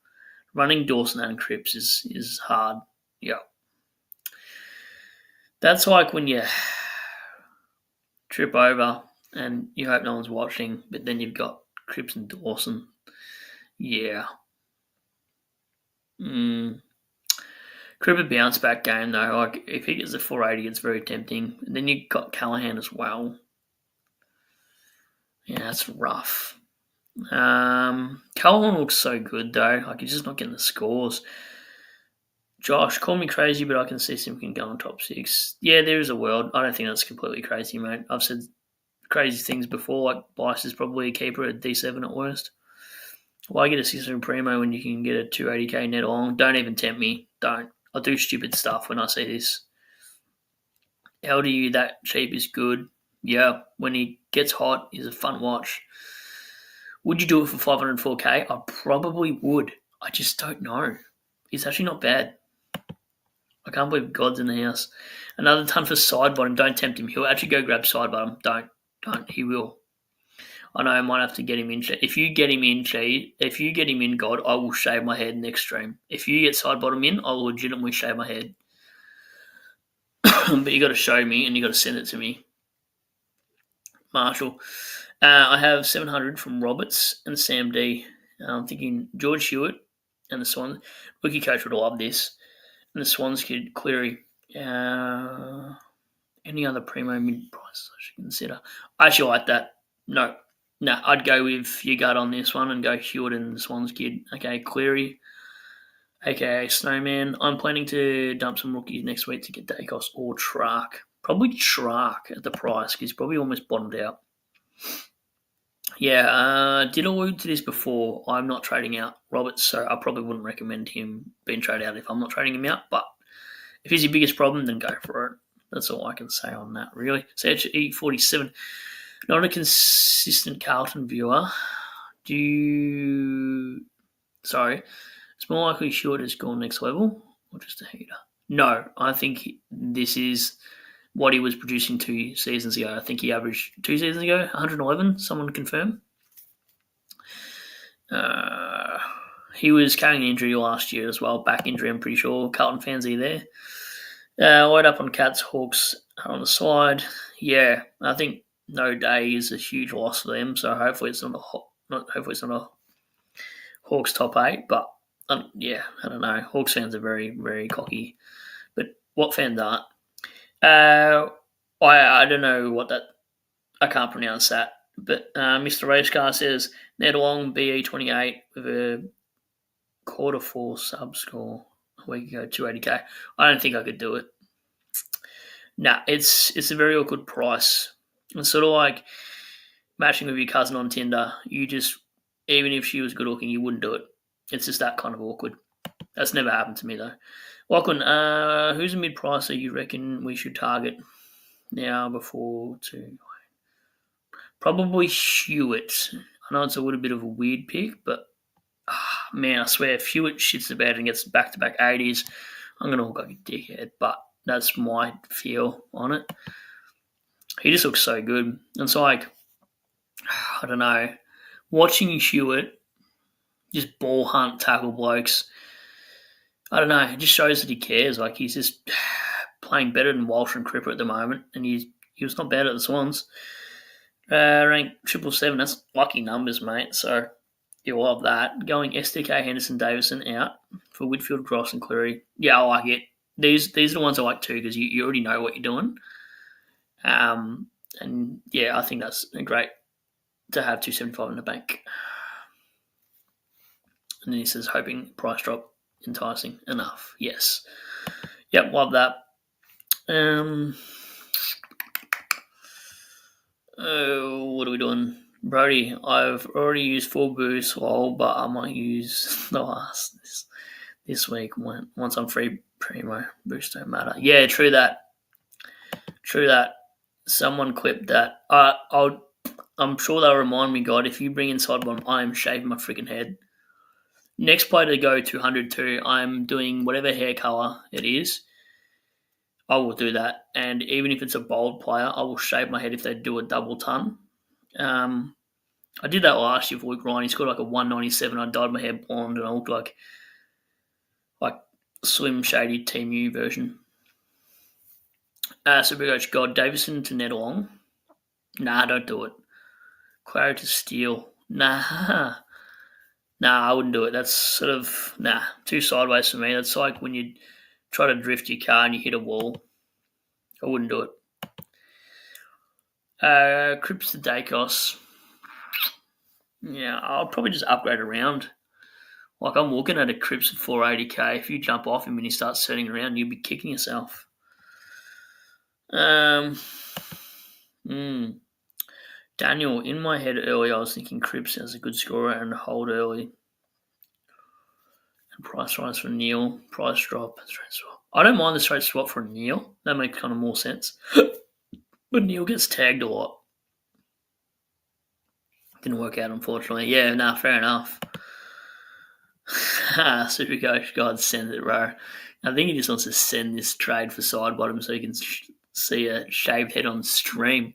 Running Dawson and Cripps is hard. Yeah. That's like when you trip over and you hope no one's watching, but then you've got Cripps and Dawson. Yeah. Cripps a bounce back game though. Like if he gets a 480, it's very tempting. And then you've got Callahan as well. Yeah, that's rough. Callahan looks so good though. Like he's just not getting the scores. Josh, call me crazy, but I can see Simpkin going top 6. Yeah, there is a world. I don't think that's completely crazy, mate. I've said crazy things before, like Bice is probably a keeper at D7 at worst. Why get a 600 primo when you can get a 280k net along? Don't even tempt me. Don't. I'll do stupid stuff when I see this. LDU that cheap is good. Yeah, when he gets hot, he's a fun watch. Would you do it for 504k? I probably would. I just don't know. It's actually not bad. I can't believe God's in the house. Another ton for side bottom. Don't tempt him. He'll actually go grab side bottom. Don't. He will. I know I might have to get him in. If you get him in, God, I will shave my head next stream. If you get side bottom in, I will legitimately shave my head. But you got to show me and you got to send it to me. Marshall. I have 700 from Roberts and Sam D. I'm thinking George Hewitt and the Swans. Rookie coach would love this. And the Swans kid, Cleary. Any other primo mid prices I should consider? I actually like that. No. I'd go with your gut on this one and go Hewitt and the Swans kid. Okay, Cleary, aka Snowman. I'm planning to dump some rookies next week to get Dacos or Trark. Probably Trark at the price because he's probably almost bottomed out. Yeah, did allude to this before. I'm not trading out Roberts, so I probably wouldn't recommend him being traded out if I'm not trading him out. But if he's your biggest problem, then go for it. That's all I can say on that, really. CHE47, not a consistent Carlton viewer. Sorry, it's more likely Short has gone next level or just a heater? No, I think this is what he was producing 2 seasons ago. I think he averaged 2 seasons ago 111. Someone confirm. He was carrying an injury last year as well, back injury. I'm pretty sure. Carlton fans are there. Load up on Cats, Hawks on the side. Yeah, I think no day is a huge loss for them. So hopefully it's not a Hawks top 8. But yeah, I don't know. Hawks fans are very, very cocky. But what fans aren't? I don't know what that. I can't pronounce that. But Mr. Racecar says Ned Long BE28 with a quarter 4 sub score a week ago, 280k. I don't think I could do it. Nah, it's a very awkward price. It's sort of like matching with your cousin on Tinder. You just, even if she was good looking, you wouldn't do it. It's just that kind of awkward. That's never happened to me though. Lachlan, who's a mid pricer you reckon we should target now before to? Probably Hewitt. I know it's a little bit of a weird pick, but man, I swear, if Hewitt shits the bed and gets back-to-back 80s, I'm going to look like a dickhead, but that's my feel on it. He just looks so good. It's like, I don't know, watching Hewitt just ball hunt tackle blokes, I don't know, it just shows that he cares. Like, he's just playing better than Walsh and Cripper at the moment, and he was not bad at the Swans. Ranked 777, that's lucky numbers, mate, so you'll love that. Going SDK, Henderson, Davison out for Whitfield, Gross, and Cleary. Yeah, I like it. These are the ones I like too because you already know what you're doing. And yeah, I think that's great to have 275 in the bank. And then he says, hoping price drop enticing enough. Yes. Yep, love that. What are we doing? Brody, I've already used 4 boosts, but I might use the last this week once I'm free primo. Boost don't matter. Yeah, true that. Someone clipped that. I'm sure they'll remind me, God, if you bring in side bottom, I am shaving my freaking head. Next play to go 202, I'm doing whatever hair colour it is. I will do that. And even if it's a bold player, I will shave my head if they do a double ton. I did that last year for Luke Ryan. He scored like a 197. I dyed my hair blonde and I looked like Slim Shady Team U version. Super Coach God, Davison to Ned Long. Nah, don't do it. Clary to Steele. Nah, I wouldn't do it. That's sort of, too sideways for me. That's like when you try to drift your car and you hit a wall. I wouldn't do it. Cripps to Dacos. Yeah, I'll probably just upgrade around. Like, I'm looking at a Cripps at 480k. If you jump off him and he starts turning around, you'll be kicking yourself. Daniel, in my head earlier, I was thinking Cripps has a good scorer and hold early. And price rise for Neil. Price drop. Straight swap. I don't mind the straight swap for Neil. That makes kind of more sense. But Neil gets tagged a lot. Didn't work out, unfortunately. Yeah, fair enough. Super Coach God sends it, bro. I think he just wants to send this trade for side bottom so he can see a shaved head on stream.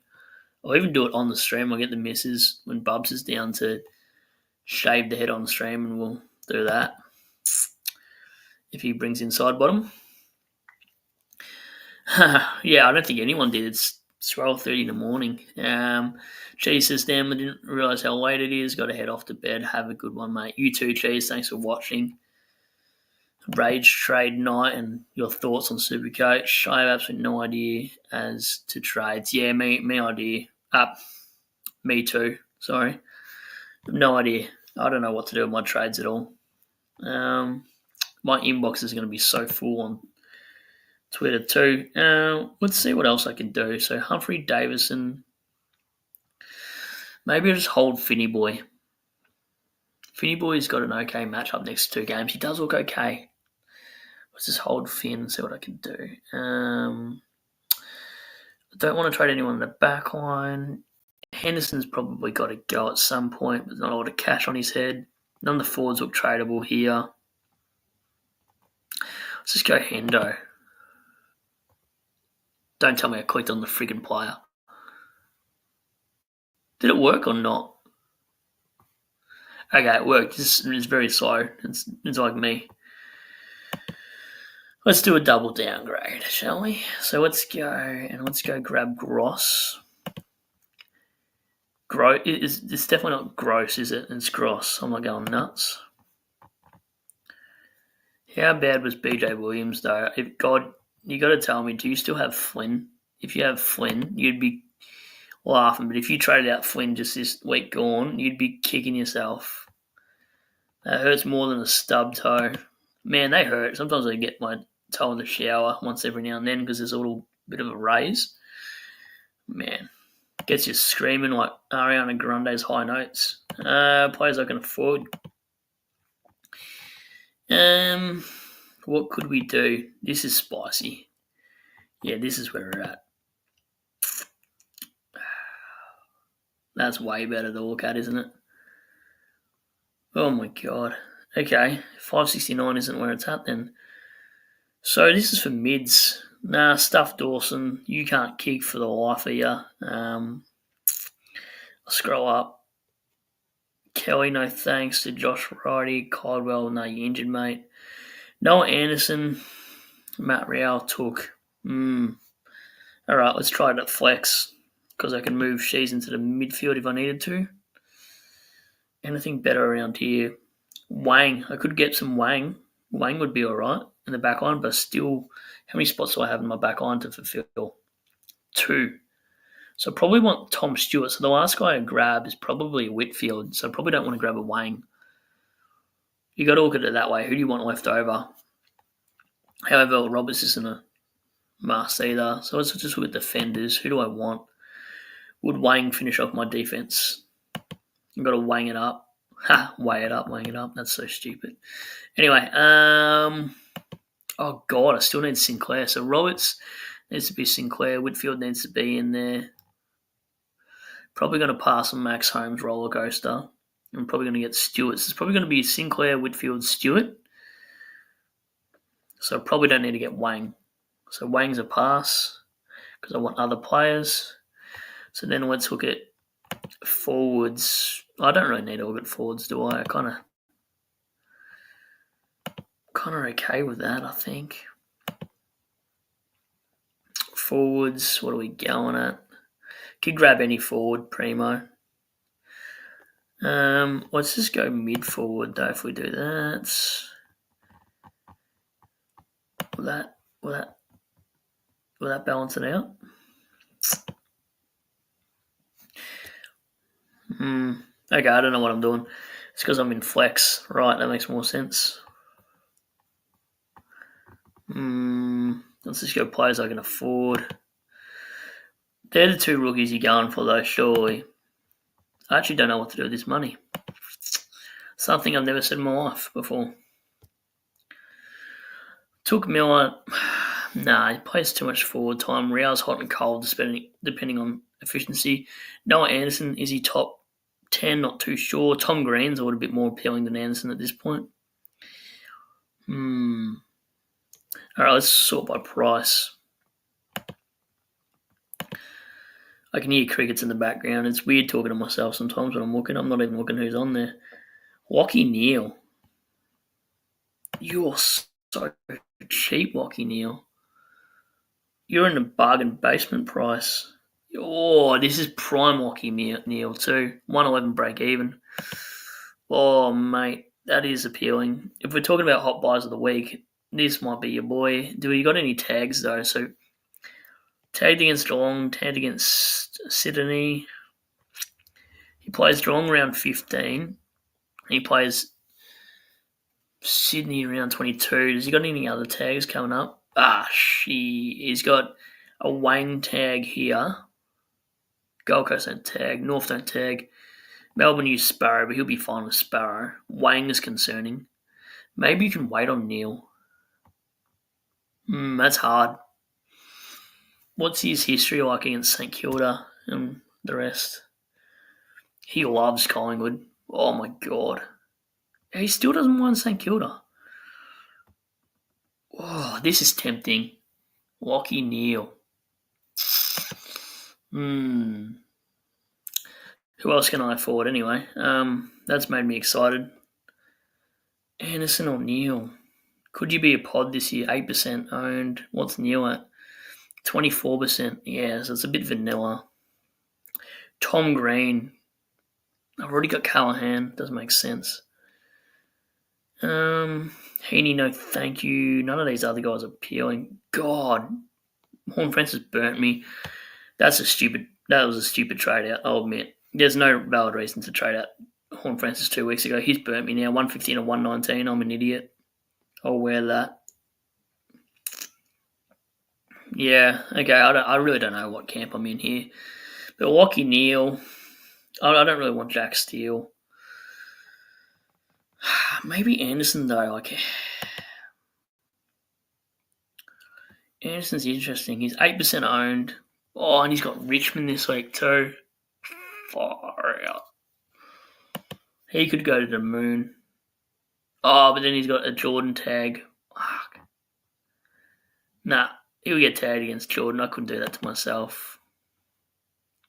I'll even do it on the stream. I'll get the misses when Bubs is down to shave the head on the stream, and we'll do that. If he brings in side bottom. Yeah, I don't think anyone did. It's 12:30 in the morning. Cheese says, damn, I didn't realise how late it is. Got to head off to bed. Have a good one, mate. You too, Cheese. Thanks for watching. Rage trade night and your thoughts on Supercoach. I have absolutely no idea as to trades. Yeah, me idea. Me too. Sorry, no idea. I don't know what to do with my trades at all. Um, my inbox is going to be so full on Twitter too. Let's see what else I can do. So Humphrey Davison. Maybe I'll just hold Finney Boy. Finney Boy's got an okay matchup next 2 games. He does look okay. Let's just hold Finn and see what I can do. I don't want to trade anyone in the back line. Henderson's probably got to go at some point, but not a lot of cash on his head. None of the forwards look tradable here. Let's just go Hendo. Don't tell me I clicked on the friggin' player. Did it work or not? Okay, it worked. It's very slow. It's like me. Let's do a double downgrade, shall we? So let's go grab Gross. It's definitely not Gross, is it? It's Gross. I'm not going nuts. How bad was BJ Williams though? You got to tell me, do you still have Flynn? If you have Flynn, you'd be laughing. But if you traded out Flynn just this week gone, you'd be kicking yourself. That hurts more than a stub toe. Man, they hurt. Sometimes I get my toe in the shower once every now and then because there's a little bit of a raise. Man, gets you screaming like Ariana Grande's high notes. Players I can afford. What could we do? This is spicy. Yeah, this is where we're at. That's way better to look at, isn't it? Oh my god. Okay, 569 isn't where it's at then. So this is for mids. Nah, stuff Dawson. You can't kick for the life of you. I'll scroll up. Kelly, no thanks to Josh Ridey. Caldwell, no, you injured, mate. Noah Anderson. Matt Real took. Alright, let's try it at flex. Because I can move Shees into the midfield if I needed to. Anything better around here? Wang. I could get some Wang. Wang would be alright in the back line, but still, how many spots do I have in my back line to fulfill? 2. So I probably want Tom Stewart. So the last guy I grab is probably Whitfield. So I probably don't want to grab a Wang. You got to look at it that way. Who do you want left over? However, Roberts isn't a must either. So let's just look at defenders. Who do I want? Would Wang finish off my defense? I've got to wang it up. Wang it up. That's so stupid. Anyway, oh god, I still need Sinclair. So Roberts needs to be Sinclair. Whitfield needs to be in there. Probably going to pass on Max Holmes roller coaster. I'm probably going to get Stewart. So it's probably going to be Sinclair, Whitfield, Stewart. So I probably don't need to get Wang. So Wang's a pass because I want other players. So then let's look at forwards. I don't really need to look at forwards, do I? I kind of okay with that, I think. Forwards, what are we going at? Could grab any forward, primo. Let's just go mid forward though. If we do that, will that balance it out? Okay, I don't know what I'm doing. It's because I'm in flex. Right, that makes more sense. Let's just go players I can afford. They're the 2 rookies you're going for though, surely. I actually don't know what to do with this money. Something I've never said in my life before. Took Miller. Nah, he plays too much forward time. Real's hot and cold depending on efficiency. Noah Anderson, is he top 10? Not too sure. Tom Green's a little bit more appealing than Anderson at this point. Alright, let's sort by price. I can hear crickets in the background. It's weird talking to myself sometimes when I'm looking. I'm not even looking who's on there. Lachie Neale. You're so cheap, Lachie Neale. You're in the bargain basement price. Oh, this is prime Lachie Neale too. 111 break even. Oh, mate. That is appealing. If we're talking about hot buys of the week, this might be your boy. Do you got any tags though? So tagged against Geelong, tagged against Sydney. He plays Geelong round 15. He plays Sydney round 22. Has he got any other tags coming up? He's got a Wang tag here. Gold Coast don't tag. North don't tag. Melbourne use Sparrow, but he'll be fine with Sparrow. Wang is concerning. Maybe you can wait on Neil. That's hard. What's his history like against St Kilda and the rest? He loves Collingwood. Oh my god. He still doesn't mind St Kilda. Oh, this is tempting. Lockie Neal. Who else can I afford anyway? That's made me excited. Anderson or Neal? Could you be a pod this year? 8% owned. What's Neal at? 24%. Yeah, so it's a bit vanilla. Tom Green. I've already got Callahan. Doesn't make sense. Heaney, no thank you. None of these other guys are appealing. God. Horn-Francis burnt me. That was a stupid trade out, I'll admit. There's no valid reason to trade out Horn-Francis 2 weeks ago. He's burnt me now. 115 and 119. I'm an idiot. I'll wear that. Yeah, okay. I really don't know what camp I'm in here. But Lockie Neal, I don't really want Jack Steele. Maybe Anderson though. Anderson's interesting. He's 8% owned. Oh, and he's got Richmond this week too. Far out. He could go to the moon. Oh, but then he's got a Jordan tag. Fuck. Nah, he'll get tagged against Jordan. I couldn't do that to myself.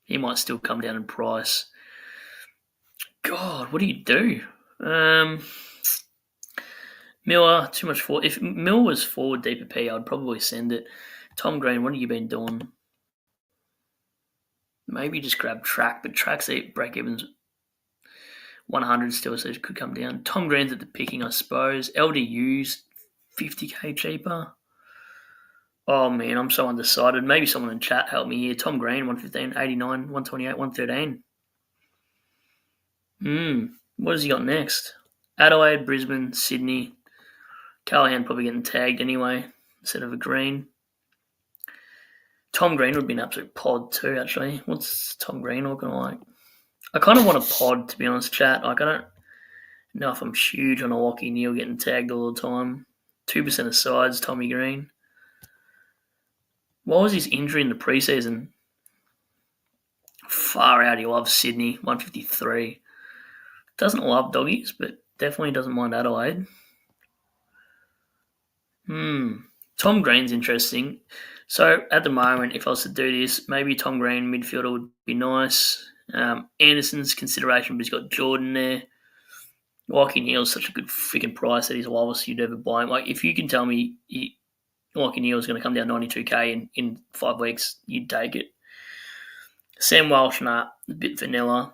He might still come down in price. God, what do you do? Miller, too much forward. If Mill was forward deeper P, I'd probably send it. Tom Green, what have you been doing? Maybe just grab Track, but Track's at break evens 100 still, so it could come down. Tom Green's at the picking, I suppose. LDU's 50k cheaper. Oh man, I'm so undecided. Maybe someone in chat help me here. Tom Green, 115, 89, 128, 113. What has he got next? Adelaide, Brisbane, Sydney. Callahan probably getting tagged anyway instead of a Green. Tom Green would be an absolute pod too, actually. What's Tom Green looking like? I kind of want a pod, to be honest, chat. I don't know if I'm huge on a Lockie Neal getting tagged all the time. 2% of sides, Tommy Green. What was his injury in the preseason? Far out, he loves Sydney, 153. Doesn't love doggies, but definitely doesn't mind Adelaide. Tom Green's interesting. So at the moment, if I was to do this, maybe Tom Green midfielder would be nice. Anderson's consideration, but he's got Jordan there. Lockie Neal's such a good freaking price that he's the lowest you'd ever buy him. Like, if you can tell me Lockie Neal's going to come down 92k in 5 weeks, you'd take it. Sam Walsh, a bit vanilla.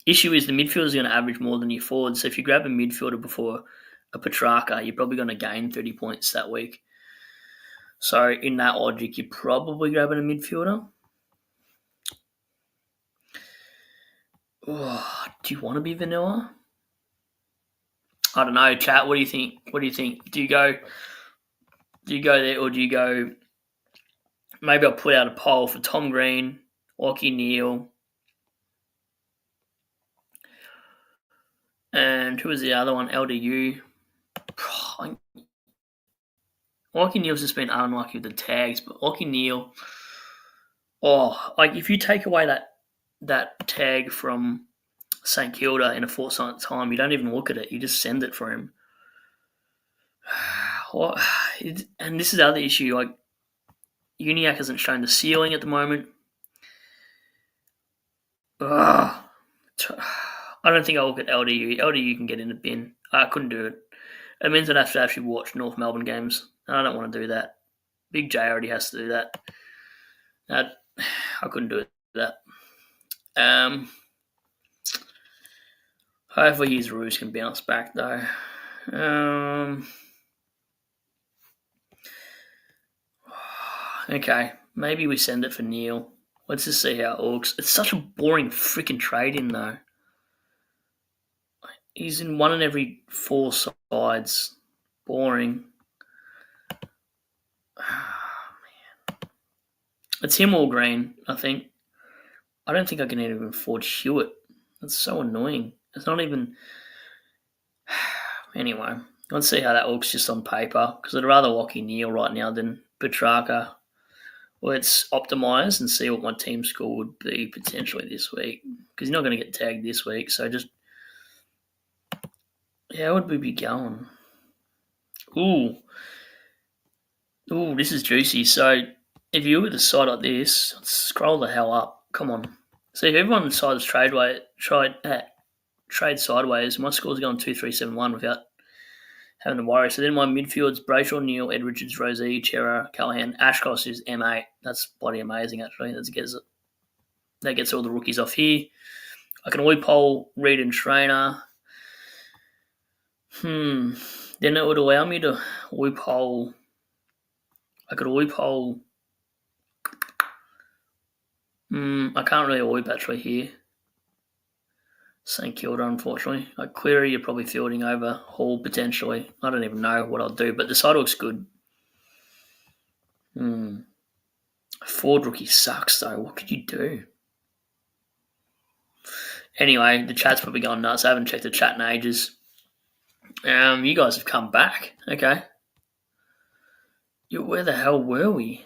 Issue is the midfielder is going to average more than your forward. So if you grab a midfielder before a Petrarca, you're probably going to gain 30 points that week. So in that logic, you're probably grabbing a midfielder. Oh, do you want to be vanilla? I don't know, chat. What do you think? Do you go there, or do you go? Maybe I'll put out a poll for Tom Green, Lockie Neal, and who was the other one? LDU. Lockie Neal's just been unlucky with the tags, but Lockie Neal, if you take away that tag from St Kilda in a fortnight's time, you don't even look at it. You just send it for him. And this is the other issue. Like, Uniac hasn't shown the ceiling at the moment. I don't think I'll look at LDU. LDU can get in the bin. I couldn't do it. It means I'd have to actually watch North Melbourne games. And I don't want to do that. Big J already has to do that. I couldn't do that. Hopefully his Roos can bounce back though. Okay, maybe we send it for Neil. Let's just see how it looks. It's such a boring freaking trade in though. He's in one in every 4 sides. Boring. It's him or Green, I think. I don't think I can even afford Hewitt. That's so annoying. It's not even. Anyway, let's see how that looks just on paper, because I'd rather Lockie Neal right now than Petrarca. Let's optimise and see what my team score would be potentially this week, because you're not going to get tagged this week. So just, how would we be going? Ooh, this is juicy. So if you look at the side like this, scroll the hell up. Come on. So if everyone decides trade sideways, my score's going 2-3-7-1 without having to worry. So then my midfield's Brayshaw, Neal, Ed Richards, Rosie, Chera, Callahan. Ashcross is M8. That's bloody amazing, actually. That gets all the rookies off here. I can always poll Reed and Trainer. Then it would allow me to loophole. I could loophole. I can't really whip actually here. St Kilda, unfortunately. Like Cleary, you're probably fielding over Hall potentially. I don't even know what I'll do, but the side looks good. Ford rookie sucks though. What could you do? Anyway, the chat's probably gone nuts. I haven't checked the chat in ages. You guys have come back. Okay. Where the hell were we?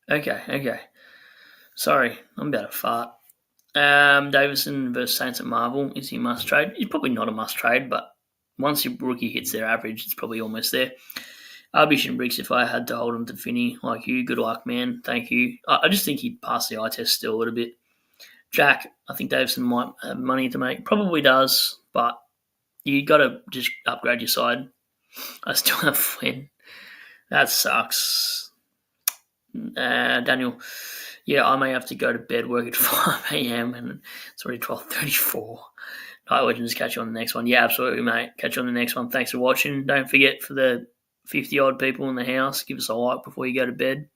Okay. Sorry, I'm about to fart. Davison versus Saints at Marvel. Is he must trade? He's probably not a must trade, but once your rookie hits their average, it's probably almost there. Arbish and Briggs, if I had to hold him to Finney, like you, good luck, man. Thank you. I just think he'd pass the eye test still a little bit. Jack, I think Davison might have money to make. Probably does, but you got to just upgrade your side. I still have Flynn. That sucks. Daniel, yeah, I may have to go to bed, work at 5 a.m. and it's already 12:34. Night Legends, catch you on the next one. Yeah, absolutely, mate. Catch you on the next one. Thanks for watching. Don't forget, for the 50-odd people in the house, give us a like before you go to bed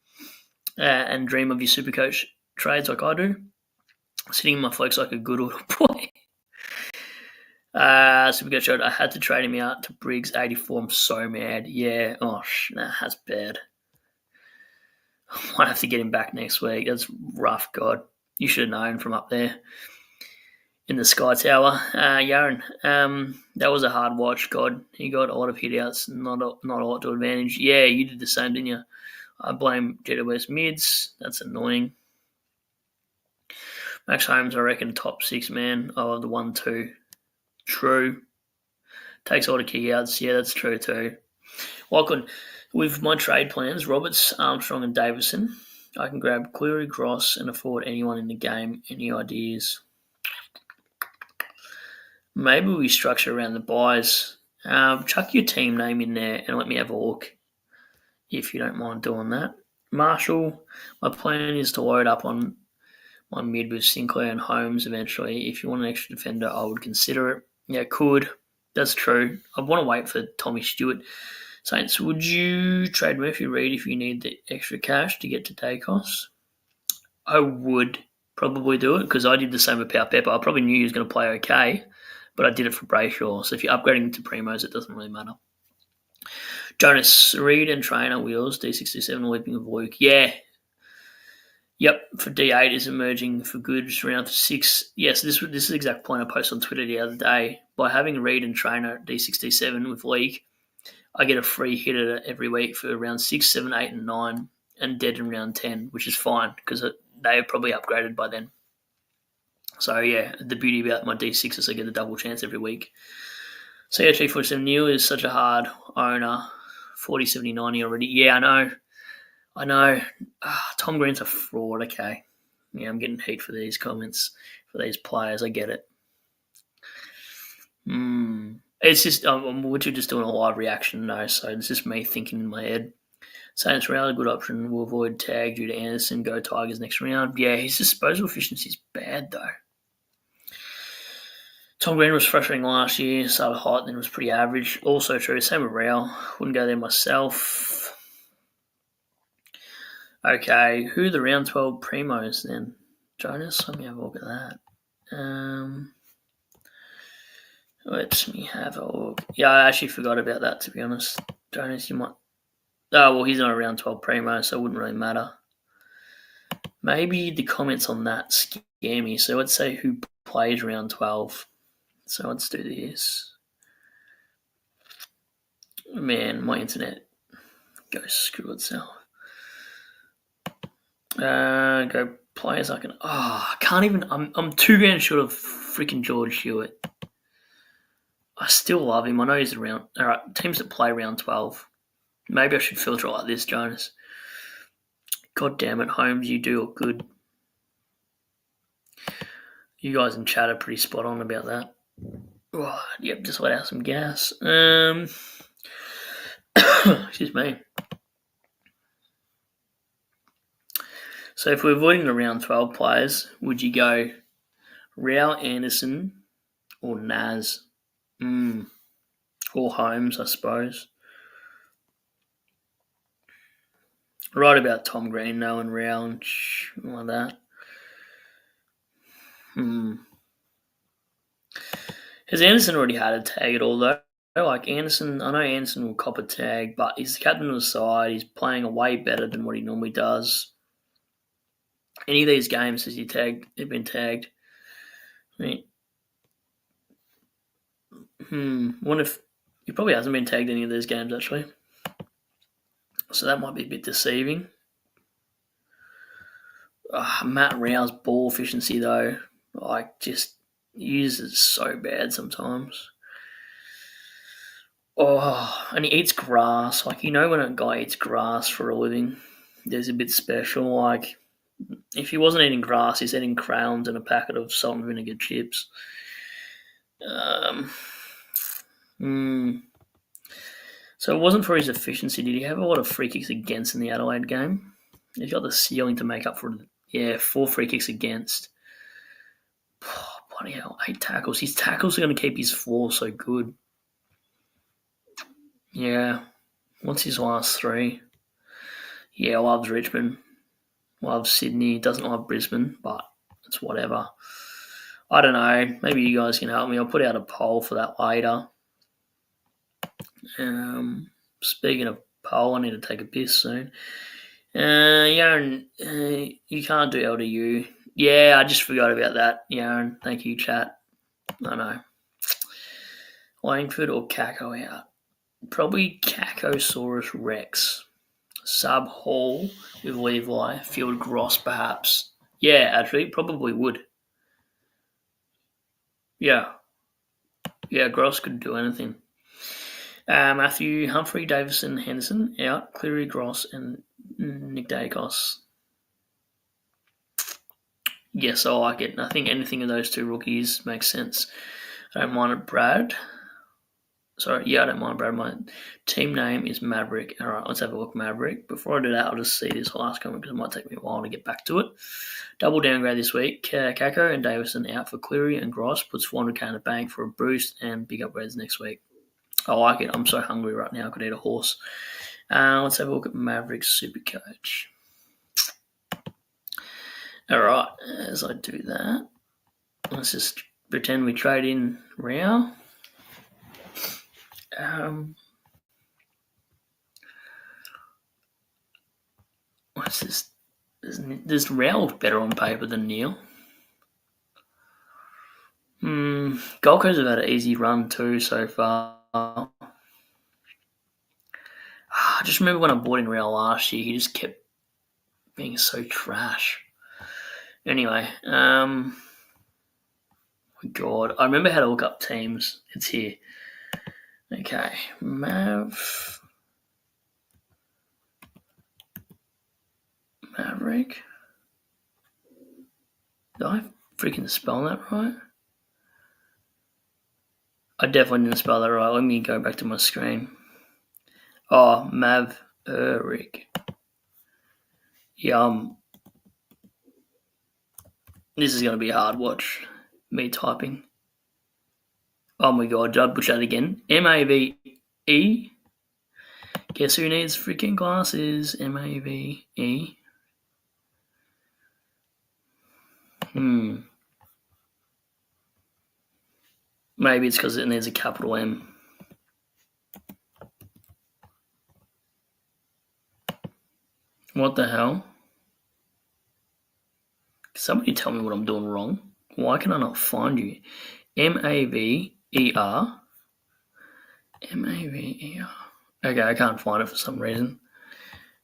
and dream of your Supercoach trades like I do. Sitting in my flex like a good little boy. Supercoach, I had to trade him out to Briggs 84. I'm so mad. Yeah, that's bad. I might have to get him back next week. That's rough, God. You should have known from up there in the Sky Tower. Yaron, that was a hard watch, God. He got a lot of hit-outs, not a lot to advantage. Yeah, you did the same, didn't you? I blame GWS mids. That's annoying. Max Holmes, I reckon, top 6 man. I love the 1-2. True. Takes a lot of kick-outs. Yeah, that's true too. With my trade plans, Roberts, Armstrong and Davison, I can grab Cleary, Gross and afford anyone in the game. Any ideas? Maybe we structure around the buys. Chuck your team name in there and let me have a look if you don't mind doing that. Marshall, my plan is to load up on my mid with Sinclair and Holmes eventually. If you want an extra defender, I would consider it. Yeah, could. That's true. I want to wait for Tommy Stewart. Saints, would you trade Murphy Reed if you need the extra cash to get to Dacos? I would probably do it because I did the same with Pau Pepper. I probably knew he was going to play okay, but I did it for Brayshaw. So if you're upgrading him to Primos, it doesn't really matter. Jonas, Reed and Trainer, Wheels, D67, Leaping of Luke. Yeah. Yep, for D8 is emerging for good round 6. Yes, this is the exact point I posted on Twitter the other day. By having Reed and Trainer at D67 with League, I get a free hit at it every week for round 6, 7, 8, and 9, and dead in round 10, which is fine because they are probably upgraded by then. So, yeah, the beauty about my D6 is I get a double chance every week. CH47 Neil is such a hard owner. 40, 70, 90 already. Yeah, I know. Tom Green's a fraud, okay. Yeah, I'm getting heat for these comments, for these players. I get it. It's just, we're just doing a live reaction, though, so it's just me thinking in my head. Saints round, a good option. We'll avoid tag due to Anderson. Go Tigers next round. Yeah, his disposal efficiency is bad, though. Tom Green was frustrating last year, started hot, then was pretty average. Also true. Same with Real. Wouldn't go there myself. Okay, who are the round 12 primos then? Jonas, let me have a look at that. Let me have a look. Yeah, I actually forgot about that, to be honest. Jonas, you might. Oh, well, he's not a round 12 primo, so it wouldn't really matter. Maybe the comments on that scare me. So let's say who plays round 12. So let's do this. Man, my internet goes screw itself. Go players I can. I can't even. I'm 2 grand short of freaking George Hewitt. I still love him. I know he's around. All right, teams that play round 12. Maybe I should filter like this, Jonas. God damn it, Holmes, you do look good. You guys in chat are pretty spot on about that. Oh, yep, just let out some gas. Excuse me. So if we're avoiding the round 12 players, would you go Rao Anderson or Naz? Or Holmes, I suppose. Right about Tom Green, though, and Rao and like that. Has Anderson already had a tag at all, though? Like Anderson, I know Anderson will cop a tag, but he's the captain of the side. He's playing way better than what he normally does. Any of these games has he been tagged? I mean, wonder if he probably hasn't been tagged any of these games actually. So that might be a bit deceiving. Matt Rao's ball efficiency though, like just uses so bad sometimes. Oh, and he eats grass. Like when a guy eats grass for a living, there's a bit special. Like if he wasn't eating grass, he's eating crowns and a packet of salt and vinegar chips. So it wasn't for his efficiency. Did he have a lot of free kicks against in the Adelaide game? He's got the ceiling to make up for it. Yeah, 4 free kicks against. Oh, bloody hell, 8 tackles. His tackles are going to keep his floor so good. Yeah. What's his last 3? Yeah, loves Richmond. Loves Sydney. Doesn't love Brisbane, but it's whatever. I don't know. Maybe you guys can help me. I'll put out a poll for that later. Speaking of poll, I need to take a piss soon. Yaron, you can't do LDU. Yeah, I just forgot about that, Yaron. Thank you, chat. I know. Langford or Kako out? Probably Cacosaurus Rex. Sub Hall with Levi. Field Gross, perhaps. Yeah, actually, probably would. Yeah. Yeah, Gross could do anything. Matthew, Humphrey, Davison, Henderson out. Cleary, Gross, and Nick Dacos. Yes, I like it. I think anything of those 2 rookies makes sense. I don't mind it, Brad. Sorry, yeah, I don't mind, Brad. My team name is Maverick. All right, let's have a look, Maverick. Before I do that, I'll just see this last comment because it might take me a while to get back to it. Double downgrade this week. Kako and Davison out for Cleary and Gross. Puts 400k in the bank for a boost and big upgrades next week. I like it. I'm so hungry right now. I could eat a horse. Let's have a look at Maverick's Supercoach. All right, as I do that, let's just pretend we trade in Rao. What's this? Does Rao look better on paper than Neil? Gold Coast have had an easy run too so far. I just remember when I bought in Real last year, he just kept being so trash. Anyway, my God, I remember how to look up teams. It's here. Okay, Maverick. Did I freaking spell that right? I definitely didn't spell that right. Let me go back to my screen. Oh, Maverick. Yum. This is going to be a hard watch. Me typing. Oh my god, did I butcher that again? MAVE. Guess who needs freaking glasses? MAVE. Maybe it's because it needs a capital M. What the hell? Somebody tell me what I'm doing wrong. Why can I not find you? MAVER. MAVER. Okay, I can't find it for some reason.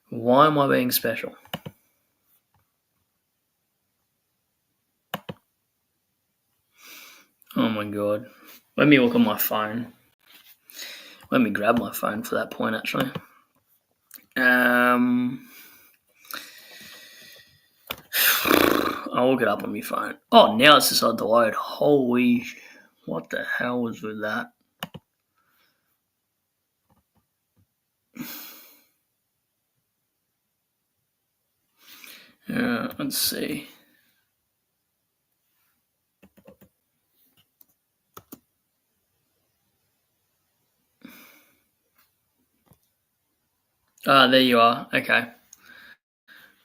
Why am I being special? Oh my god. Let me look on my phone. Let me grab my phone for that point, actually. I'll look it up on my phone. Oh, now it's decided to load. Holy, what the hell was with that? Let's see. There you are. Okay.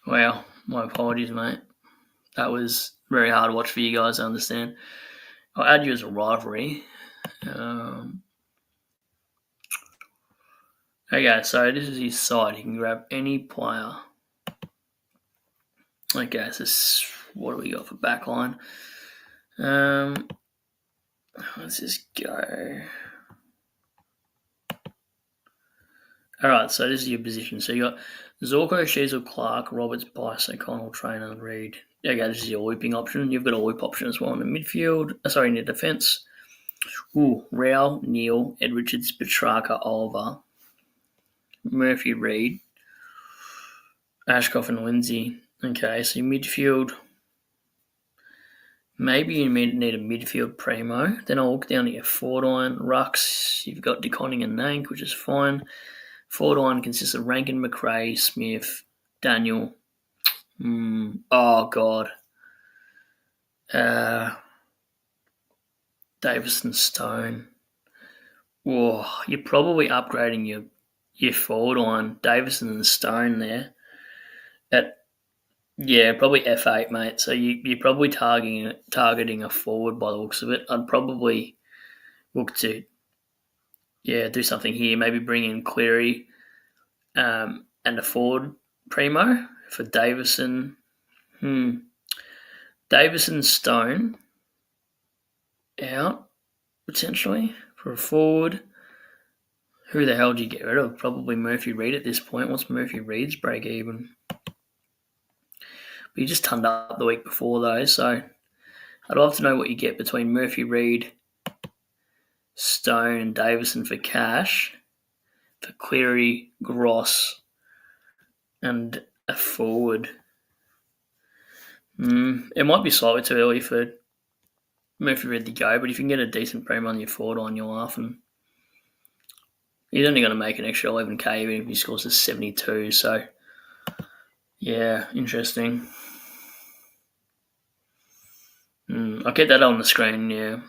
Wow, my apologies, mate. That was very hard to watch for you guys, I understand. I'll add you as a rivalry. Okay, so this is his side. He can grab any player. Okay, so what do we got for backline? Let's just go. Alright, so this is your position. So you got Zorko, Sheasel, Clark, Roberts, Bice, O'Connell, Trainer, and Reed. Okay, this is your looping option. You've got a loop option as well in the midfield. In the defence. Rao, Neil, Ed Richards, Petrarca, Oliver, Murphy, Reed, Ashcroft, and Lindsay. Okay, so your midfield. Maybe you need a midfield primo. Then I'll look down at your forward line. Rucks, you've got DeConning and Nank, which is fine. Forward line consists of Rankin, McRae, Smith, Daniel. Oh, God. Davison, Stone. Whoa, you're probably upgrading your forward line. Davison and Stone there. Probably F8, mate. So you're probably targeting a forward by the looks of it. I'd probably look to do something here. Maybe bring in Cleary and a forward primo for Davison. Davison, Stone out potentially for a forward. Who the hell do you get rid of? Probably Murphy Reed at this point. What's Murphy Reed's break even? But you just turned up the week before though, so I'd love to know what you get between Murphy Reed, Stone, and Davison for cash, for Cleary, Gross, and a forward. It might be slightly too early for Murphy Reed to go, but if you can get a decent premium on your forward line, you're laughing. He's only going to make an extra 11k even if he scores a 72, so yeah, interesting. I'll get that on the screen, yeah.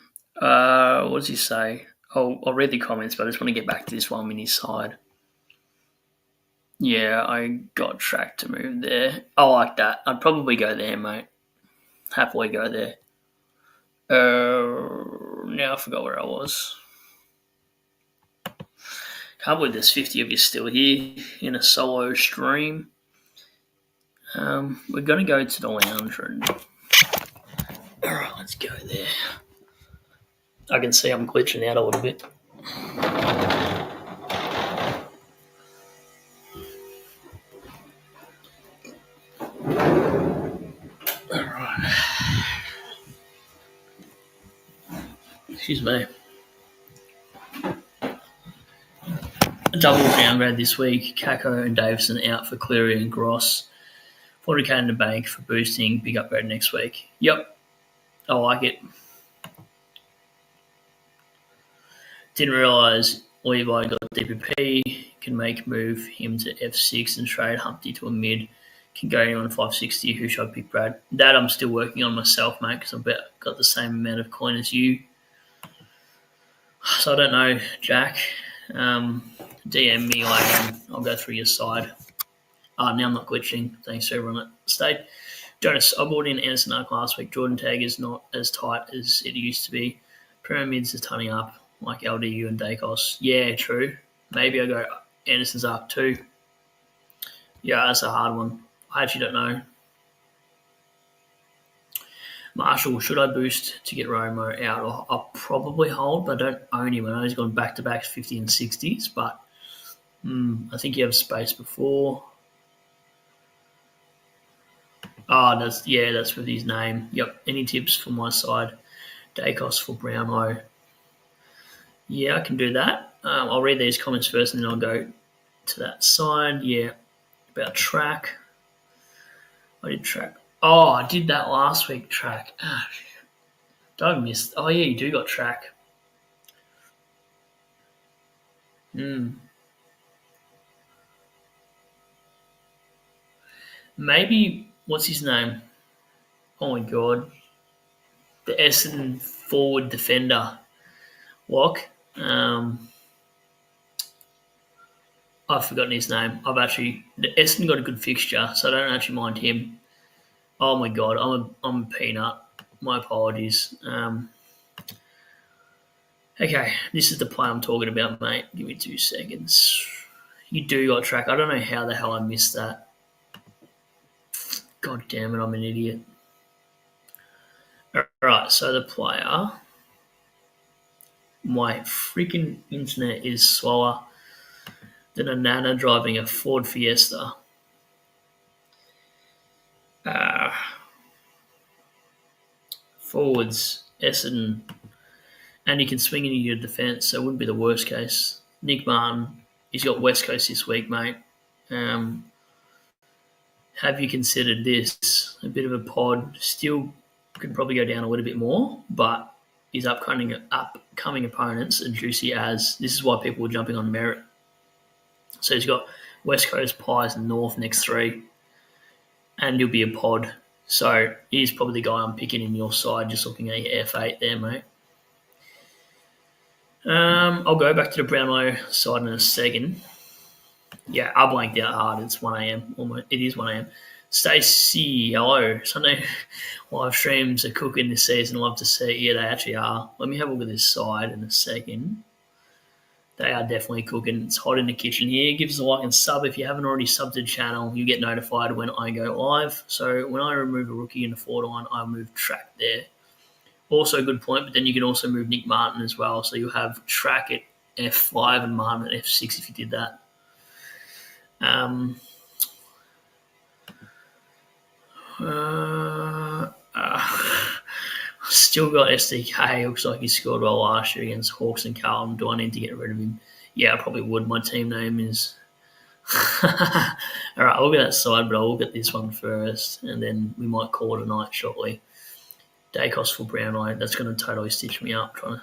What does he say? I'll read the comments, but I just want to get back to this one mini side. Yeah, I got tracked to move there. I like that. I'd probably go there, mate. Happily go there. Now I forgot where I was. Can't believe there's 50 of you still here in a solo stream. We're going to go to the lounge room. Alright, let's go there. I can see I'm glitching out a little bit. Alright. Excuse me. A double downgrade this week. Kako and Davison out for Cleary and Gross. 40k in the bank for boosting. Big upgrade next week. Yep. I like it. Didn't realise Levi got DPP. Can move him to F6 and trade Humpty to a mid. Can go on 560. Who should I pick, Brad? That I'm still working on myself, mate, because I've got the same amount of coin as you. So I don't know, Jack. Um, DM me, I'll go through your side. Now I'm not glitching. Thanks to everyone that stayed. Jonas, I bought in Anderson Arc last week. Jordan Tag is not as tight as it used to be. Pyramids are turning up, like LDU and Dacos. Yeah, true. Maybe I go Anderson's Arc too. Yeah, that's a hard one. I actually don't know. Marshall, should I boost to get Romo out? Or I'll probably hold, but I don't own him. I know he's gone back to back 50 and 60s, but I think you have space before. Oh, that's with his name. Yep. Any tips from my side? Dacos for Brownlow. Yeah, I can do that. I'll read these comments first and then I'll go to that side. Yeah, about track. I did track. Oh, I did that last week, track. Don't miss. Oh, yeah, you do got track. Maybe, what's his name? Oh, my God. The Essendon forward defender. Walk. I've forgotten his name. Essendon got a good fixture, so I don't actually mind him. Oh, my God. I'm a peanut. My apologies. Okay, this is the play I'm talking about, mate. Give me 2 seconds. You do got track. I don't know how the hell I missed that. God damn it, I'm an idiot. Alright, so the player. My freaking internet is slower than a nana driving a Ford Fiesta. Forwards, Essendon. And he can swing into your defence, so it wouldn't be the worst case. Nick Martin, he's got West Coast this week, mate. Have you considered this? A bit of a pod. Still could probably go down a little bit more, but his upcoming opponents are juicy as. This is why people are jumping on Merit. So he's got West Coast, Pies, and North next 3, and he'll be a pod. So he's probably the guy I'm picking in your side, just looking at your F8 there, mate. I'll go back to the Brownlow side in a second. Yeah, I blanked out hard. It's 1 a.m. Almost. It is 1 a.m. Stacey, hello. Sunday live streams are cooking this season. Love to see. Yeah, they actually are. Let me have a look at this side in a second. They are definitely cooking. It's hot in the kitchen here. Give us a like and sub. If you haven't already subbed to the channel, you get notified when I go live. So when I remove a rookie in the forward line, I move track there. Also a good point, but then you can also move Nick Martin as well. So you have track at F5 and Martin at F6 if you did that. Still got SDK. Looks like he scored well last year against Hawks and Carlton. Do I need to get rid of him? Yeah, I probably would. My team name is. All right, I'll look at that side, but I'll look at this one first, and then we might call it a night shortly. Dacos for Brownlow. That's going to totally stitch me up. All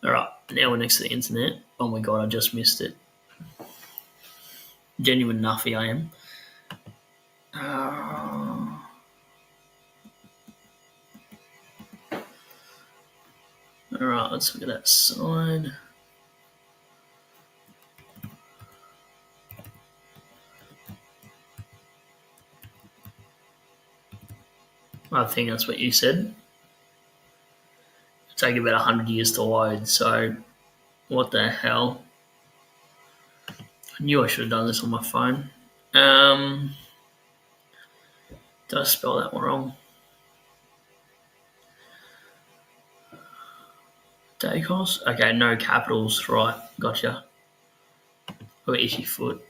right, now we're next to the internet. Oh my God, I just missed it. Genuine nuffy I am. All right, let's look at that side. I think that's what you said. It'll take about 100 years to load, so what the hell? I knew I should have done this on my phone. Did I spell that one wrong? Dacos? Okay, no capitals. Right, gotcha. Oh, itchy foot.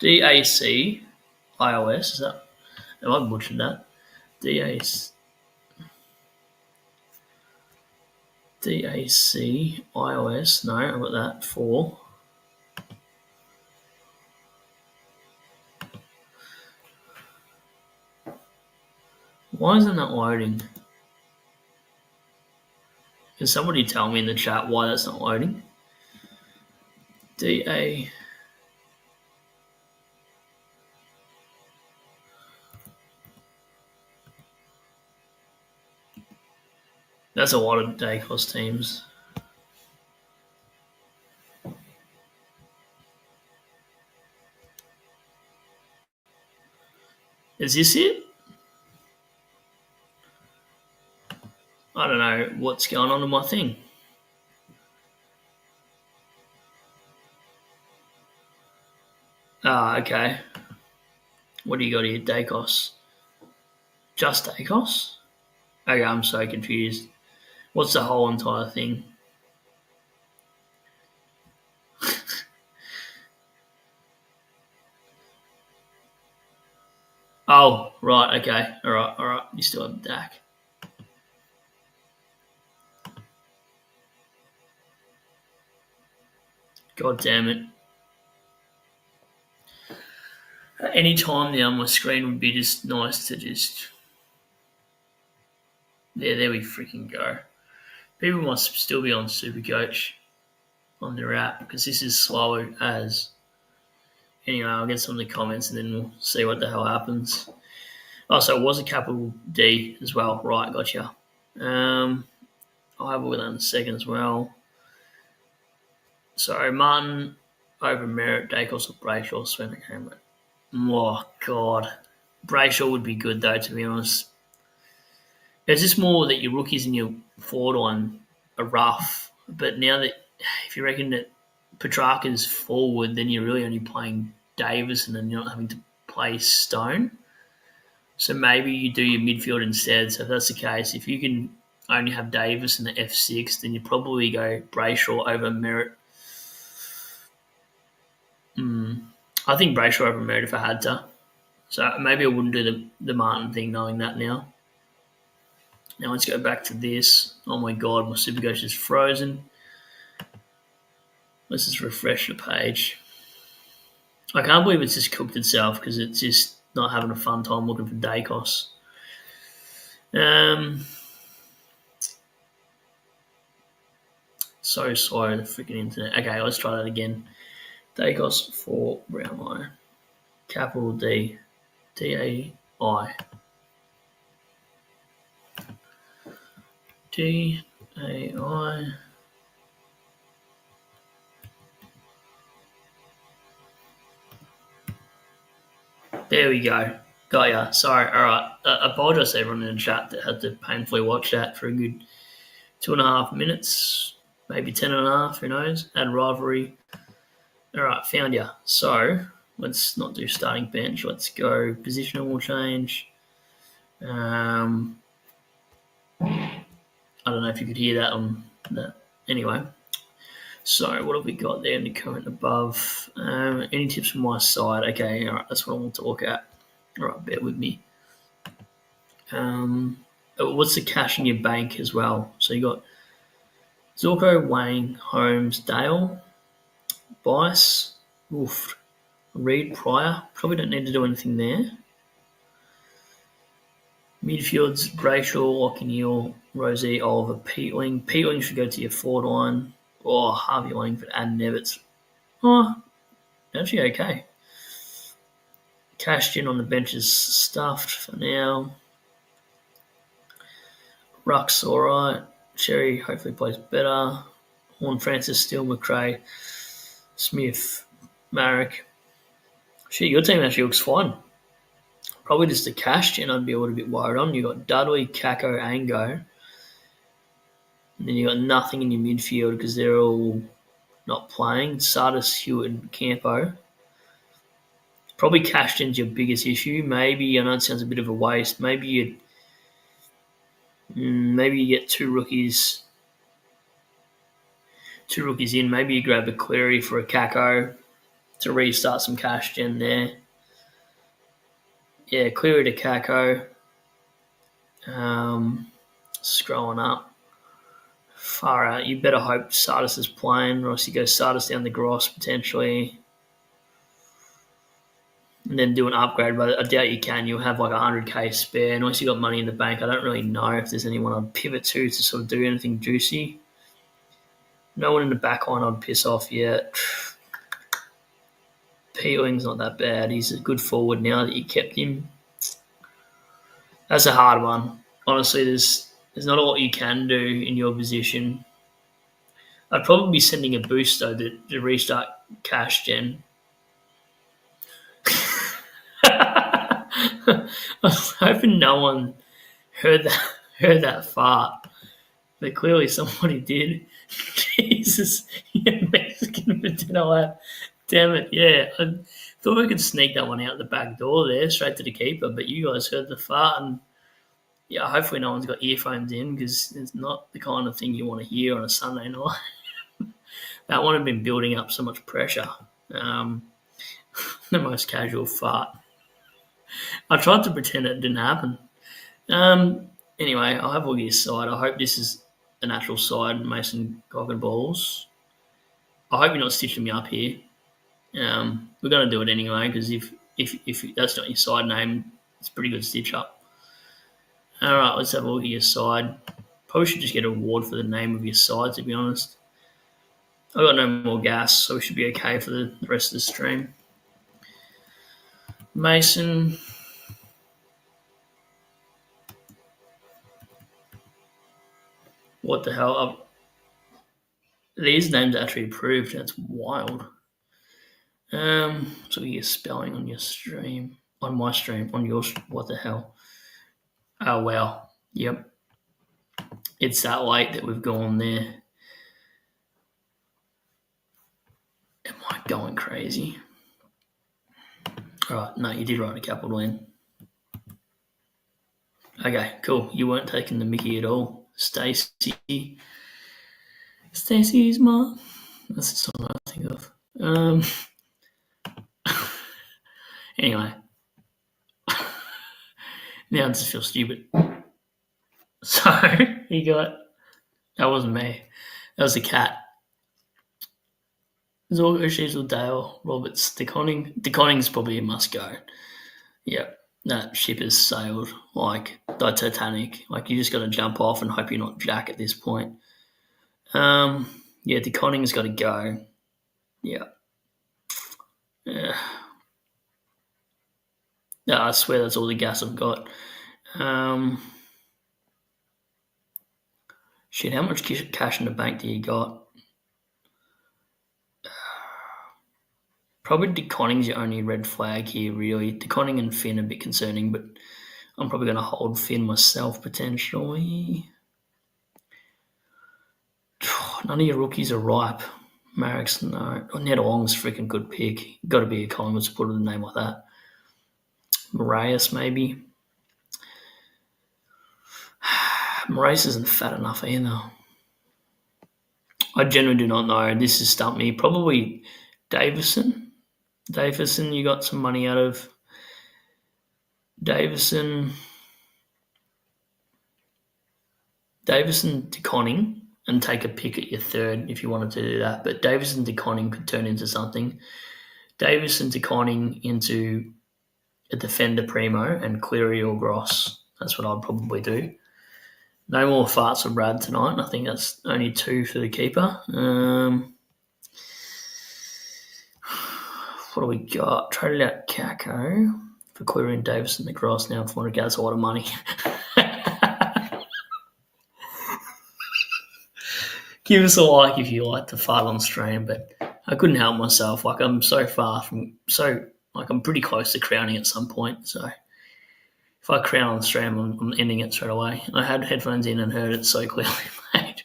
DAC iOS. Is that? Am I butchered that? DAC iOS. No, I've got that. 4. Why isn't that loading? Can somebody tell me in the chat why that's not loading? DA. That's a lot of Dacos teams. Is this it? I don't know what's going on in my thing. Ah, okay. What do you got here? Dacos. Just Dacos? Okay, I'm so confused. What's the whole entire thing? Oh, right, okay. All right. You still have DAC. God damn it. Any time now, my screen would be just nice to just. Yeah, there we freaking go. People must still be on Supercoach on their app because this is slow as. Anyway, I'll get some of the comments and then we'll see what the hell happens. Oh, so it was a capital D as well. Right, gotcha. I'll have a look at that in a second as well. So Martin over Merritt, Dacos or Brayshaw, Sven Hamlet. Oh God, Brayshaw would be good though. To be honest, it's just more that your rookies and your forward line are rough. But now that if you reckon that Petrarca's forward, then you're really only playing Davis and then you're not having to play Stone. So maybe you do your midfield instead. So if that's the case, if you can only have Davis in the F6, then you probably go Brayshaw over Merritt. I think Brayshaw over Merritt if I had to. So maybe I wouldn't do the Martin thing knowing that now. Now let's go back to this. Oh my God, my Supercoach is frozen. Let's just refresh the page. I can't believe it's just cooked itself because it's just not having a fun time looking for Dacos. So slow, the freaking internet. Okay, let's try that again. Dacos for Brownlow. Capital D. D-A-I. D-A-I. There we go. Got ya. Sorry. All right. Apologise to everyone in the chat that had to painfully watch that for a good 2.5 minutes, maybe 10.5, who knows? Add rivalry. All right, found ya. So let's not do starting bench. Let's go positional change. I don't know if you could hear that on that. Anyway, so what have we got there in the current above? Any tips from my side? Okay, all right, that's what I want to look at. All right, bear with me. What's the cash in your bank as well? So you got Zorko, Wang, Holmes, Dale, Bice, Reed, Pryor. Probably don't need to do anything there. Midfields, Brayshaw, Lockenhill, Rosie, Oliver, Peatling. Peatling should go to your forward line. Or Harvey Langford and Nevitz. Oh, actually okay. Cashton on the bench is stuffed for now. Ruck's alright. Cherry hopefully plays better. Horn Francis, Steele, McRae, Smith, Marek. Shit, your team actually looks fine. Probably just the Cashton I'd be a little bit worried on. You've got Dudley, Kako, Ango. And then you've got nothing in your midfield because they're all not playing. Sardis, Hewitt, and Campo. Probably Cashton's your biggest issue. Maybe, I know it sounds a bit of a waste, maybe you get two rookies in. Maybe you grab a Cleary for a Kako to restart some cash gen there. Yeah, Cleary to Kako. Scrolling up. Far out. You better hope Sardis is playing, or else you go Sardis down the Gross potentially. And then do an upgrade, but I doubt you can. You'll have like 100k spare. Unless you've got money in the bank, I don't really know if there's anyone I'd pivot to sort of do anything juicy. No one in the back line I'd piss off yet. Peeling's not that bad. He's a good forward now that you kept him. That's a hard one. Honestly, there's There's not a lot you can do in your position. I'd probably be sending a boost though to restart cash gen. I was hoping no one heard that fart, but clearly somebody did. Jesus, yeah, Mexican potato lab. Damn it, yeah. I thought I could sneak that one out the back door there, straight to the keeper, but you guys heard the fart, and yeah, hopefully no one's got earphones in because it's not the kind of thing you want to hear on a Sunday night. That one had been building up so much pressure. Um, the most casual fart. I tried to pretend it didn't happen. Anyway, I'll have a look at his side. I hope this is a natural side, Mason cock and balls. I hope you're not stitching me up here. We're going to do it anyway because if that's not your side name, it's a pretty good stitch up. All right, let's have a look at your side. Probably should just get a reward for the name of your side, to be honest. I've got no more gas, so we should be okay for the rest of the stream. Mason. What the hell? These names are actually approved. That's wild. So you're spelling on your stream, on my stream, on yours. What the hell? Oh wow. Yep. It's that late that we've gone there. Am I going crazy? All right. No, you did write a capital N. Okay, cool. You weren't taking the mickey at all. Stacey's mom. That's the song I think of. Anyway. Now I just feel stupid. So, you got... That wasn't me. That was the cat. Zorgo, Sheasel, Dale, Roberts, DeConning. DeConning's probably a must go. Yep. That ship has sailed like the Titanic. Like, you just got to jump off and hope you're not Jack at this point. Yeah, DeConning's got to go. Yeah. Yeah, I swear that's all the gas I've got. Shit, how much cash in the bank do you got? Probably DeConning's your only red flag here, really. DeConning and Finn are a bit concerning, but I'm probably going to hold Finn myself, potentially. None of your rookies are ripe. Mareks, no. Ned Long's a freaking good pick. Got to be a Collingwood supporter with a name like that. Moraes, maybe. Moraes isn't fat enough either. I genuinely do not know. This has stumped me. Probably Davison. Davison, you got some money out of. Davison, DeConning, and take a pick at your third if you wanted to do that. But Davison DeConning could turn into something. Davison DeConning into a defender primo and Cleary or Gross. That's what I'd probably do. No more farts for Brad tonight. I think that's only 2 for the keeper. What do we got? Traded out Kako for Cleary and Davison the Gross now. 400 That's a lot of money. Give us a like if you like to fart on stream, but I couldn't help myself. Like, I'm so far from I'm pretty close to crowning at some point. So if I crown on stream, I'm ending it straight away. I had headphones in and heard it so clearly, mate.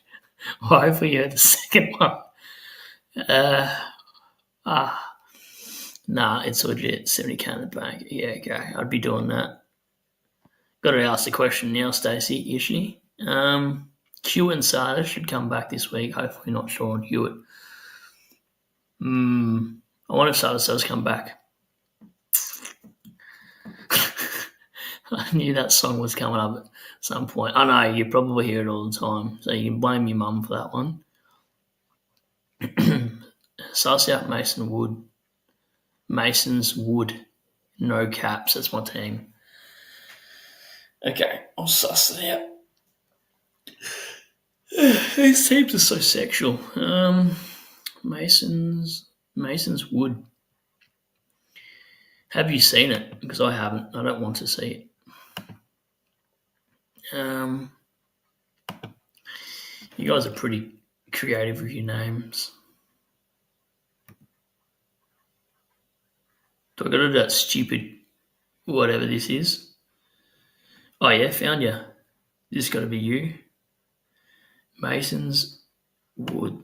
Well, hopefully you heard the second one. Nah, it's legit. 70k in the bank. Yeah, okay. I'd be doing that. Got to ask the question now, Stacey. Is she? Hewitt and Sada should come back this week. Hopefully not Sean Hewitt. I wonder if Sada does come back. I knew that song was coming up at some point. I know, you probably hear it all the time, so you can blame your mum for that one. Suss out Mason Wood. Mason's Wood. No caps. That's my team. Okay, I'll suss it out. These teams are so sexual. Mason's Wood. Have you seen it? Because I haven't. I don't want to see it. You guys are pretty creative with your names. Do I got to do that stupid whatever this is? Oh yeah, found you. This got to be you. Mason's Wood.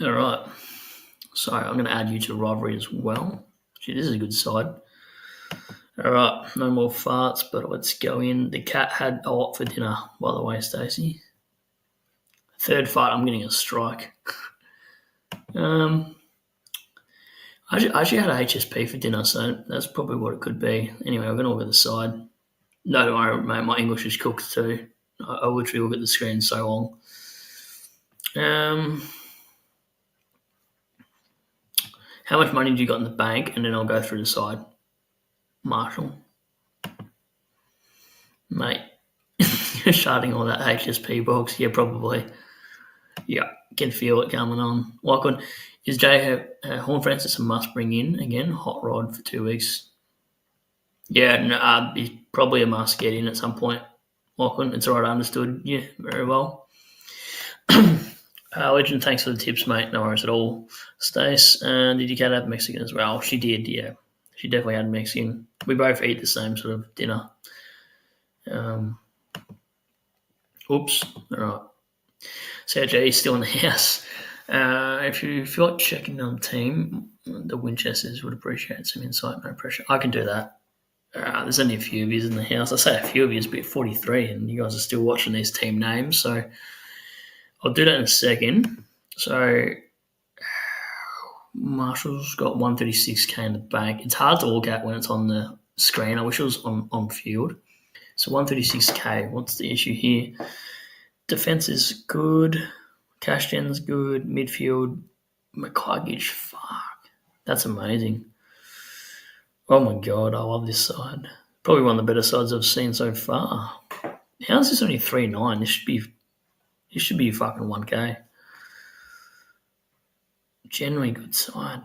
All right. So I'm going to add you to rivalry as well. Gee, this is a good side. All right, no more farts, but let's go in. The cat had a lot for dinner, by the way, Stacey. Third fart, I'm getting a strike. I actually had a HSP for dinner, so that's probably what it could be. Anyway, we're going to look at the side. No, don't worry, mate. My English is cooked too. I literally look at the screen so long. How much money do you got in the bank? And then I'll go through the side. Marshall. Mate, you're sharding all that HSP box. Yeah, probably. Yeah, can feel it coming on. Lachlan, is Jay Horn Francis a must bring in again? Hot rod for 2 weeks. Yeah, no, he's probably a must get in at some point. Lachlan, it's all right, understood. Yeah, very well. Legend, thanks for the tips, mate. No worries at all. Stace, did your cat have Mexican as well? She did, yeah. She definitely had Mexican. We both eat the same sort of dinner. Oops. All right. Sergey is still in the house. If you feel like checking on the team, the Winchesters would appreciate some insight. No pressure. I can do that. There's only a few of you in the house. I say a few of you, but 43, and you guys are still watching these team names. So I'll do that in a second. So Marshall's got 136k in the bank. It's hard to look at when it's on the screen. I wish it was on field. So 136k. What's the issue here? Defense is good. Cash gen's good. Midfield, McCluggage. Fuck. That's amazing. Oh my god, I love this side. Probably one of the better sides I've seen so far. How's this only 3-9? This should be fucking 1k. Generally good side.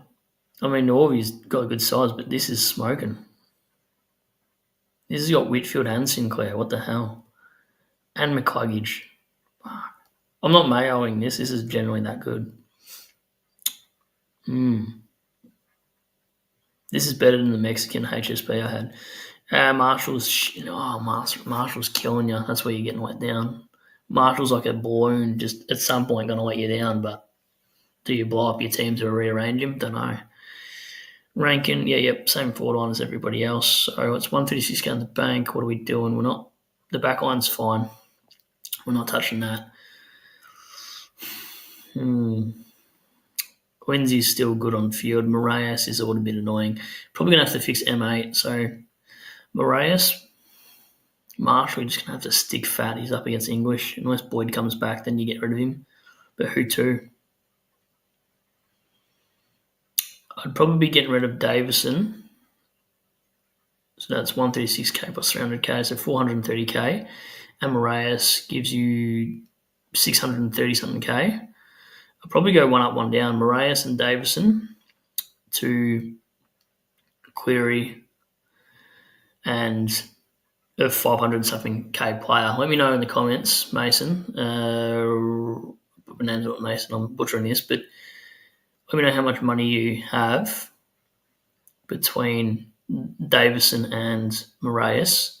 I mean, all of you's got good sides, but this is smoking. This has got Whitfield and Sinclair. What the hell? And McCluggage. Fuck. I'm not mayoing this. This is generally that good. This is better than the Mexican HSP I had. Marshall's killing you. That's where you're getting let down. Marshall's like a balloon, just at some point going to let you down, but do you blow up your team to rearrange him? Don't know. Rankin, same forward line as everybody else. So it's 136 going to the bank. What are we doing? We're not. The back line's fine. We're not touching that. Lindsay's still good on field. Moraes is a little bit annoying. Probably going to have to fix M8. So Moraes, Marshall, we're just going to have to stick fat. He's up against English. Unless Boyd comes back, then you get rid of him. But who to? I'd probably be getting rid of Davison. So that's 136k plus 300k, so 430k. And Moraes gives you 630 something k. I'll probably go one up, one down. Moraes and Davison to Cleary and a 500 something k player. Let me know in the comments, Mason. Name's not Mason, I'm butchering this, but let me know how much money you have between Davison and Moraes.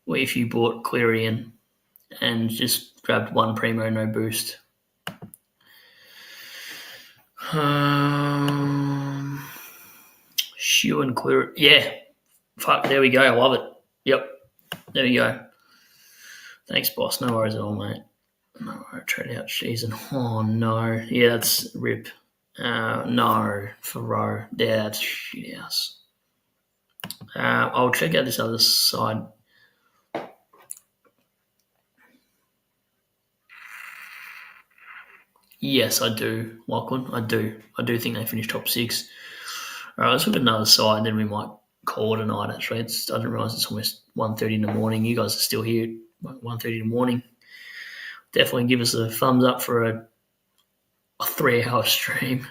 If you bought Cleary in and just grabbed one primo, no boost. Shoe and Cleary. Yeah. Fuck, there we go. I love it. Yep. There we go. Thanks, boss. No worries at all, mate. No, trade out season. Oh, no. Yeah, that's rip. No, Farrow. Yeah, that's shit house. I'll check out this other side. Yes, I do, Lachlan. I do. I do think they finished top 6. All right, let's look at another side, then we might call it a night, actually. I didn't realise it's almost 1:30 in the morning. You guys are still here at 1:30 in the morning. Definitely give us a thumbs up for a 3-hour stream.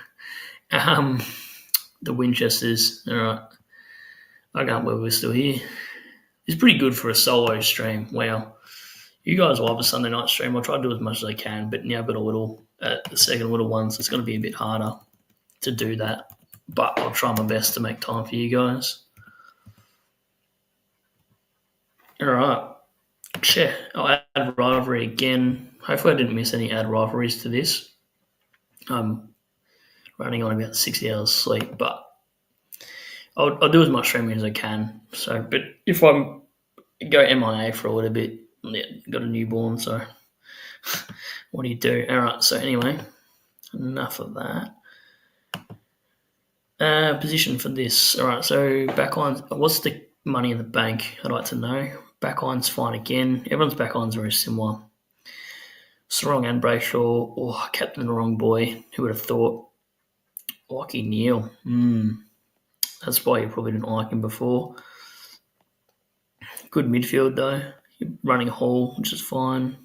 The Winchesters, all right. I can't believe we're still here. It's pretty good for a solo stream. Wow. You guys will have a Sunday night stream. I'll try to do as much as I can, but now I've got the second little one, so it's going to be a bit harder to do that. But I'll try my best to make time for you guys. All right. Yeah, I'll add rivalry again. Hopefully I didn't miss any add rivalries to this. I'm running on about 60 hours sleep, but I'll do as much streaming as I can. So, but if I'm go MIA for a little bit, yeah, got a newborn, so what do you do? All right. So anyway, enough of that. Position for this. All right. So backline. What's the money in the bank? I'd like to know. Backline's fine again. Everyone's backline's very similar. Sarong and Brayshaw. Oh, captain the wrong boy. Who would have thought? Lockie Neal. That's why you probably didn't like him before. Good midfield though. You're running a haul, which is fine.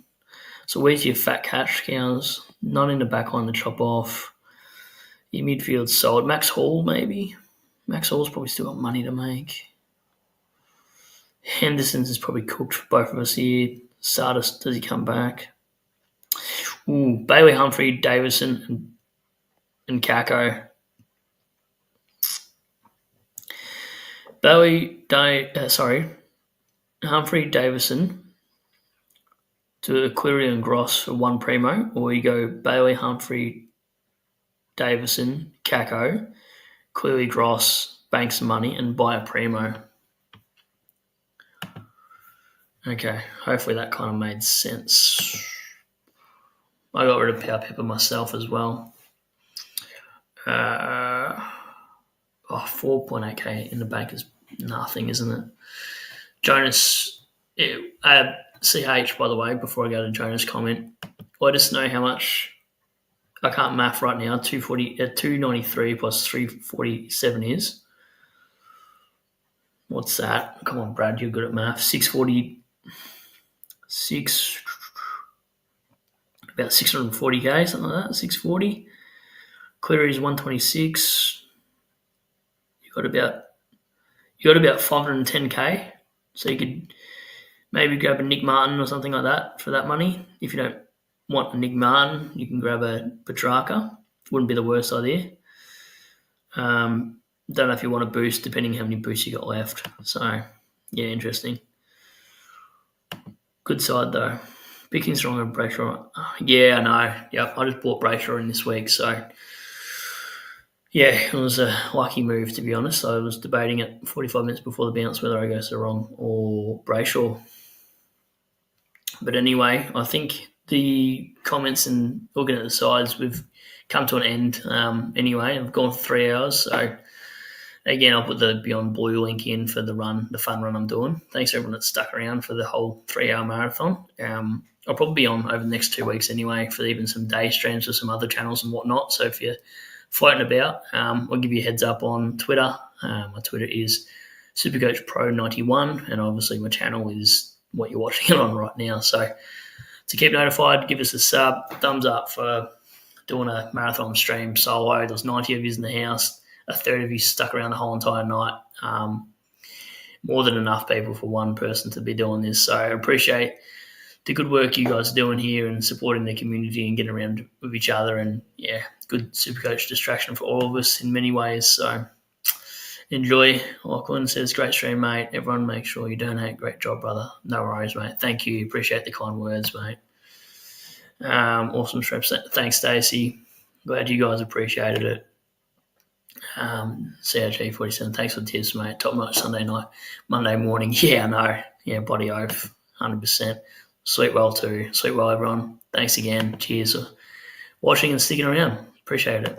So where's your fat cash cows? None in the back line to chop off. Your midfield's solid. Max Hall maybe. Max Hall's probably still got money to make. Henderson's is probably cooked for both of us here. Sardis, does he come back? Ooh, Bailey, Humphrey, Davison, and Kako. Humphrey, Davison to Cleary and Gross for one primo, or you go Bailey, Humphrey, Davison, Kako, Cleary, Gross, bank some money and buy a primo. Okay, hopefully that kind of made sense. I got rid of Power Pepper myself as well. 4.8k in the bank is nothing, isn't it? Jonas, CH, by the way, before I go to Jonas' comment, let us know how much, I can't math right now, 293 plus 347 is. What's that? Come on, Brad, you're good at math. 646, about 640k, something like that, 640. Cleary's 126. You got about 510k, so you could maybe grab a Nick Martin or something like that for that money. If you don't want a Nick Martin, you can grab a Petrarca. Wouldn't be the worst idea. Don't know if you want to boost, depending how many boosts you got left. So, yeah, interesting. Good side, though. Picking strong and Brayshaw. Yeah, I know. Yep, I just bought Brayshaw in this week, so yeah, it was a lucky move, to be honest. I was debating it 45 minutes before the bounce whether I go Sarong or Brayshaw. But anyway, I think the comments and looking at the sides, we've come to an end anyway. I've gone for 3 hours. So, again, I'll put the Beyond Blue link in for the fun run I'm doing. Thanks, everyone that stuck around for the whole 3-hour marathon. I'll probably be on over the next 2 weeks anyway for even some day streams with some other channels and whatnot. So if you're floating about, I'll give you a heads up on Twitter. My Twitter is SuperCoachPro91, and obviously my channel is what you're watching it on right now. So to keep notified, give us a sub, thumbs up for doing a marathon stream solo. There's 90 of you in the house. A third of you stuck around the whole entire night. More than enough people for one person to be doing this. So I appreciate the good work you guys are doing here and supporting the community and getting around with each other. And, yeah, good Supercoach distraction for all of us in many ways. So enjoy. Lachlan says, great stream, mate. Everyone make sure you donate. Great job, brother. No worries, mate. Thank you. Appreciate the kind words, mate. Awesome stream. Thanks, Stacey. Glad you guys appreciated it. CRG47, thanks for the tips, mate. Top notch Monday morning. Yeah, I know. Yeah, body oath, 100%. Sleep well too. Sleep well, everyone. Thanks again. Cheers for watching and sticking around. Appreciate it.